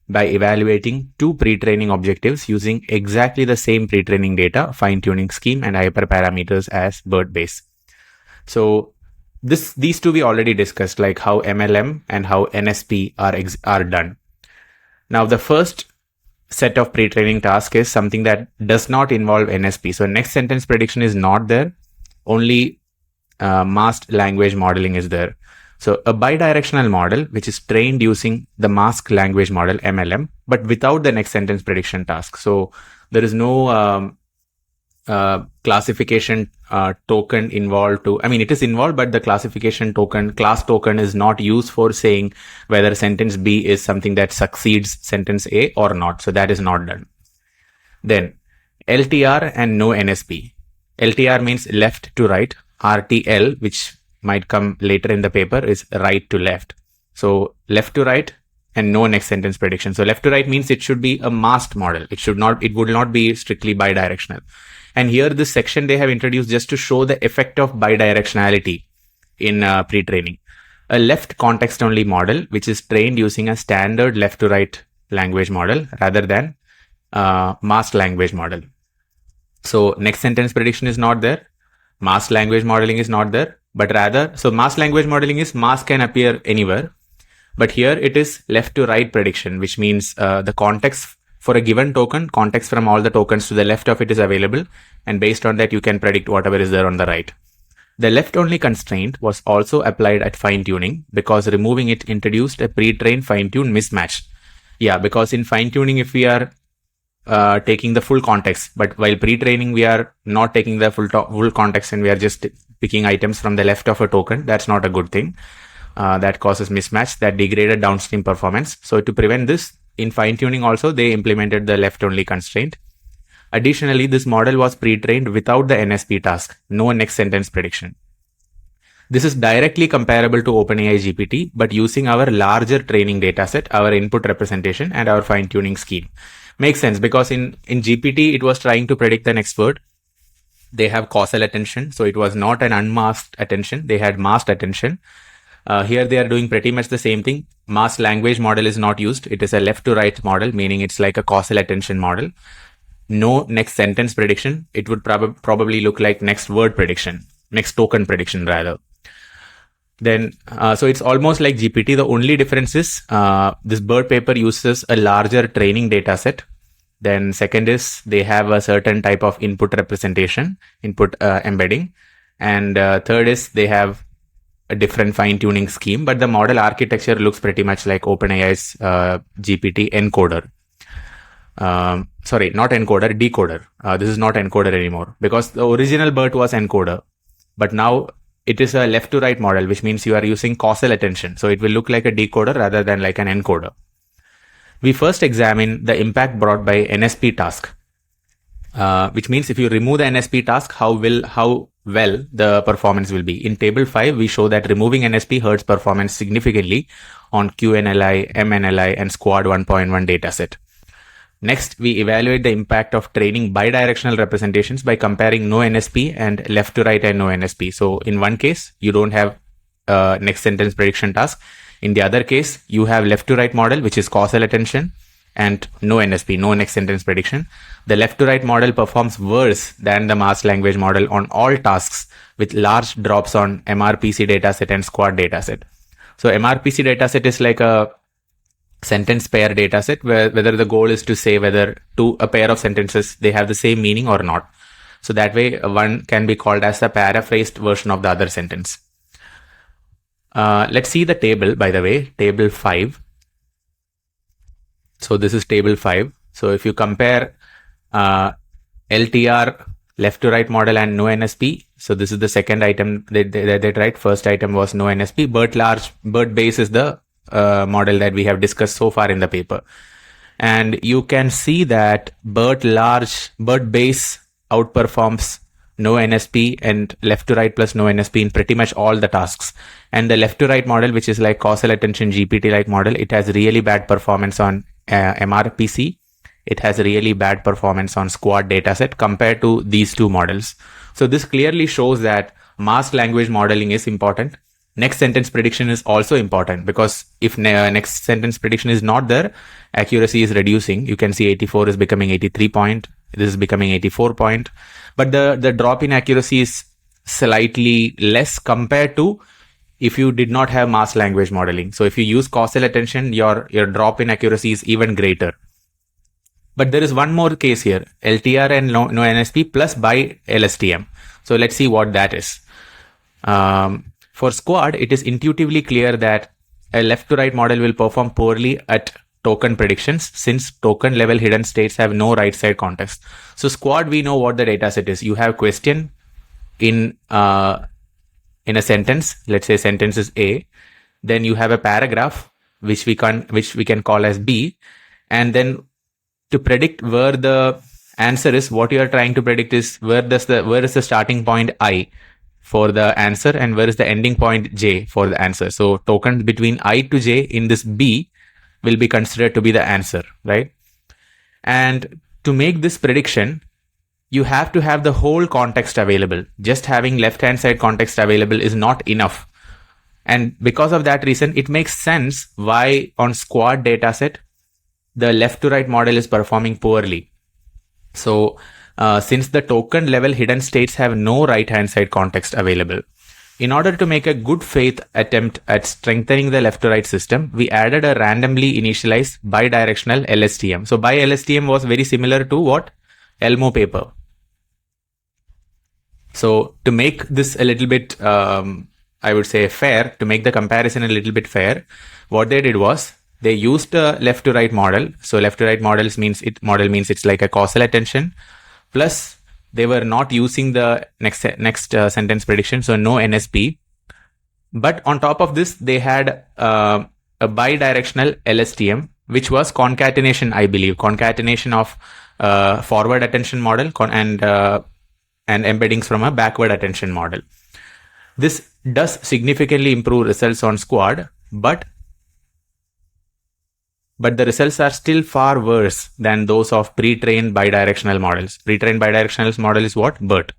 by evaluating two pre-training objectives using exactly the same pre-training data, fine-tuning scheme, and hyperparameters as BERT base. So these two we already discussed, like how MLM and how NSP are done. Now the first set of pre-training task is something that does not involve NSP. So next sentence prediction is not there. Only masked language modeling is there. So a bidirectional model, which is trained using the masked language model MLM, but without the next sentence prediction task. So there is no classification token involved to, I mean, it is involved, but the classification token, class token, is not used for saying whether sentence B is something that succeeds sentence A or not. So that is not done. Then LTR and no NSP. LTR means left to right. RTL, which might come later in the paper, is right to left. So left to right and no next sentence prediction. So left to right means it should be a masked model. It would not be strictly bidirectional. And here this section they have introduced just to show the effect of bidirectionality in pre-training. A left context only model, which is trained using a standard left to right language model rather than masked language model. So next sentence prediction is not there. Masked language modeling is not there, but rather, so masked language modeling is mask can appear anywhere, but here it is left to right prediction, which means the context for a given token, context from all the tokens to the left of it is available, and based on that you can predict whatever is there on the right. The left-only constraint was also applied at fine-tuning because removing it introduced a pre-trained fine-tune mismatch. Yeah, because in fine-tuning, if we are taking the full context, but while pre-training, we are not taking the full context and we are just picking items from the left of a token, that's not a good thing. That causes mismatch, that degraded downstream performance. So to prevent this, in fine-tuning also, they implemented the left-only constraint. Additionally, this model was pre-trained without the NSP task, no next sentence prediction. This is directly comparable to OpenAI GPT, but using our larger training dataset, our input representation, and our fine-tuning scheme. Makes sense because in GPT, it was trying to predict the next word. They have causal attention, so it was not an unmasked attention. They had masked attention. Here they are doing pretty much the same thing. Masked language model is not used. It is a left to right model, meaning it's like a causal attention model. No next sentence prediction. It would probably look like next word prediction, next token prediction rather. Then, so it's almost like GPT. The only difference is this BERT paper uses a larger training data set. Then second is they have a certain type of input representation, input embedding. And third is they have a different fine-tuning scheme, but the model architecture looks pretty much like OpenAI's GPT encoder. Sorry, not encoder, decoder. This is not encoder anymore because the original BERT was encoder, but now it is a left to right model, which means you are using causal attention. So it will look like a decoder rather than like an encoder. We first examine the impact brought by NSP task, which means if you remove the NSP task, how well the performance will be. In table 5, we show that removing NSP hurts performance significantly on QNLI, MNLI, and Squad 1.1 dataset. Next, we evaluate the impact of training bidirectional representations by comparing no NSP and left to right and no NSP. So in one case, you don't have next sentence prediction task. In the other case, you have left to right model, which is causal attention, and no NSP, no next sentence prediction. The left to right model performs worse than the masked language model on all tasks with large drops on MRPC dataset and Squad dataset. So MRPC dataset is like a sentence pair dataset whether the goal is to say whether a pair of sentences, they have the same meaning or not. So that way one can be called as the paraphrased version of the other sentence. Let's see the table, by the way, table 5. So this is table 5. So if you compare LTR, left to right model, and no NSP, so this is the second item they tried. First item was no NSP. BERT base is the model that we have discussed so far in the paper. And you can see that BERT base outperforms no NSP and left to right plus no NSP in pretty much all the tasks. And the left to right model, which is like causal attention GPT like model, it has really bad performance on MRPC. It has really bad performance on Squad dataset compared to these two models. So this clearly shows that masked language modeling is important. Next sentence prediction is also important because if next sentence prediction is not there, accuracy is reducing. You can see 84 is becoming 83 point. This is becoming 84 point. But the drop in accuracy is slightly less compared to if you did not have masked language modeling. So if you use causal attention, your drop in accuracy is even greater. But there is one more case here, LTR and no NSP plus by LSTM. So let's see what that is. For Squad, it is intuitively clear that a left to right model will perform poorly at token predictions since token level hidden states have no right side context. So Squad, we know what the data set is. You have question in a sentence. Let's say sentence is A. Then you have a paragraph which we can call as B. And then to predict where the answer is, what you are trying to predict is where is the starting point I for the answer and where is the ending point J for the answer. So tokens between I to J in this B will be considered to be the answer, right? And to make this prediction, you have to have the whole context available. Just having left-hand side context available is not enough. And because of that reason, it makes sense why on Squad dataset, the left to right model is performing poorly. So since the token level hidden states have no right-hand side context available, in order to make a good faith attempt at strengthening the left to right system, we added a randomly initialized bidirectional LSTM. So LSTM was very similar to what? ELMo paper. So to make this a little bit, I would say fair, to make the comparison a little bit fair, what they did was they used a left to right model. So left to right models means it's like a causal attention. Plus they were not using the next sentence prediction. So no NSP. But on top of this, they had a bidirectional LSTM, which was concatenation, I believe, concatenation of forward attention model and embeddings from a backward attention model. This does significantly improve results on squad, but the results are still far worse than those of pre-trained bidirectional models. Pre-trained bidirectional model is what? BERT.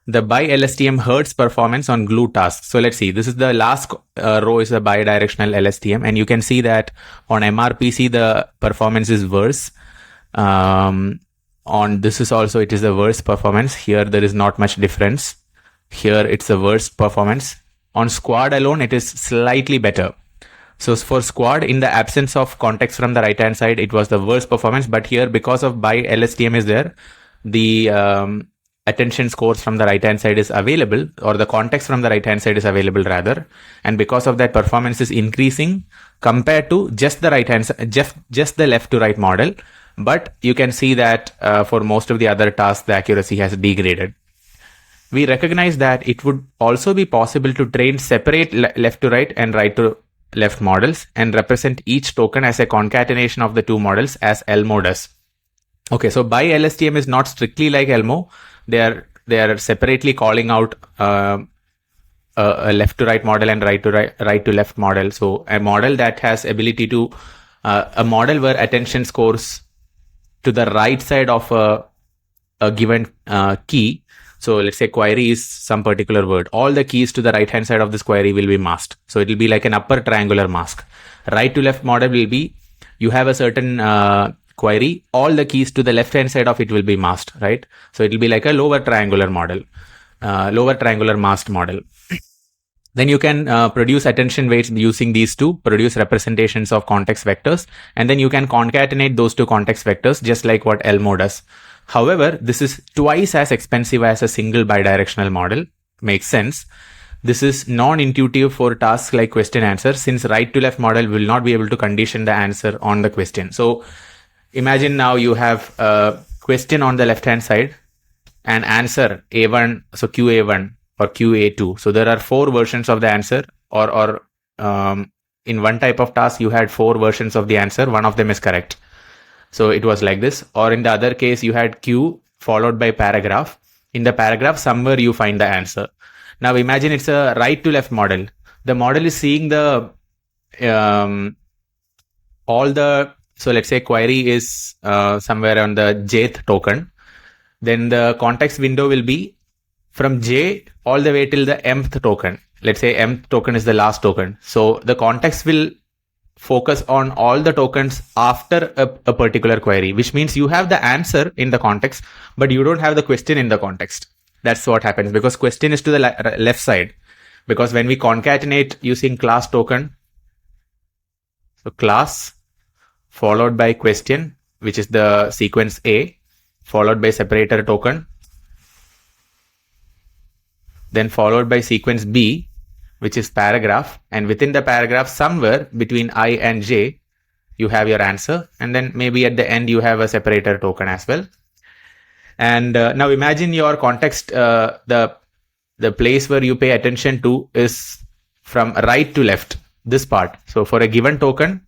The bi-LSTM hurts performance on glue tasks. So let's see, this is the last row is a bidirectional LSTM, and you can see that on MRPC the performance is worse. On this is also, it is the worst performance. Here there is not much difference. Here it's the worst performance. On squad alone it is slightly better. So for squad, in the absence of context from the right hand side, it was the worst performance, but here because of bi-LSTM is there, the attention scores from the right hand side is available, or the context from the right hand side is available rather, and because of that performance is increasing compared to just the right hand side, just the left to right model. But you can see that for most of the other tasks the accuracy has degraded. We recognize that it would also be possible to train separate left to right and right to left models and represent each token as a concatenation of the two models, as ELMo does. Okay, so bi-LSTM is not strictly like ELMo. They are separately calling out a left to right model and right to left model. So a model that has ability to a model where attention scores to the right side of a given key. So let's say query is some particular word. All the keys to the right hand side of this query will be masked. So it will be like an upper triangular mask. Right to left model will be, you have a certain query, all the keys to the left hand side of it will be masked, right? So it will be like a lower triangular model, lower triangular masked model. Then you can produce attention weights using these to produce representations of context vectors, and then you can concatenate those two context vectors just like what ELMo does. However, this is twice as expensive as a single bidirectional model. Makes sense. This is non-intuitive for tasks like question answer, since right to left model will not be able to condition the answer on the question. So imagine now you have a question on the left hand side and answer A1, so QA1 or QA2. So there are 4 versions of the answer, or in one type of task you had 4 versions of the answer, one of them is correct. So it was like this. Or in the other case you had Q followed by paragraph. In the paragraph somewhere you find the answer. Now imagine it's a right to left model. The model is seeing the all the, so let's say query is somewhere on the jth token. Then the context window will be from j all the way till the mth token. Let's say mth token is the last token. So the context will focus on all the tokens after a particular query, which means you have the answer in the context, but you don't have the question in the context. That's what happens, because question is to the left side. Because when we concatenate using class token, so class followed by question, which is the sequence A, followed by separator token, then followed by sequence B, which is paragraph, and within the paragraph somewhere between I and J you have your answer, and then maybe at the end you have a separator token as well. And now imagine your context, the place where you pay attention to is from right to left, this part. So for a given token,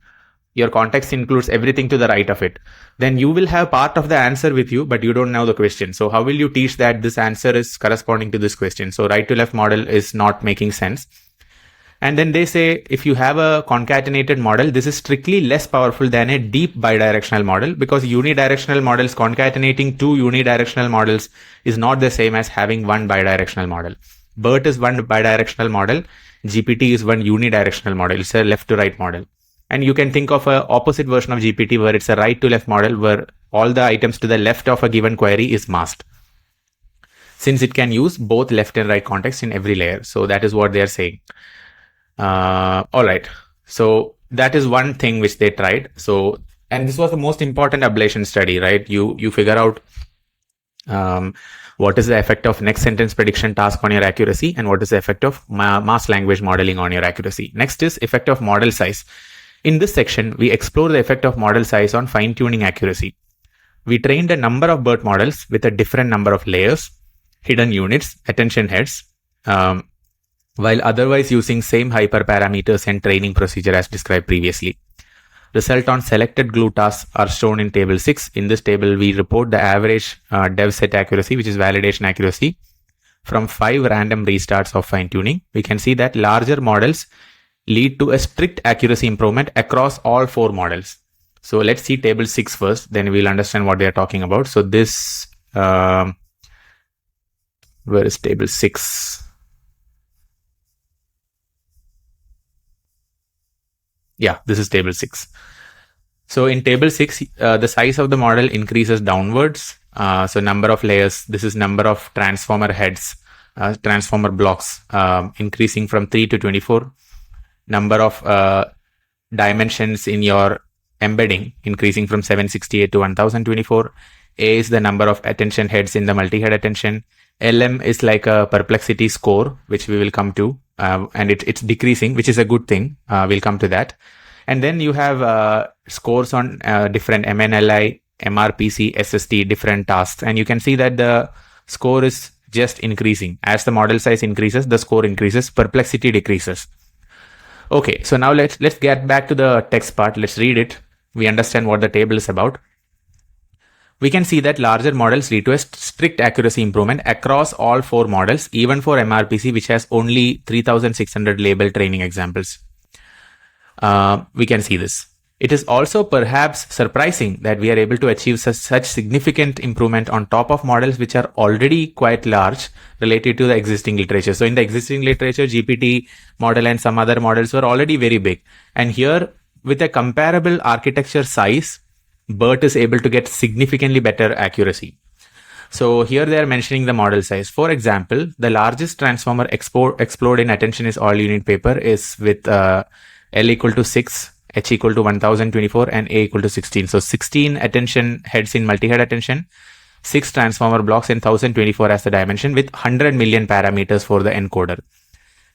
your context includes everything to the right of it. Then you will have part of the answer with you, but you don't know the question. So how will you teach that this answer is corresponding to this question? So right to left model is not making sense. And then they say, if you have a concatenated model, this is strictly less powerful than a deep bidirectional model, because unidirectional models, concatenating 2 unidirectional models is not the same as having one bidirectional model. BERT is one bidirectional model. GPT is one unidirectional model. It's a left to right model. And you can think of an opposite version of GPT where it's a right to left model, where all the items to the left of a given query is masked, since it can use both left and right context in every layer. So that is what they are saying. All right. So that is one thing which they tried. So And this was the most important ablation study, right? You figure out what is the effect of next sentence prediction task on your accuracy, and what is the effect of mass language modeling on your accuracy. Next is effect of model size. In this section, we explore the effect of model size on fine-tuning accuracy. We trained a number of BERT models with a different number of layers, hidden units, attention heads, while otherwise using same hyperparameters and training procedure as described previously. Result on selected glue tasks are shown in table 6. In this table, we report the average dev set accuracy, which is validation accuracy, from 5 random restarts of fine-tuning. We can see that larger models lead to a strict accuracy improvement across all 4 models. So let's see table 6 first, then we'll understand what they are talking about. So this, where is table 6? Yeah, this is table 6. So in table 6, the size of the model increases downwards. So number of layers, this is number of transformer heads, transformer blocks, increasing from 3 to 24. Number of dimensions in your embedding increasing from 768 to 1024. A is the number of attention heads in the multi-head attention. LM is like a perplexity score, which we will come to, and it's decreasing, which is a good thing. We'll come to that. And then you have scores on different MNLI, MRPC, SST, different tasks. And you can see that the score is just increasing. As the model size increases, the score increases, perplexity decreases. Okay, so now let's get back to the text part. Let's read it. We understand what the table is about. We can see that larger models lead to a strict accuracy improvement across all 4 models, even for MRPC, which has only 3,600 label training examples. We can see this. It is also perhaps surprising that we are able to achieve such significant improvement on top of models which are already quite large related to the existing literature. So in the existing literature, GPT model and some other models were already very big. And here, with a comparable architecture size, BERT is able to get significantly better accuracy. So here they are mentioning the model size. For example, the largest transformer explored in attention is all unit paper is with L equal to 6, H equal to 1024, and A equal to 16. So 16 attention heads in multi-head attention, 6 transformer blocks in 1024 as the dimension with 100 million parameters for the encoder.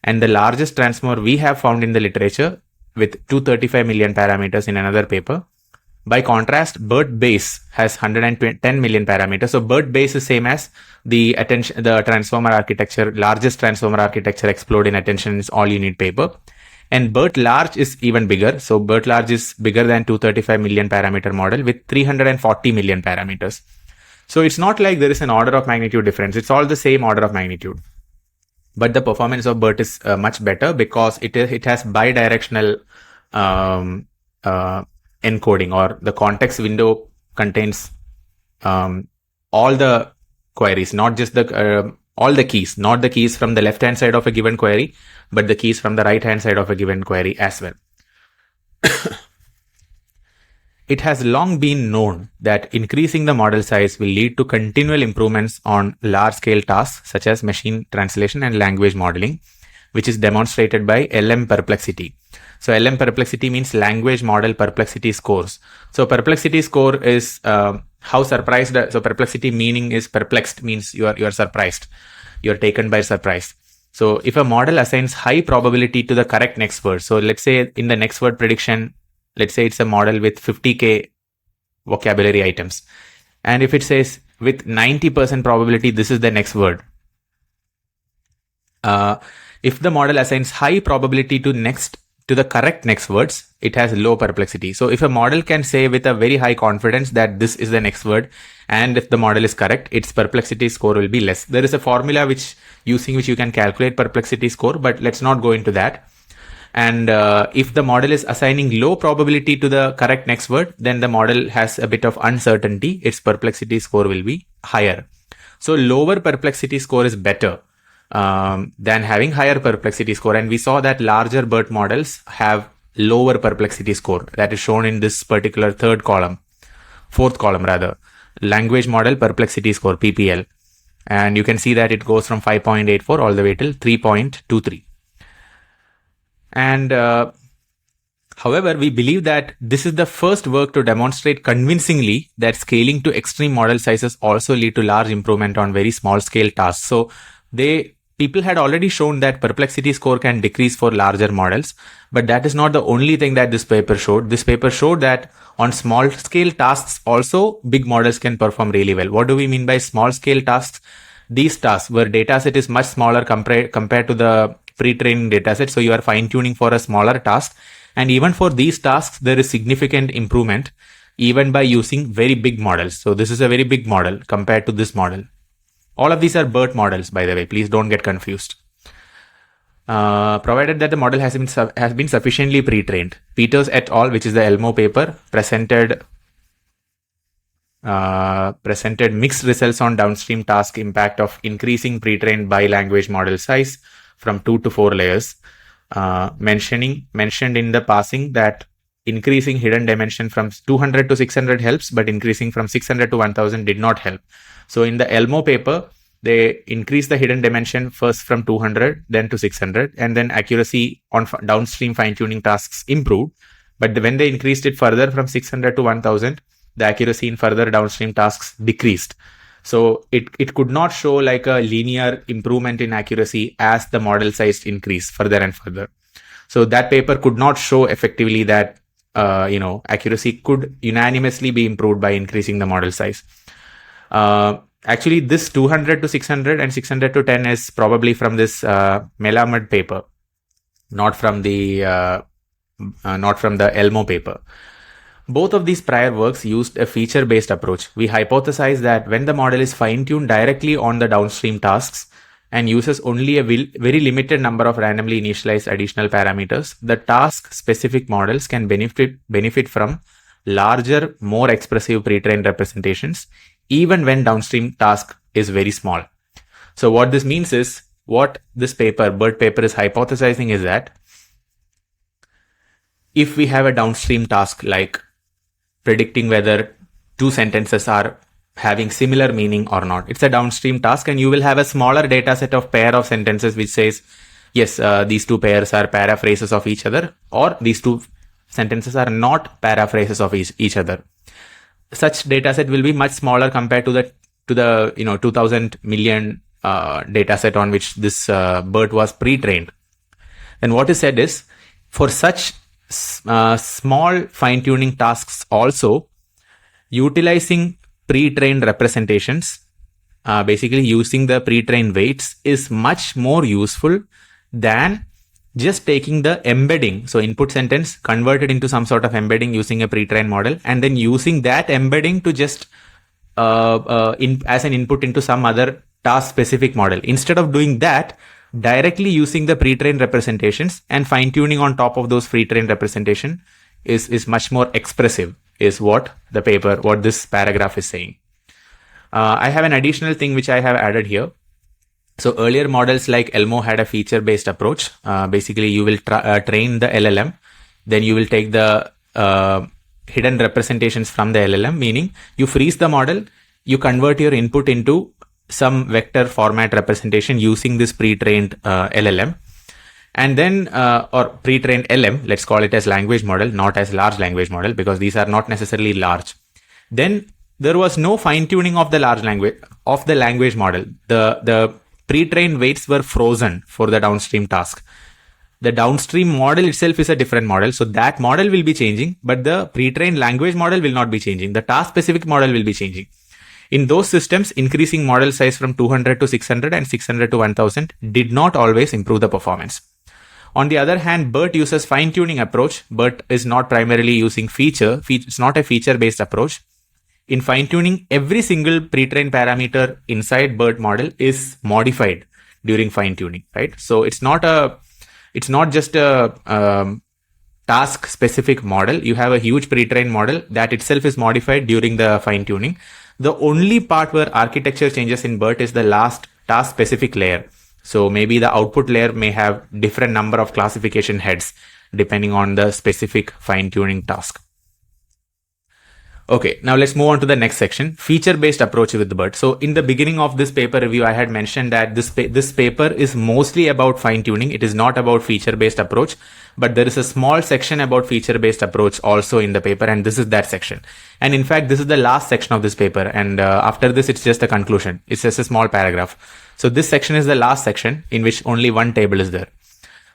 And the largest transformer we have found in the literature with 235 million parameters in another paper. By contrast, BERT base has 110 million parameters. So BERT base is same as the transformer architecture, largest transformer architecture explored in attention is all unit paper. And BERT large is even bigger. So BERT large is bigger than 235 million parameter model with 340 million parameters. So it's not like there is an order of magnitude difference. It's all the same order of magnitude. But the performance of BERT is much better because it has bidirectional encoding, or the context window contains all the queries, not just all the keys, not the keys from the left hand side of a given query, but the keys from the right hand side of a given query as well. It has long been known that increasing the model size will lead to continual improvements on large scale tasks such as machine translation and language modeling, which is demonstrated by LM perplexity. So LM perplexity means language model perplexity scores. So perplexity score is how surprised. So perplexity meaning is perplexed means you are surprised. You are taken by surprise. So if a model assigns high probability to the correct next word, so let's say in the next word prediction, let's say it's a model with 50k vocabulary items. And if it says with 90% probability, this is the next word. If the model assigns high probability to the correct next words, it has low perplexity. So if a model can say with a very high confidence that this is the next word, and if the model is correct, its perplexity score will be less. There is a formula using which you can calculate perplexity score, but let's not go into that. And if the model is assigning low probability to the correct next word, then the model has a bit of uncertainty. Its perplexity score will be higher. So lower perplexity score is better than having higher perplexity score. And we saw that larger BERT models have lower perplexity score. That is shown in this particular fourth column rather. Language model perplexity score, PPL. And you can see that it goes from 5.84 all the way till 3.23. And how However, we believe that this is the first work to demonstrate convincingly that scaling to extreme model sizes also lead to large improvement on very small scale tasks. So people had already shown that perplexity score can decrease for larger models, but that is not the only thing that this paper showed. This paper showed that on small scale tasks also big models can perform really well. What do we mean by small scale tasks? These tasks where data set is much smaller compared to the pre-training data set. So you are fine tuning for a smaller task. And even for these tasks, there is significant improvement even by using very big models. So this is a very big model compared to this model. All of these are BERT models, by the way. Please don't get confused. Provided that the model has been sufficiently pre-trained. Peters et al., which is the ELMo paper, presented mixed results on downstream task impact of increasing pre-trained bi-language model size from 2 to 4 layers. Mentioned in the passing that increasing hidden dimension from 200 to 600 helps, but increasing from 600 to 1000 did not help. So in the ELMo paper, they increased the hidden dimension first from 200, then to 600, and then accuracy on downstream fine-tuning tasks improved. But when they increased it further from 600 to 1000, the accuracy in further downstream tasks decreased. So it could not show like a linear improvement in accuracy as the model size increased further and further. So that paper could not show effectively that accuracy could unanimously be improved by increasing the model size. Actually, this 200 to 600 and 600 to 10 is probably from this Melamed paper, not from the ELMo paper. Both of these prior works used a feature-based approach. We hypothesize that when the model is fine-tuned directly on the downstream tasks and uses only a very limited number of randomly initialized additional parameters, the task-specific models can benefit from larger, more expressive pre-trained representations, even when downstream task is very small. So what this means is, what this BERT paper is hypothesizing is that if we have a downstream task like predicting whether two sentences are having similar meaning or not, it's a downstream task, and you will have a smaller data set of pair of sentences which says, yes, these two pairs are paraphrases of each other, or these two sentences are not paraphrases of each other. Such data set will be much smaller compared to the 2000 million data set on which this BERT was pre-trained. Then what is said is, for such small fine-tuning tasks also, utilizing pre-trained representations, basically using the pre-trained weights, is much more useful than just taking the embedding. So input sentence converted into some sort of embedding using a pre-trained model, and then using that embedding to just as an input into some other task specific model. Instead of doing that, directly using the pre-trained representations and fine-tuning on top of those pre-trained representation is much more expressive, is what this paragraph is saying. I have an additional thing which I have added here. So earlier models like ELMo had a feature-based approach. Basically, you will train the LLM, then you will take the hidden representations from the LLM, meaning you freeze the model, you convert your input into some vector format representation using this pre-trained LLM, and then or pre-trained LM, let's call it as language model, not as large language model, because these are not necessarily large. Then there was no fine-tuning of the language model. The pre-trained weights were frozen for the downstream task. The downstream model itself is a different model, so that model will be changing, but the pre-trained language model will not be changing. The task-specific model will be changing. In those systems, increasing model size from 200 to 600 and 600 to 1000 did not always improve the performance. On the other hand, BERT uses fine-tuning approach. BERT is not primarily using it's not a feature-based approach. In fine-tuning, every single pre-trained parameter inside BERT model is modified during fine-tuning, right? So it's not just a task-specific model. You have a huge pre-trained model that itself is modified during the fine-tuning. The only part where architecture changes in BERT is the last task-specific layer. So maybe the output layer may have different number of classification heads depending on the specific fine-tuning task. Okay, now let's move on to the next section, feature-based approach with BERT. So in the beginning of this paper review, I had mentioned that this paper is mostly about fine-tuning. It is not about feature-based approach, but there is a small section about feature-based approach also in the paper, and this is that section. And in fact, this is the last section of this paper, and after this, it's just a conclusion. It's just a small paragraph. So this section is the last section in which only one table is there.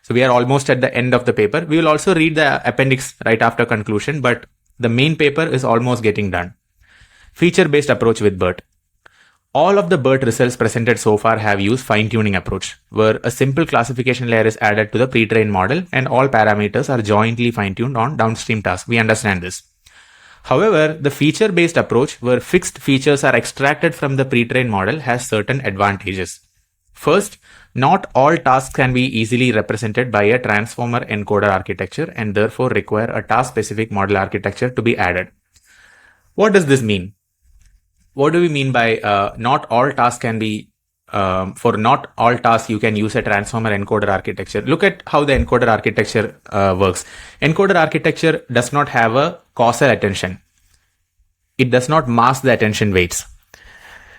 So we are almost at the end of the paper. We will also read the appendix right after conclusion, but the main paper is almost getting done. Feature-based approach with BERT. All of the BERT results presented so far have used fine-tuning approach, where a simple classification layer is added to the pre-trained model and all parameters are jointly fine-tuned on downstream tasks. We understand this. However, the feature-based approach, where fixed features are extracted from the pre-trained model, has certain advantages. First, not all tasks can be easily represented by a transformer encoder architecture and therefore require a task-specific model architecture to be added. What does this mean? What do we mean by not all tasks can be, for not all tasks you can use a transformer encoder architecture? Look at how the encoder architecture works. Encoder architecture does not have a causal attention. It does not mask the attention weights.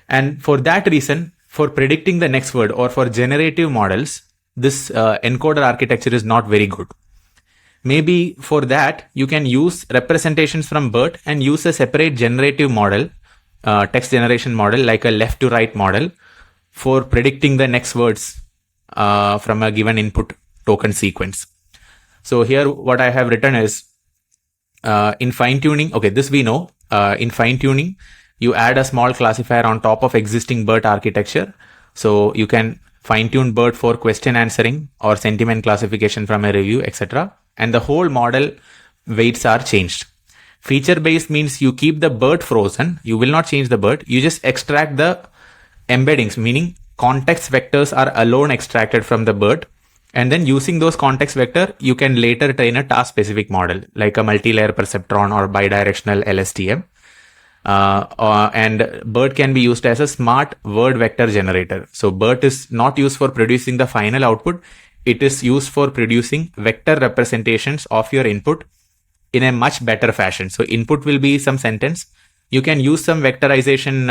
And for that reason, for predicting the next word or for generative models, this encoder architecture is not very good. Maybe for that, you can use representations from BERT and use a separate generative model, text generation model, like a left to right model for predicting the next words from a given input token sequence. So here what I have written is in fine tuning, okay, this we know, in fine tuning, you add a small classifier on top of existing BERT architecture. So you can fine-tune BERT for question answering or sentiment classification from a review, etc. And the whole model weights are changed. Feature-based means you keep the BERT frozen. You will not change the BERT. You just extract the embeddings, meaning context vectors are alone extracted from the BERT. And then using those context vector, you can later train a task-specific model like a multi-layer perceptron or bidirectional LSTM. And BERT can be used as a smart word vector generator. So BERT is not used for producing the final output. It is used for producing vector representations of your input in a much better fashion. So input will be some sentence. You can use some vectorization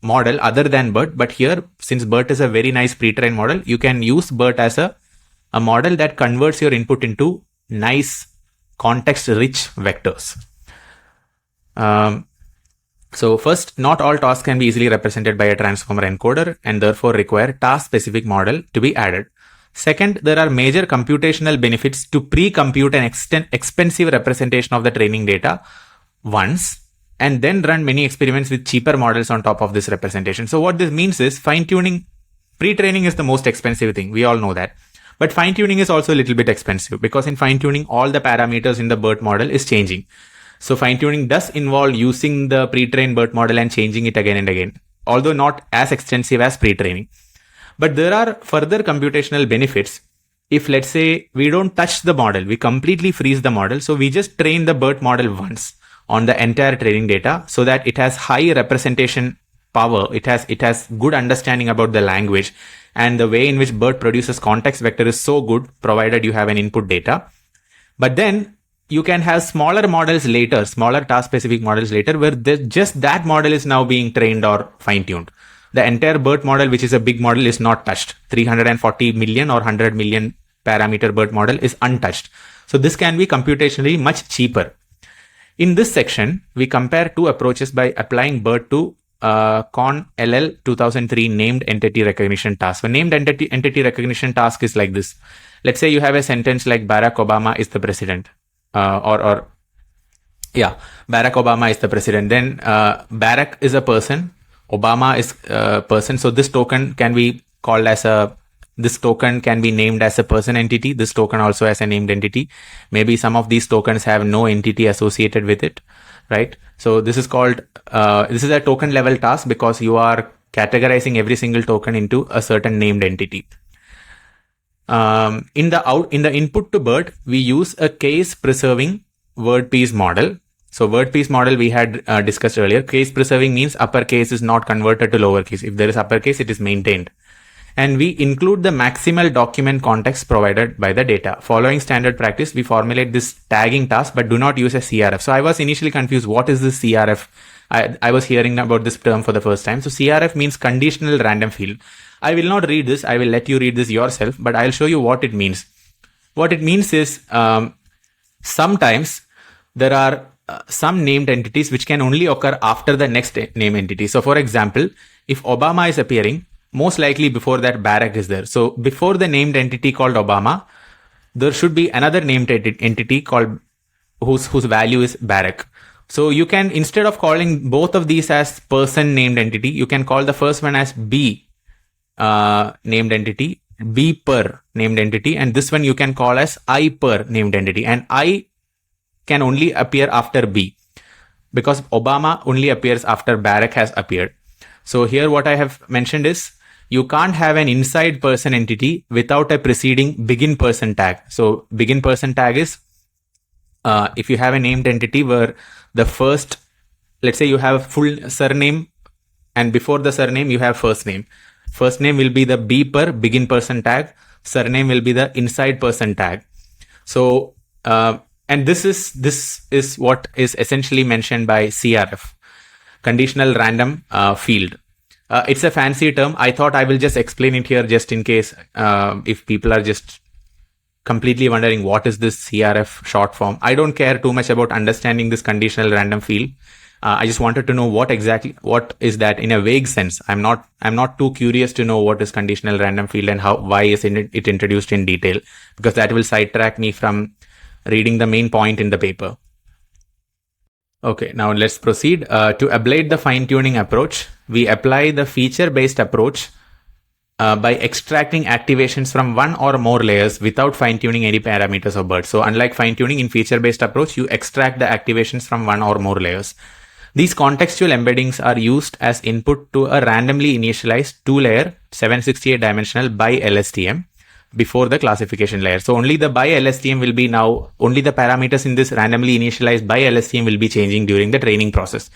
model other than BERT, but here, since BERT is a very nice pre-trained model, you can use BERT as a model that converts your input into nice context-rich vectors. So first, not all tasks can be easily represented by a transformer encoder and therefore require task-specific model to be added. Second, there are major computational benefits to pre-compute an expensive representation of the training data once and then run many experiments with cheaper models on top of this representation. So what this means is fine-tuning, pre-training is the most expensive thing. We all know that. But fine-tuning is also a little bit expensive because in fine-tuning, all the parameters in the BERT model is changing. So fine-tuning does involve using the pre-trained BERT model and changing it again and again, although not as extensive as pre-training. But there are further computational benefits. If let's say we don't touch the model, we completely freeze the model. So we just train the BERT model once on the entire training data so that it has high representation power. It has good understanding about the language, and the way in which BERT produces context vector is so good, provided you have an input data. But then you can have smaller models later, smaller task-specific models later, where just that model is now being trained or fine-tuned. The entire BERT model, which is a big model, is not touched. 340 million or 100 million parameter BERT model is untouched. So this can be computationally much cheaper. In this section, we compare two approaches by applying BERT to CON-LL 2003 named entity recognition task. So named entity recognition task is like this. Let's say you have a sentence like Barack Obama is the president. Barack Obama is the president. Then Barack is a person, Obama is a person. So this token can be called as this token can be named as a person entity. This token also as a named entity. Maybe some of these tokens have no entity associated with it, right? So this is called, this is a token level task because you are categorizing every single token into a certain named entity. In the input to BERT, we use a case preserving word piece model. So word piece model we had discussed earlier. Case preserving means uppercase is not converted to lowercase. If there is uppercase, it is maintained. and we include the maximal document context provided by the data. Following standard practice, we formulate this tagging task but do not use a CRF. So I was initially confused. What is this CRF? I was hearing about this term for the first time. So CRF means conditional random field. I will not read this. I will let you read this yourself, but I'll show you what it means. What it means is sometimes there are some named entities which can only occur after the next name entity. So for example, if Obama is appearing, most likely before that Barack is there. So before the named entity called Obama, there should be another named entity called whose value is Barack. So you can, instead of calling both of these as person named entity, you can call the first one as B named entity, B per named entity, and this one you can call as I per named entity. And I can only appear after B because Obama only appears after Barack has appeared. So here what I have mentioned is you can't have an inside person entity without a preceding begin person tag. So begin person tag is if you have a named entity where the first, let's say you have full surname and before the surname you have first name. First name will be the B per begin person tag. Surname will be the inside person tag. So, and this is what is essentially mentioned by CRF, conditional random field. It's a fancy term. I thought I will just explain it here just in case if people are just completely wondering what is this CRF short form. I don't care too much about understanding this conditional random field. I just wanted to know what is that in a vague sense. I'm not too curious to know what is conditional random field and why is it introduced in detail, because that will sidetrack me from reading the main point in the paper. Okay, now let's proceed. To ablate the fine-tuning approach, we apply the feature-based approach by extracting activations from one or more layers without fine-tuning any parameters of BERT. So unlike fine-tuning, in feature-based approach, you extract the activations from one or more layers. These contextual embeddings are used as input to a randomly initialized 2-layer 768-dimensional by LSTM before the classification layer. So only the by LSTM will be now, only the parameters in this randomly initialized by LSTM will be changing during the training process.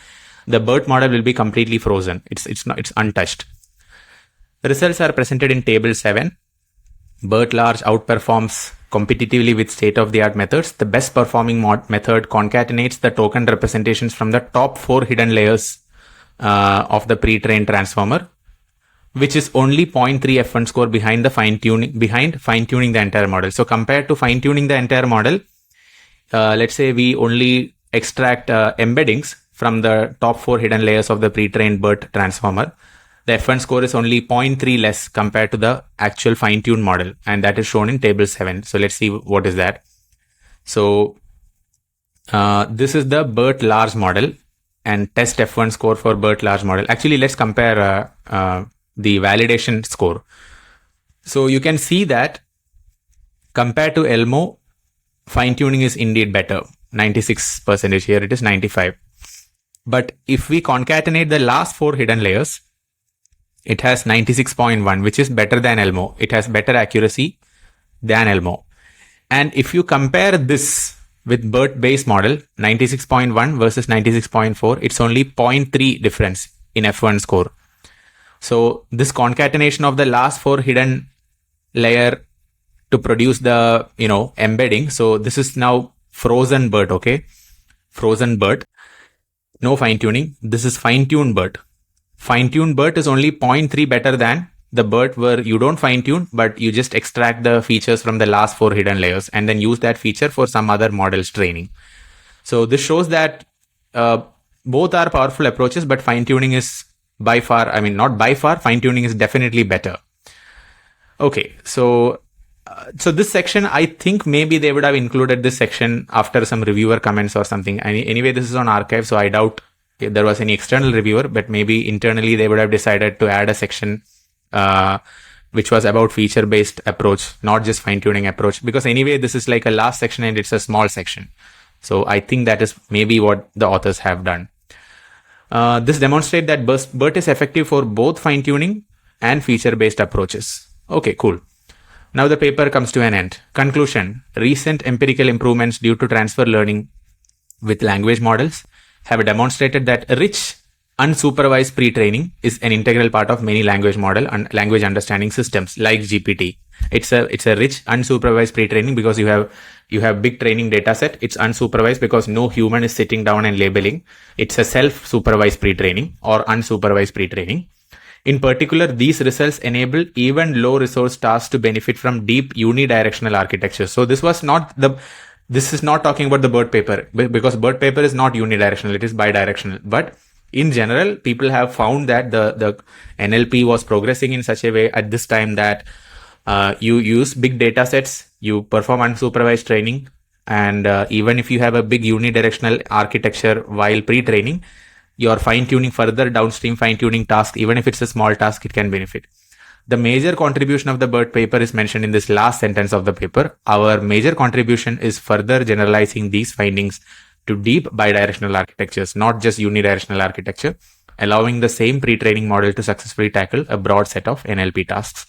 The BERT model will be completely frozen. It's untouched. The results are presented in table 7. BERT large outperforms competitively with state-of-the-art methods. The best performing method concatenates the token representations from the top 4 hidden layers of the pre-trained transformer, which is only 0.3 F1 score behind fine-tuning the entire model. So compared to fine-tuning the entire model, let's say we only extract embeddings from the top 4 hidden layers of the pre-trained BERT transformer. The F1 score is only 0.3 less compared to the actual fine-tuned model, and that is shown in table 7. So let's see what is that. So this is the BERT large model and test F1 score for BERT large model. Actually, let's compare the validation score. So you can see that compared to ELMo, fine-tuning is indeed better. 96%, here it is 95. But if we concatenate the last 4 hidden layers, it has 96.1, which is better than ELMo. It has better accuracy than ELMo. And if you compare this with BERT base model, 96.1 versus 96.4, it's only 0.3 difference in F1 score. So this concatenation of the last 4 hidden layer to produce the, embedding. So this is now frozen BERT, okay? Frozen BERT. No fine-tuning. This is fine-tuned BERT. Fine-tuned BERT is only 0.3 better than the BERT where you don't fine-tune, but you just extract the features from the last 4 hidden layers and then use that feature for some other model's training. So this shows that both are powerful approaches, but fine-tuning is by far, not by far, fine-tuning is definitely better. Okay, so this section, I think maybe they would have included this section after some reviewer comments or something. Anyway, this is on archive, so I doubt if there was any external reviewer, but maybe internally they would have decided to add a section which was about feature-based approach, not just fine-tuning approach, because anyway, this is like a last section and it's a small section. So I think that is maybe what the authors have done. This demonstrates that BERT is effective for both fine-tuning and feature-based approaches. Okay, cool. Now the paper comes to an end. Conclusion. Recent empirical improvements due to transfer learning with language models have demonstrated that rich unsupervised pre-training is an integral part of many language model and language understanding systems like GPT. It's a rich unsupervised pre-training because you have big training data set. It's unsupervised because no human is sitting down and labeling. It's a self-supervised pre-training or unsupervised pre-training. In particular, these results enable even low resource tasks to benefit from deep unidirectional architecture. So this is not talking about the BERT paper, because BERT paper is not unidirectional, it is bidirectional. But in general, people have found that the NLP was progressing in such a way at this time that you use big data sets, you perform unsupervised training, and even if you have a big unidirectional architecture while pre-training, you're fine-tuning further downstream fine-tuning task. Even if it's a small task, it can benefit. The major contribution of the BERT paper is mentioned in this last sentence of the paper. Our major contribution is further generalizing these findings to deep bidirectional architectures, not just unidirectional architecture, allowing the same pre-training model to successfully tackle a broad set of NLP tasks.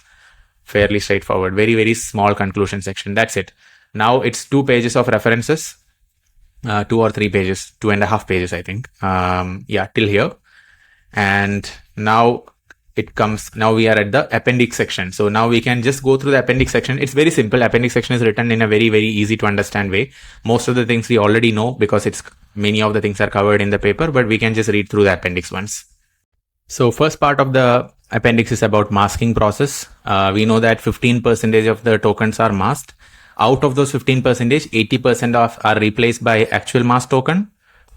Fairly straightforward, very, very small conclusion section. That's it. Now it's 2 pages of references, 2 or 3 pages, 2.5 pages, I think. Till here. And now we are at the appendix section. So now we can just go through the appendix section. It's very simple. Appendix section is written in a very, very easy to understand way. Most of the things we already know because many of the things are covered in the paper, but we can just read through the appendix once. So first part of the appendix is about masking process. We know that 15% of the tokens are masked. Out of those 15%, 80% are replaced by actual masked token.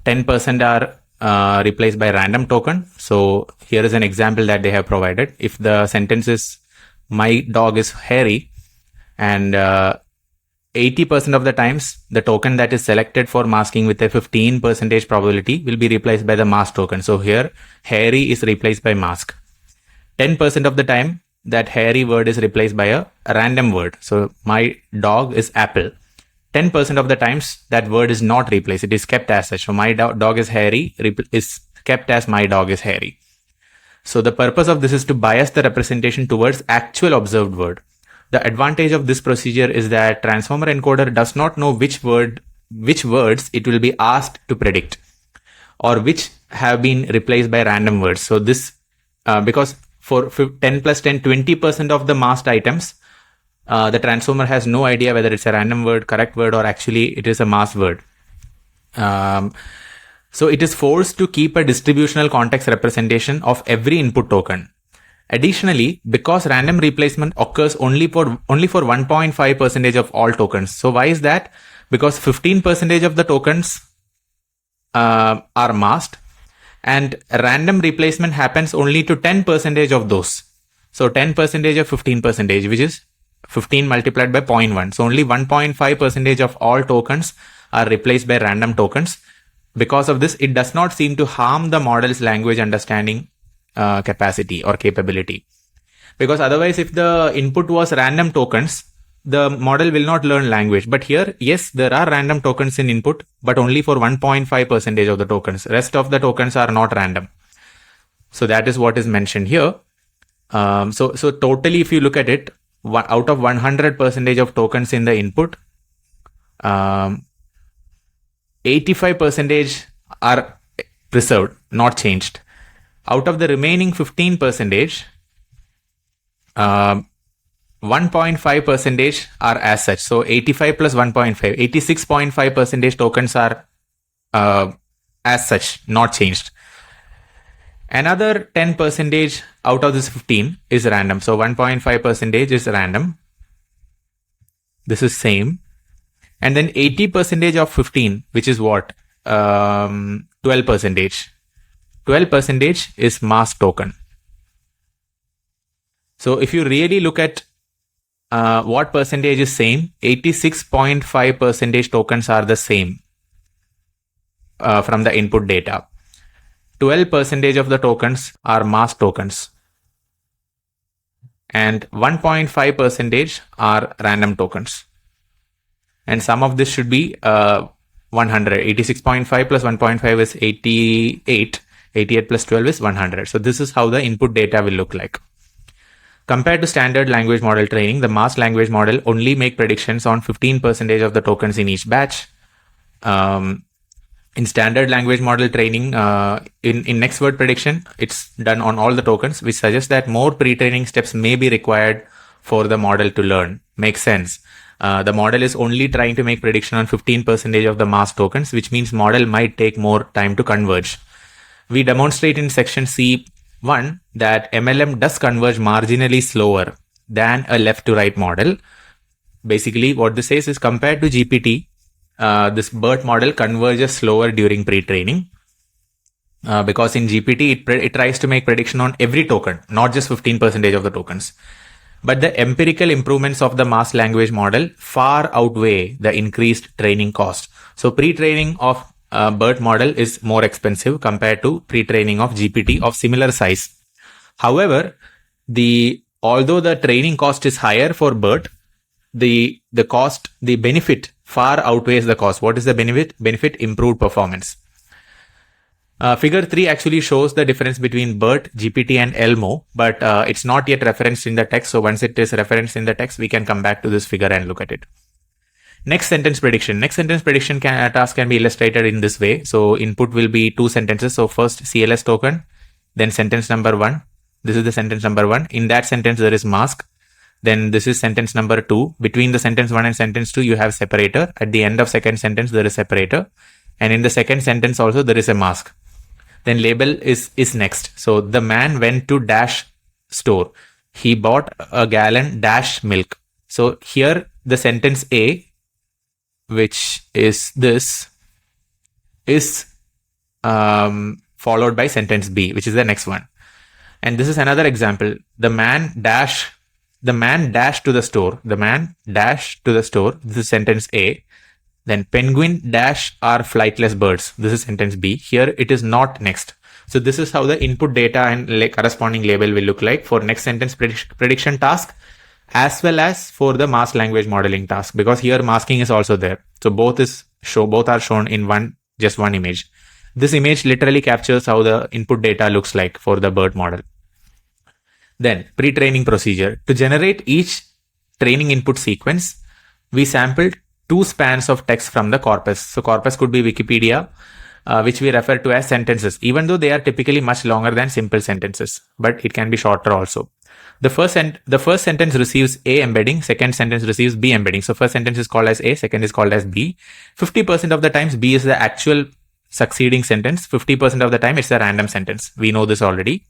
10% are replaced by random token. So here is an example that they have provided. If the sentence is my dog is hairy, and 80% of the times the token that is selected for masking with a 15% probability will be replaced by the mask token. So here hairy is replaced by mask. 10% of the time that hairy word is replaced by a random word. So my dog is apple. 10% of the times that word is not replaced. It is kept as such. So my dog is hairy is kept as my dog is hairy. So the purpose of this is to bias the representation towards actual observed word. The advantage of this procedure is that transformer encoder does not know which words it will be asked to predict or which have been replaced by random words. So this, because for 10 plus 10, 20% of the masked items, the transformer has no idea whether it's a random word, correct word, or actually it is a masked word. So it is forced to keep a distributional context representation of every input token. Additionally, because random replacement occurs only for 1.5% of all tokens. So why is that? Because 15% of the tokens are masked, and random replacement happens only to 10% of those. So 10% of 15%, which is 15 multiplied by 0.1. So only 1.5% of all tokens are replaced by random tokens. Because of this, it does not seem to harm the model's language understanding capacity or capability. Because otherwise, if the input was random tokens, the model will not learn language. But here, yes, there are random tokens in input, but only for 1.5% of the tokens. Rest of the tokens are not random. So that is what is mentioned here. So totally, if you look at it, out of 100% of tokens in the input, 85% are preserved, not changed. Out of the remaining 15%, 1.5% are as such. So 85 plus 1.5, 86.5% tokens are as such, not changed. Another 10% out of this 15 is random. So 1.5% is random. This is same. And then 80% of 15, which is what? 12%. 12% is mask token. So if you really look at what percentage is same, 86.5% tokens are the same from the input data. 12% of the tokens are mask tokens. And 1.5% are random tokens. And sum of this should be 100. 86.5 plus 1.5 is 88. 88 plus 12 is 100. So this is how the input data will look like. Compared to standard language model training, the masked language model only make predictions on 15% of the tokens in each batch. In standard language model training, in next word prediction, it's done on all the tokens, which suggests that more pre-training steps may be required for the model to learn. Makes sense. The model is only trying to make prediction on 15% of the mask tokens, which means model might take more time to converge. We demonstrate in section C1 that MLM does converge marginally slower than a left to right model. Basically, what this says is compared to GPT, this BERT model converges slower during pre-training because in GPT, it tries to make prediction on every token, not just 15% of the tokens. But the empirical improvements of the masked language model far outweigh the increased training cost. So pre-training of BERT model is more expensive compared to pre-training of GPT of similar size. However, although the training cost is higher for BERT, the benefit far outweighs the cost. What is the benefit? Benefit improved performance. Figure 3 actually shows the difference between BERT, GPT and ELMo, but it's not yet referenced in the text. So once it is referenced in the text, we can come back to this figure and look at it. Next sentence prediction. Next sentence prediction task can be illustrated in this way. So input will be 2 sentences. So first CLS token, then sentence number 1. This is the sentence number 1. In that sentence, there is mask. Then this is sentence number 2. Between the sentence 1 and sentence 2, you have separator. At the end of second sentence, there is separator. And in the second sentence also, there is a mask. Then label is next. So the man went to dash store. He bought a gallon dash milk. So here the sentence A, which is this, is followed by sentence B, which is the next one. And this is another example. The man dashed to the store. The man dashed to the store. This is sentence A. Then penguin dash are flightless birds. This is sentence B. Here it is not next. So this is how the input data and corresponding label will look like for next sentence prediction task, as well as for the masked language modeling task, because here masking is also there. So both are shown in just one image. This image literally captures how the input data looks like for the BERT model. Then pre-training procedure. To generate each training input sequence, we sampled 2 spans of text from the corpus. So corpus could be Wikipedia, which we refer to as sentences, even though they are typically much longer than simple sentences, but it can be shorter also. The first sentence receives A embedding, second sentence receives B embedding. So first sentence is called as A, second is called as B. 50% of the times B is the actual succeeding sentence. 50% of the time it's a random sentence. We know this already.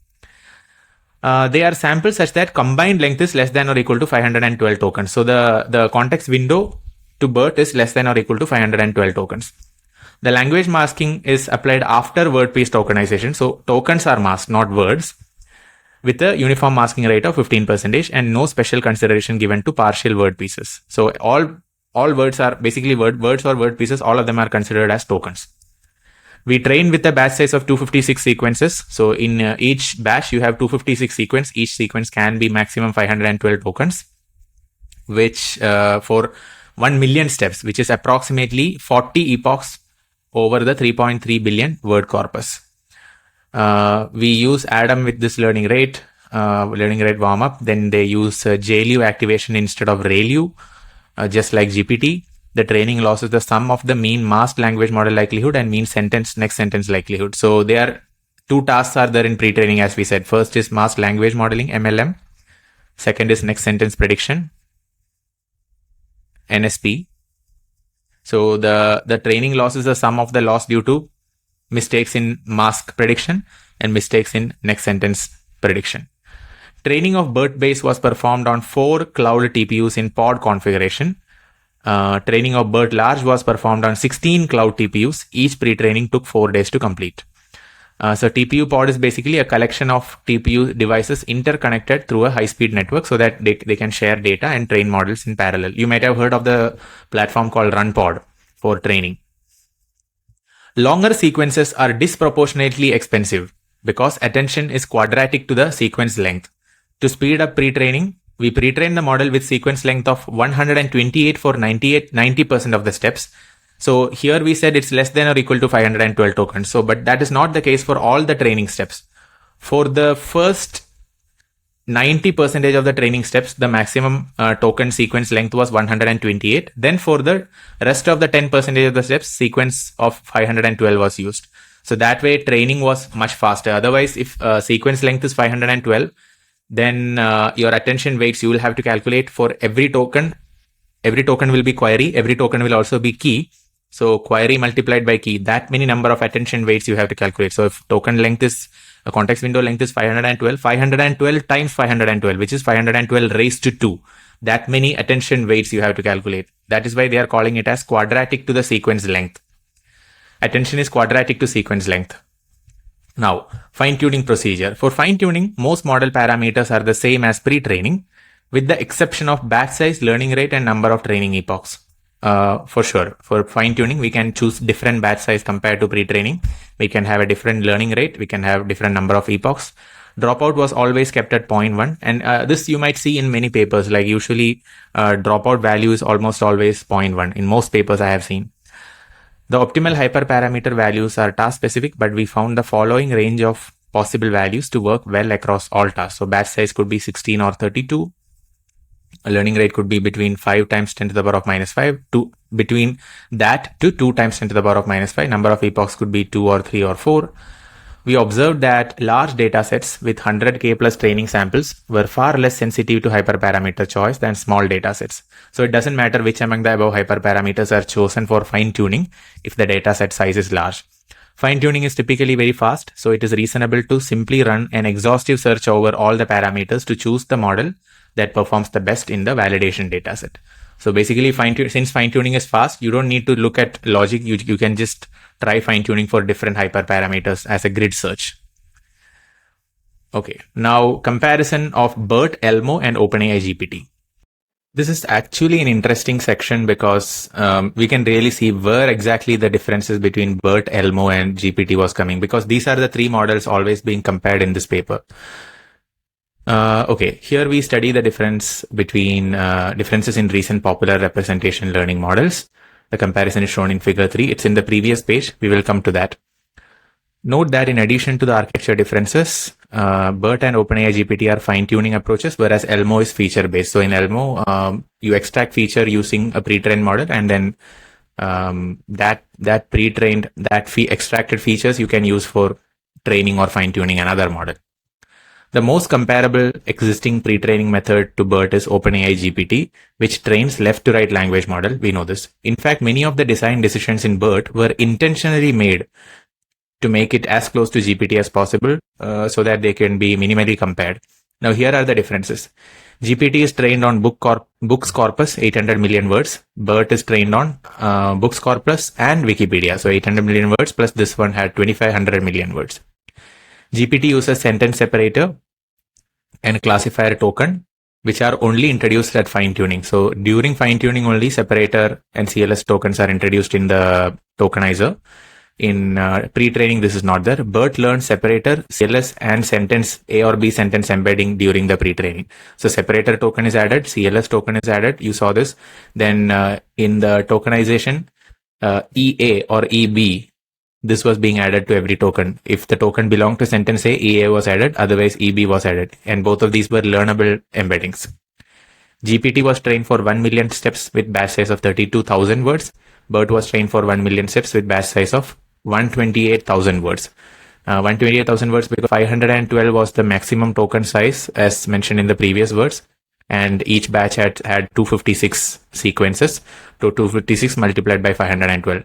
They are sampled such that combined length is less than or equal to 512 tokens. So the context window to BERT is less than or equal to 512 tokens. The language masking is applied after word piece tokenization. So tokens are masked, not words, with a uniform masking rate of 15% and no special consideration given to partial word pieces. So all words are basically words or word pieces. All of them are considered as tokens. We train with a batch size of 256 sequences. So in each batch, you have 256 sequence. Each sequence can be maximum 512 tokens, which for 1 million steps, which is approximately 40 epochs over the 3.3 billion word corpus. We use Adam with this learning rate warm up. Then they use JLU activation instead of ReLU, just like GPT. The training loss is the sum of the mean masked language model likelihood and mean next sentence likelihood. So there 2 tasks are there in pre-training, as we said. First is masked language modeling, MLM. Second is next sentence prediction, NSP. So the training loss is the sum of the loss due to mistakes in mask prediction and mistakes in next sentence prediction. Training of BERT base was performed on 4 cloud TPUs in pod configuration. Training of BERT large was performed on 16 cloud TPUs. Each pre-training took 4 days to complete. So TPU pod is basically a collection of TPU devices interconnected through a high-speed network so that they can share data and train models in parallel. You might have heard of the platform called RunPod for training. Longer sequences are disproportionately expensive because attention is quadratic to the sequence length. To speed up pre-training, we pre-train the model with sequence length of 128 for 90% of the steps. So here we said it's less than or equal to 512 tokens. So, but that is not the case for all the training steps. For the first 90% of the training steps, the maximum token sequence length was 128. Then for the rest of the 10% of the steps, sequence of 512 was used. So that way training was much faster. Otherwise, if sequence length is 512, then your attention weights you will have to calculate for every token. Every token will be query. Every token will also be key. So query multiplied by key, that many number of attention weights you have to calculate. So if token length is, a context window length is 512, 512 times 512, which is 512 raised to 2. That many attention weights you have to calculate. That is why they are calling it as quadratic to the sequence length. Attention is quadratic to sequence length. Now, fine-tuning procedure. For fine-tuning, most model parameters are the same as pre-training, with the exception of batch size, learning rate, and number of training epochs. For sure, for fine-tuning, we can choose different batch size compared to pre-training. We can have a different learning rate. We can have different number of epochs. Dropout was always kept at 0.1. And this you might see in many papers, like usually dropout value is almost always 0.1 in most papers I have seen. The optimal hyperparameter values are task specific, but we found the following range of possible values to work well across all tasks. So batch size could be 16 or 32. A learning rate could be between 5 times 10 to the power of minus 5 to between that to 2 times 10 to the power of minus 5. Number of epochs could be 2 or 3 or 4. We observed that large data sets with 100K plus training samples were far less sensitive to hyperparameter choice than small data sets. So it doesn't matter which among the above hyperparameters are chosen for fine-tuning if the data set size is large. Fine-tuning is typically very fast, so it is reasonable to simply run an exhaustive search over all the parameters to choose the model that performs the best in the validation dataset. So basically, since fine-tuning is fast, you don't need to look at logic. You can just try fine-tuning for different hyperparameters as a grid search. Okay, now comparison of BERT, ELMo, and OpenAI GPT. This is actually an interesting section because we can really see where exactly the differences between BERT, ELMo, and GPT was coming, because these are the three models always being compared in this paper. Okay, here we study the difference between differences in recent popular representation learning models. The comparison is shown in figure 3. It's in the previous page. We will come to that. Note that in addition to the architecture differences, BERT and OpenAI GPT are fine-tuning approaches, whereas ELMo is feature-based. So in ELMo, you extract feature using a pre-trained model, and then that pre-trained, extracted features you can use for training or fine-tuning another model. The most comparable existing pre-training method to BERT is OpenAI GPT, which trains left to right language model. We know this. In fact, many of the design decisions in BERT were intentionally made to make it as close to GPT as possible, so that they can be minimally compared. Now, here are the differences. GPT is trained on books corpus, 800 million words. BERT is trained on books corpus and Wikipedia. So 800 million words plus this one had 2500 million words. GPT uses sentence separator and classifier token, which are only introduced at fine-tuning. So during fine-tuning, only separator and CLS tokens are introduced in the tokenizer. In pre-training, this is not there. BERT learns separator, CLS, and sentence A or B sentence embedding during the pre-training. So separator token is added, CLS token is added. You saw this. Then in the tokenization, EA or EB, this was being added to every token. If the token belonged to sentence A, EA was added, otherwise EB was added. And both of these were learnable embeddings. GPT was trained for 1 million steps with batch size of 32,000 words. BERT was trained for 1 million steps with batch size of 128,000 words. 128,000 words because 512 was the maximum token size as mentioned in the previous words. And each batch had 256 sequences. So 256 multiplied by 512,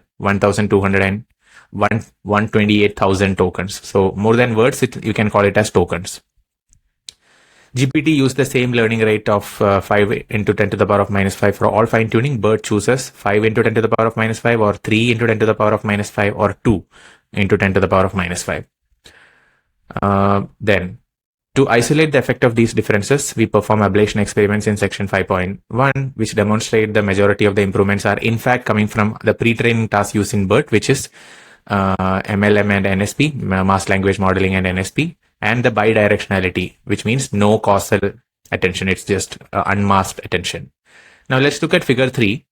128,000 tokens. So more than words, you can call it as tokens. GPT used the same learning rate of 5 into 10 to the power of minus 5 for all fine tuning. BERT chooses 5 into 10 to the power of minus 5 or 3 into 10 to the power of minus 5 or 2 into 10 to the power of minus 5. Then to isolate the effect of these differences, we perform ablation experiments in section 5.1, which demonstrate the majority of the improvements are in fact coming from the pre-training task used in BERT, which is MLM and NSP, mass language modeling and NSP, and the bidirectionality, which means no causal attention. It's just unmasked attention. Now let's look at figure 3.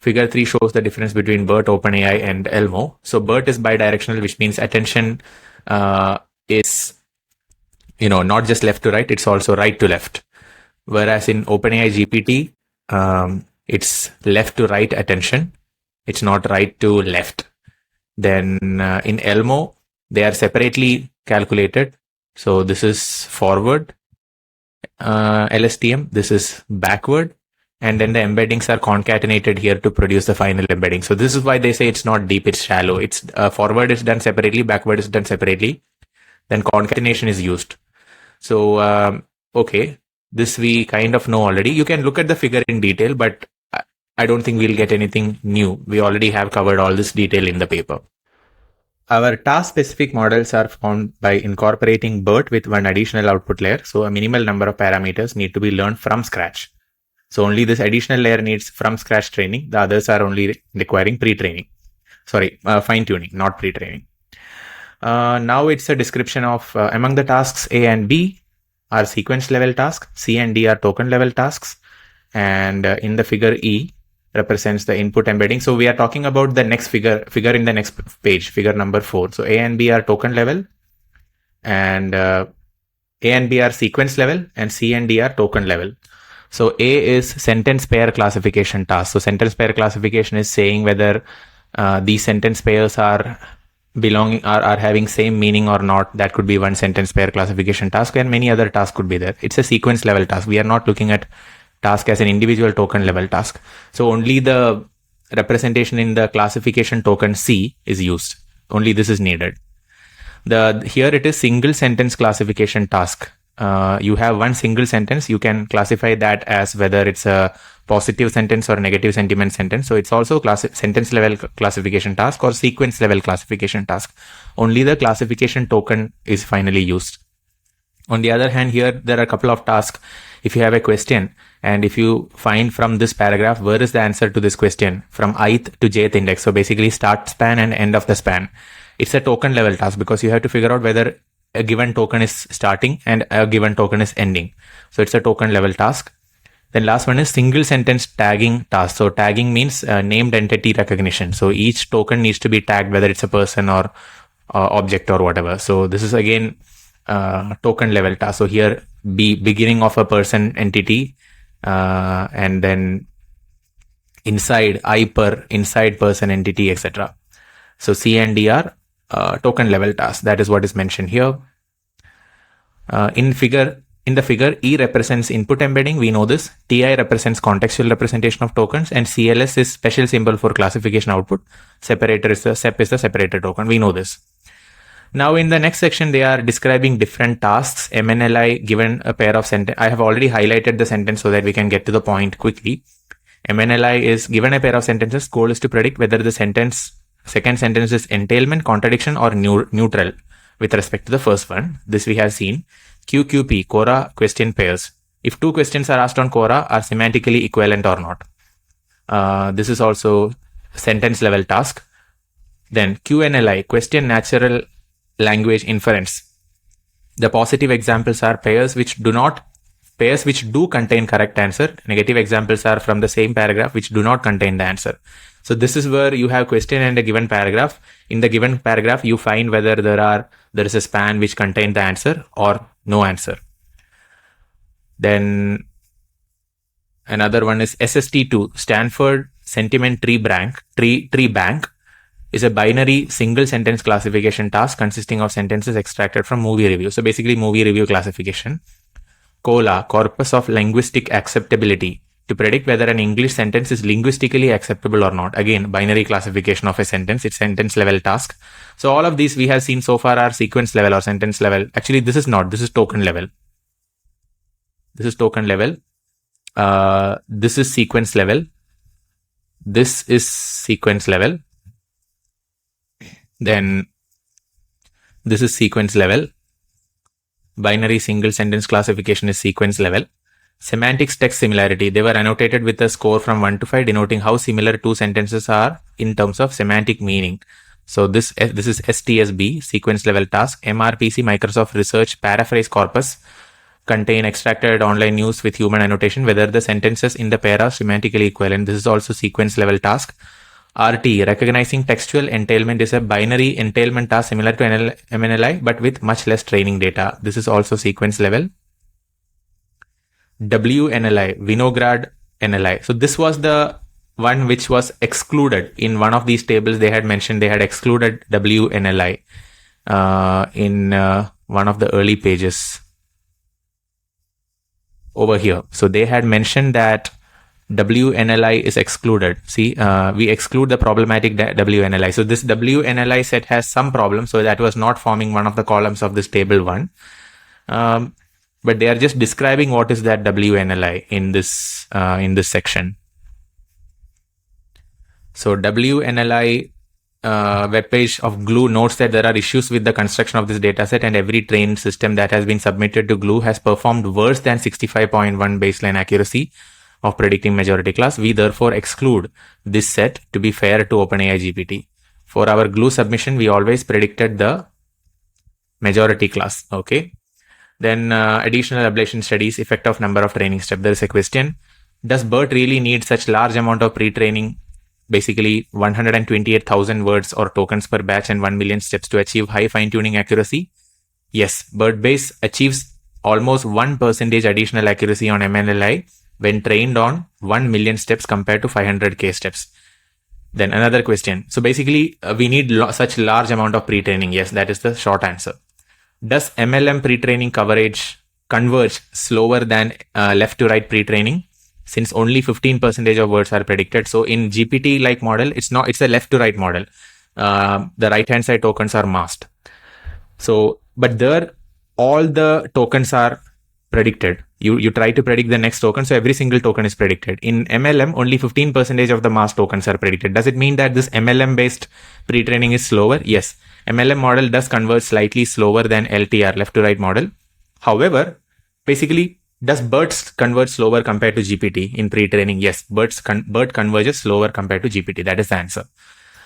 Figure 3 shows the difference between BERT, OpenAI, and ELMo. So BERT is bidirectional, which means attention is not just left to right, it's also right to left. Whereas in OpenAI GPT, it's left to right attention. It's not right to left. Then in ELMo, they are separately calculated. So this is forward LSTM, this is backward, and then the embeddings are concatenated here to produce the final embedding. So this is why they say it's not deep, it's shallow. It's forward is done separately, backward is done separately. Then concatenation is used. So, okay, this we kind of know already. You can look at the figure in detail, but I don't think we'll get anything new. We already have covered all this detail in the paper. Our task-specific models are found by incorporating BERT with one additional output layer. So a minimal number of parameters need to be learned from scratch. So only this additional layer needs from scratch training. The others are only requiring pre-training. Sorry, fine-tuning, not pre-training. Now it's a description of among the tasks A and B are sequence level tasks, C and D are token level tasks, and in the figure E represents the input embedding. So we are talking about the next figure in the next page, figure number 4. So A and B are token level, and A and B are sequence level, and C and D are token level. So A is sentence pair classification task. So sentence pair classification is saying whether these sentence pairs are having same meaning or not. That could be one sentence pair classification task, and many other tasks could be there. It's a sequence level task. We are not looking at task as an individual token level task. So only the representation in the classification token C is used. Only this is needed. Here it is single sentence classification task. You have one single sentence. You can classify that as whether it's a positive sentence or negative sentiment sentence. So it's also sentence level classification task or sequence level classification task. Only the classification token is finally used. On the other hand, here there are a couple of tasks. If you have a question and if you find from this paragraph where is the answer to this question from ith to jth index, so basically start span and end of the span, it's a token level task because you have to figure out whether a given token is starting and a given token is ending. So it's a token level task. Then last one is single sentence tagging task. So tagging means named entity recognition. So each token needs to be tagged, whether it's a person or object or whatever. So this is again token level task. So here beginning of a person entity and then inside inside person entity, etc. So C and D are token level tasks. That is what is mentioned here. In the figure, E represents input embedding. We know this. TI represents contextual representation of tokens, and CLS is special symbol for classification output. Separator is the SEP is the separator token. We know this. Now in the next section, they are describing different tasks. MNLI given a pair of sentence. I have already highlighted the sentence so that we can get to the point quickly. MNLI is given a pair of sentences. Goal is to predict whether the second sentence is entailment, contradiction, or neutral with respect to the first one. This we have seen. QQP, Quora question pairs. If two questions are asked on Quora, are semantically equivalent or not. This is also sentence level task. Then QNLI, question natural language inference. The positive examples are pairs which do contain correct answer. Negative examples are from the same paragraph which do not contain the answer. So this is where you have question and a given paragraph. In the given paragraph, you find whether there is a span which contains the answer or no answer. Then another one is SST2, Stanford Sentiment Tree Bank is a binary single sentence classification task consisting of sentences extracted from movie review. So basically movie review classification. COLA, Corpus of Linguistic Acceptability, to predict whether an English sentence is linguistically acceptable or not. Again, binary classification of a sentence. It's sentence level task. So all of these we have seen so far are sequence level or sentence level. Actually, this is not. This is token level. This is token level. This is sequence level. This is sequence level. Then this is sequence level. Binary single sentence classification is sequence level. Semantics text similarity. They were annotated with a score from 1 to 5 denoting how similar two sentences are in terms of semantic meaning. So this is STSB, sequence level task. MRPC, Microsoft Research Paraphrase Corpus, contain extracted online news with human annotation, whether the sentences in the pair are semantically equivalent. This is also sequence level task. RT, recognizing textual entailment, is a binary entailment task similar to MNLI, but with much less training data. This is also sequence level. WNLI, Vinograd NLI. So this was the one which was excluded in one of these tables. They had mentioned they had excluded WNLI in one of the early pages over here. So they had mentioned that WNLI is excluded. See, we exclude the problematic WNLI. So this WNLI set has some problem. So that was not forming one of the columns of this table 1. But they are just describing what is that WNLI in this section. So WNLI webpage of Glue notes that there are issues with the construction of this dataset, and every trained system that has been submitted to Glue has performed worse than 65.1 baseline accuracy of predicting majority class. We therefore exclude this set to be fair to OpenAI GPT. For our Glue submission, we always predicted the majority class. Okay. Then additional ablation studies, effect of number of training steps. There is a question. Does BERT really need such large amount of pre-training? Basically 128,000 words or tokens per batch and 1 million steps to achieve high fine-tuning accuracy? Yes, BERT base achieves almost 1% additional accuracy on MNLI when trained on 1 million steps compared to 500k steps. Then another question. So basically we need such large amount of pre-training. Yes, that is the short answer. Does MLM pre-training coverage converge slower than left to right pre-training? Since only 15% of words are predicted. So in GPT-like model, it's a left to right model. The right hand side tokens are masked. So, but there, all the tokens are predicted. You try to predict the next token. So every single token is predicted. In MLM, only 15% of the masked tokens are predicted. Does it mean that this MLM based pre-training is slower? Yes. MLM model does converge slightly slower than LTR, left to right model. However, basically, does BERT converge slower compared to GPT in pre-training? Yes, BERT converges slower compared to GPT. That is the answer.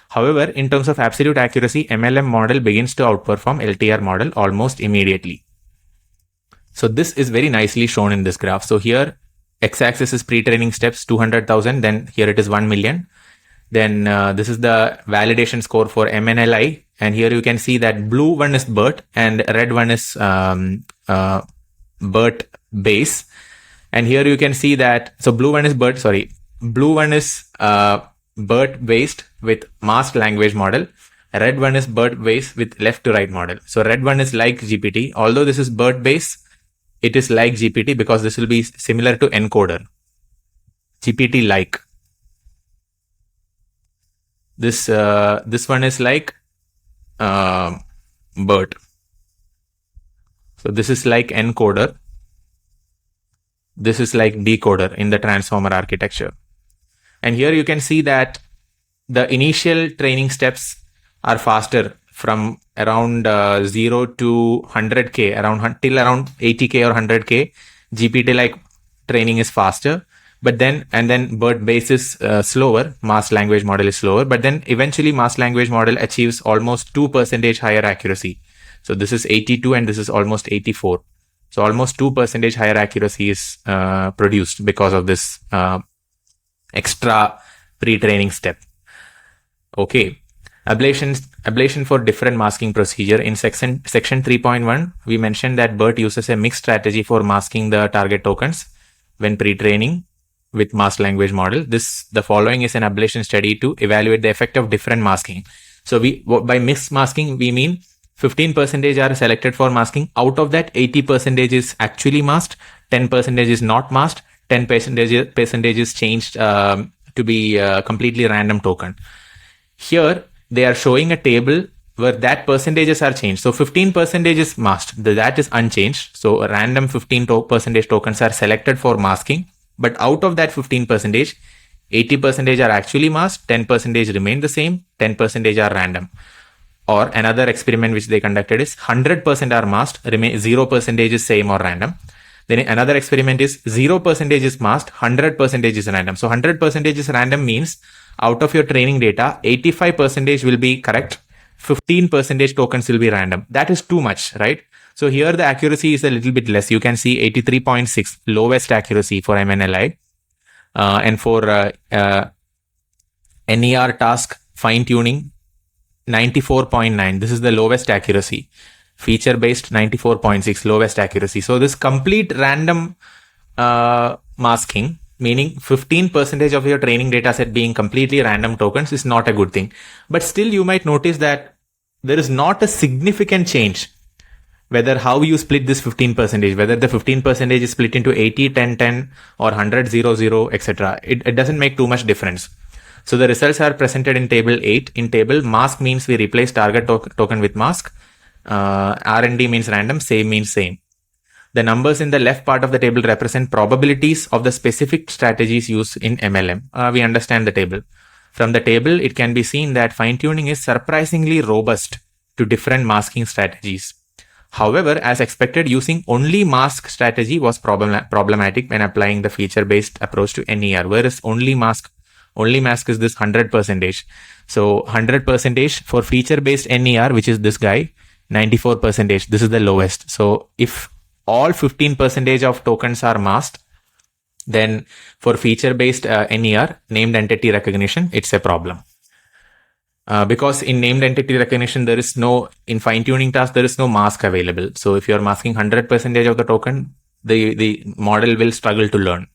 However, in terms of absolute accuracy, MLM model begins to outperform LTR model almost immediately. So this is very nicely shown in this graph. So here, x-axis is pre-training steps, 200,000. Then here it is 1 million. Then this is the validation score for MNLI. And here you can see that blue one is BERT and red one is BERT base. And here you can see that, so blue one is BERT based with masked language model. Red one is BERT based with left to right model. So red one is like GPT. Although this is BERT base, it is like GPT because this will be similar to encoder. GPT like. This one is like BERT. So this is like encoder. This is like decoder in the transformer architecture. And here you can see that the initial training steps are faster from around 0 to 100k, till around 80k or 100k. GPT like training is faster. But then BERT base is slower, masked language model is slower, but then eventually masked language model achieves almost 2% higher accuracy. So this is 82 and this is almost 84. So almost 2% higher accuracy is produced because of this extra pre-training step. Okay. Ablation for different masking procedure. In section 3.1, we mentioned that BERT uses a mixed strategy for masking the target tokens when pre-training with masked language model. The following is an ablation study to evaluate the effect of different masking. So by mixed masking, we mean 15% are selected for masking. Out of that, 80% is actually masked, 10% is not masked, 10% is changed to be a completely random token. Here, they are showing a table where that percentages are changed. So 15% is masked, that is unchanged. So a random 15% tokens are selected for masking. But out of that 15%, 80% are actually masked, 10% remain the same, 10% are random. Or another experiment which they conducted is 100% are masked, 0% is same or random. Then another experiment is 0% is masked, 100% is random. So 100% is random means out of your training data, 85% will be correct, 15% tokens will be random. That is too much, right? So here the accuracy is a little bit less. You can see 83.6, lowest accuracy for MNLI. And for NER task fine tuning 94.9. This is the lowest accuracy. Feature based 94.6, lowest accuracy. So this complete random masking, meaning 15% of your training data set being completely random tokens, is not a good thing. But still you might notice that there is not a significant change whether how you split this 15%, whether the 15% is split into 80, 10, 10 or 100, 0, 0, etc. It doesn't make too much difference. So the results are presented in table 8. In table, mask means we replace target token with mask. R&D means random, same means same. The numbers in the left part of the table represent probabilities of the specific strategies used in MLM. We understand the table. From the table, it can be seen that fine-tuning is surprisingly robust to different masking strategies. However, as expected, using only mask strategy was problematic when applying the feature-based approach to NER, whereas only mask is this 100%. So 100% for feature-based NER, which is this guy, 94%. This is the lowest. So if all 15% of tokens are masked, then for feature-based NER, named entity recognition, it's a problem. Because in named entity recognition, in fine-tuning task, there is no mask available. So if you're masking 100% of the token, the model will struggle to learn.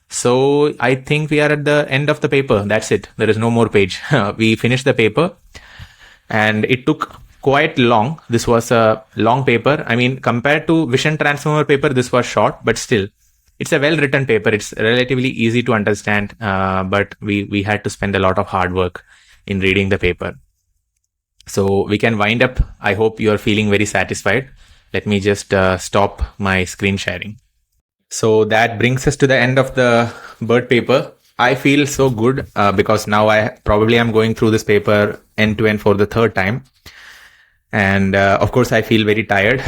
So I think we are at the end of the paper. That's it. There is no more page. We finished the paper and it took quite long. This was a long paper. I mean, compared to vision transformer paper, this was short, but still it's a well-written paper. It's relatively easy to understand, but we had to spend a lot of hard work in reading the paper. So we can wind up. I hope you're feeling very satisfied. Let me just stop my screen sharing. So that brings us to the end of the BERT paper. I feel so good because now I probably am going through this paper end to end for the third time. And of course, I feel very tired.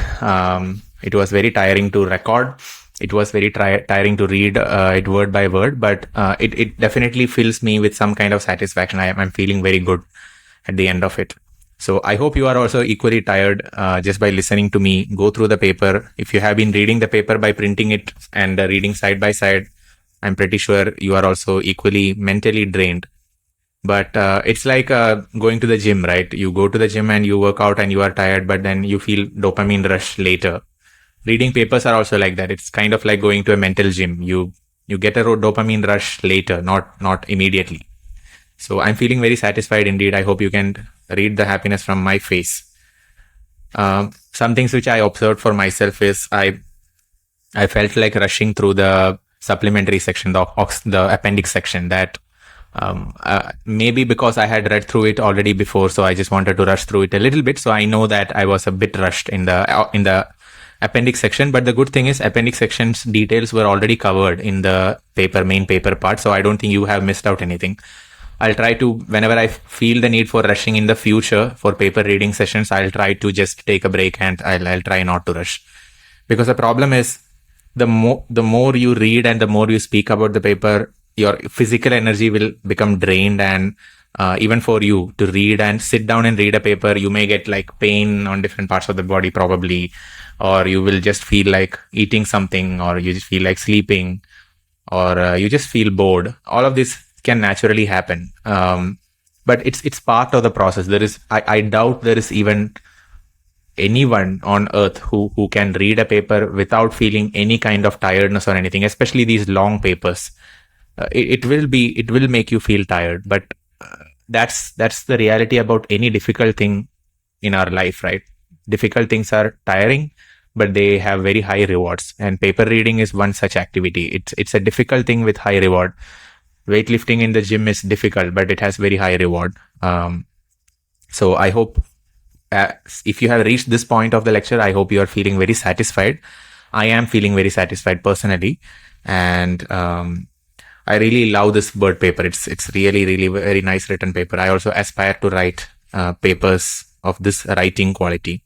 It was very tiring to record. It was very tiring to read it word by word, but it definitely fills me with some kind of satisfaction. I'm feeling very good at the end of it. So I hope you are also equally tired just by listening to me go through the paper. If you have been reading the paper by printing it and reading side by side, I'm pretty sure you are also equally mentally drained. But it's like going to the gym, right? You go to the gym and you work out and you are tired, but then you feel dopamine rush later. Reading papers are also like that. It's kind of like going to a mental gym. You get a dopamine rush later, not immediately. So I'm feeling very satisfied indeed. I hope you can read the happiness from my face. Some things which I observed for myself is I felt like rushing through the supplementary section, the appendix section, that maybe because I had read through it already before, so I just wanted to rush through it a little bit. So I know that I was a bit rushed in the appendix section, but the good thing is appendix section's details were already covered in the main paper part, so I don't think you have missed out anything. I'll try to, whenever I feel the need for rushing in the future for paper reading sessions, I'll try to just take a break and I'll try not to rush. Because the problem is, the more you read and the more you speak about the paper, your physical energy will become drained, and even for you to read and sit down and read a paper, you may get like pain on different parts of the body probably, or you will just feel like eating something, or you just feel like sleeping, or you just feel bored. All of this can naturally happen. But it's part of the process. I doubt there is even anyone on earth who can read a paper without feeling any kind of tiredness or anything, especially these long papers. It will make you feel tired, but that's the reality about any difficult thing in our life, right? Difficult things are tiring, but they have very high rewards, and paper reading is one such activity. It's a difficult thing with high reward. Weightlifting in the gym is difficult, but it has very high reward. So I hope if you have reached this point of the lecture, I hope you are feeling very satisfied. I am feeling very satisfied personally, and I really love this BERT paper. It's really, really very nice written paper. I also aspire to write papers of this writing quality.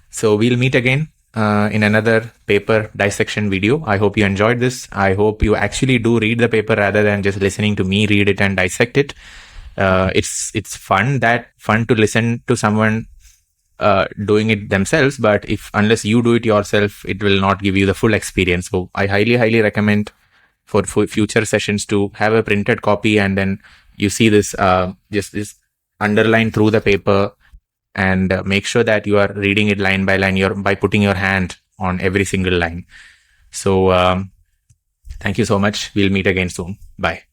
So we'll meet again in another paper dissection video. I hope you enjoyed this. I hope you actually do read the paper rather than just listening to me read it and dissect it. It's fun to listen to someone doing it themselves, but unless you do it yourself, it will not give you the full experience. So I highly recommend for future sessions to have a printed copy, and then you see this, just underline through the paper, and make sure that you are reading it line by line by putting your hand on every single line. So thank you so much. We'll meet again soon. Bye.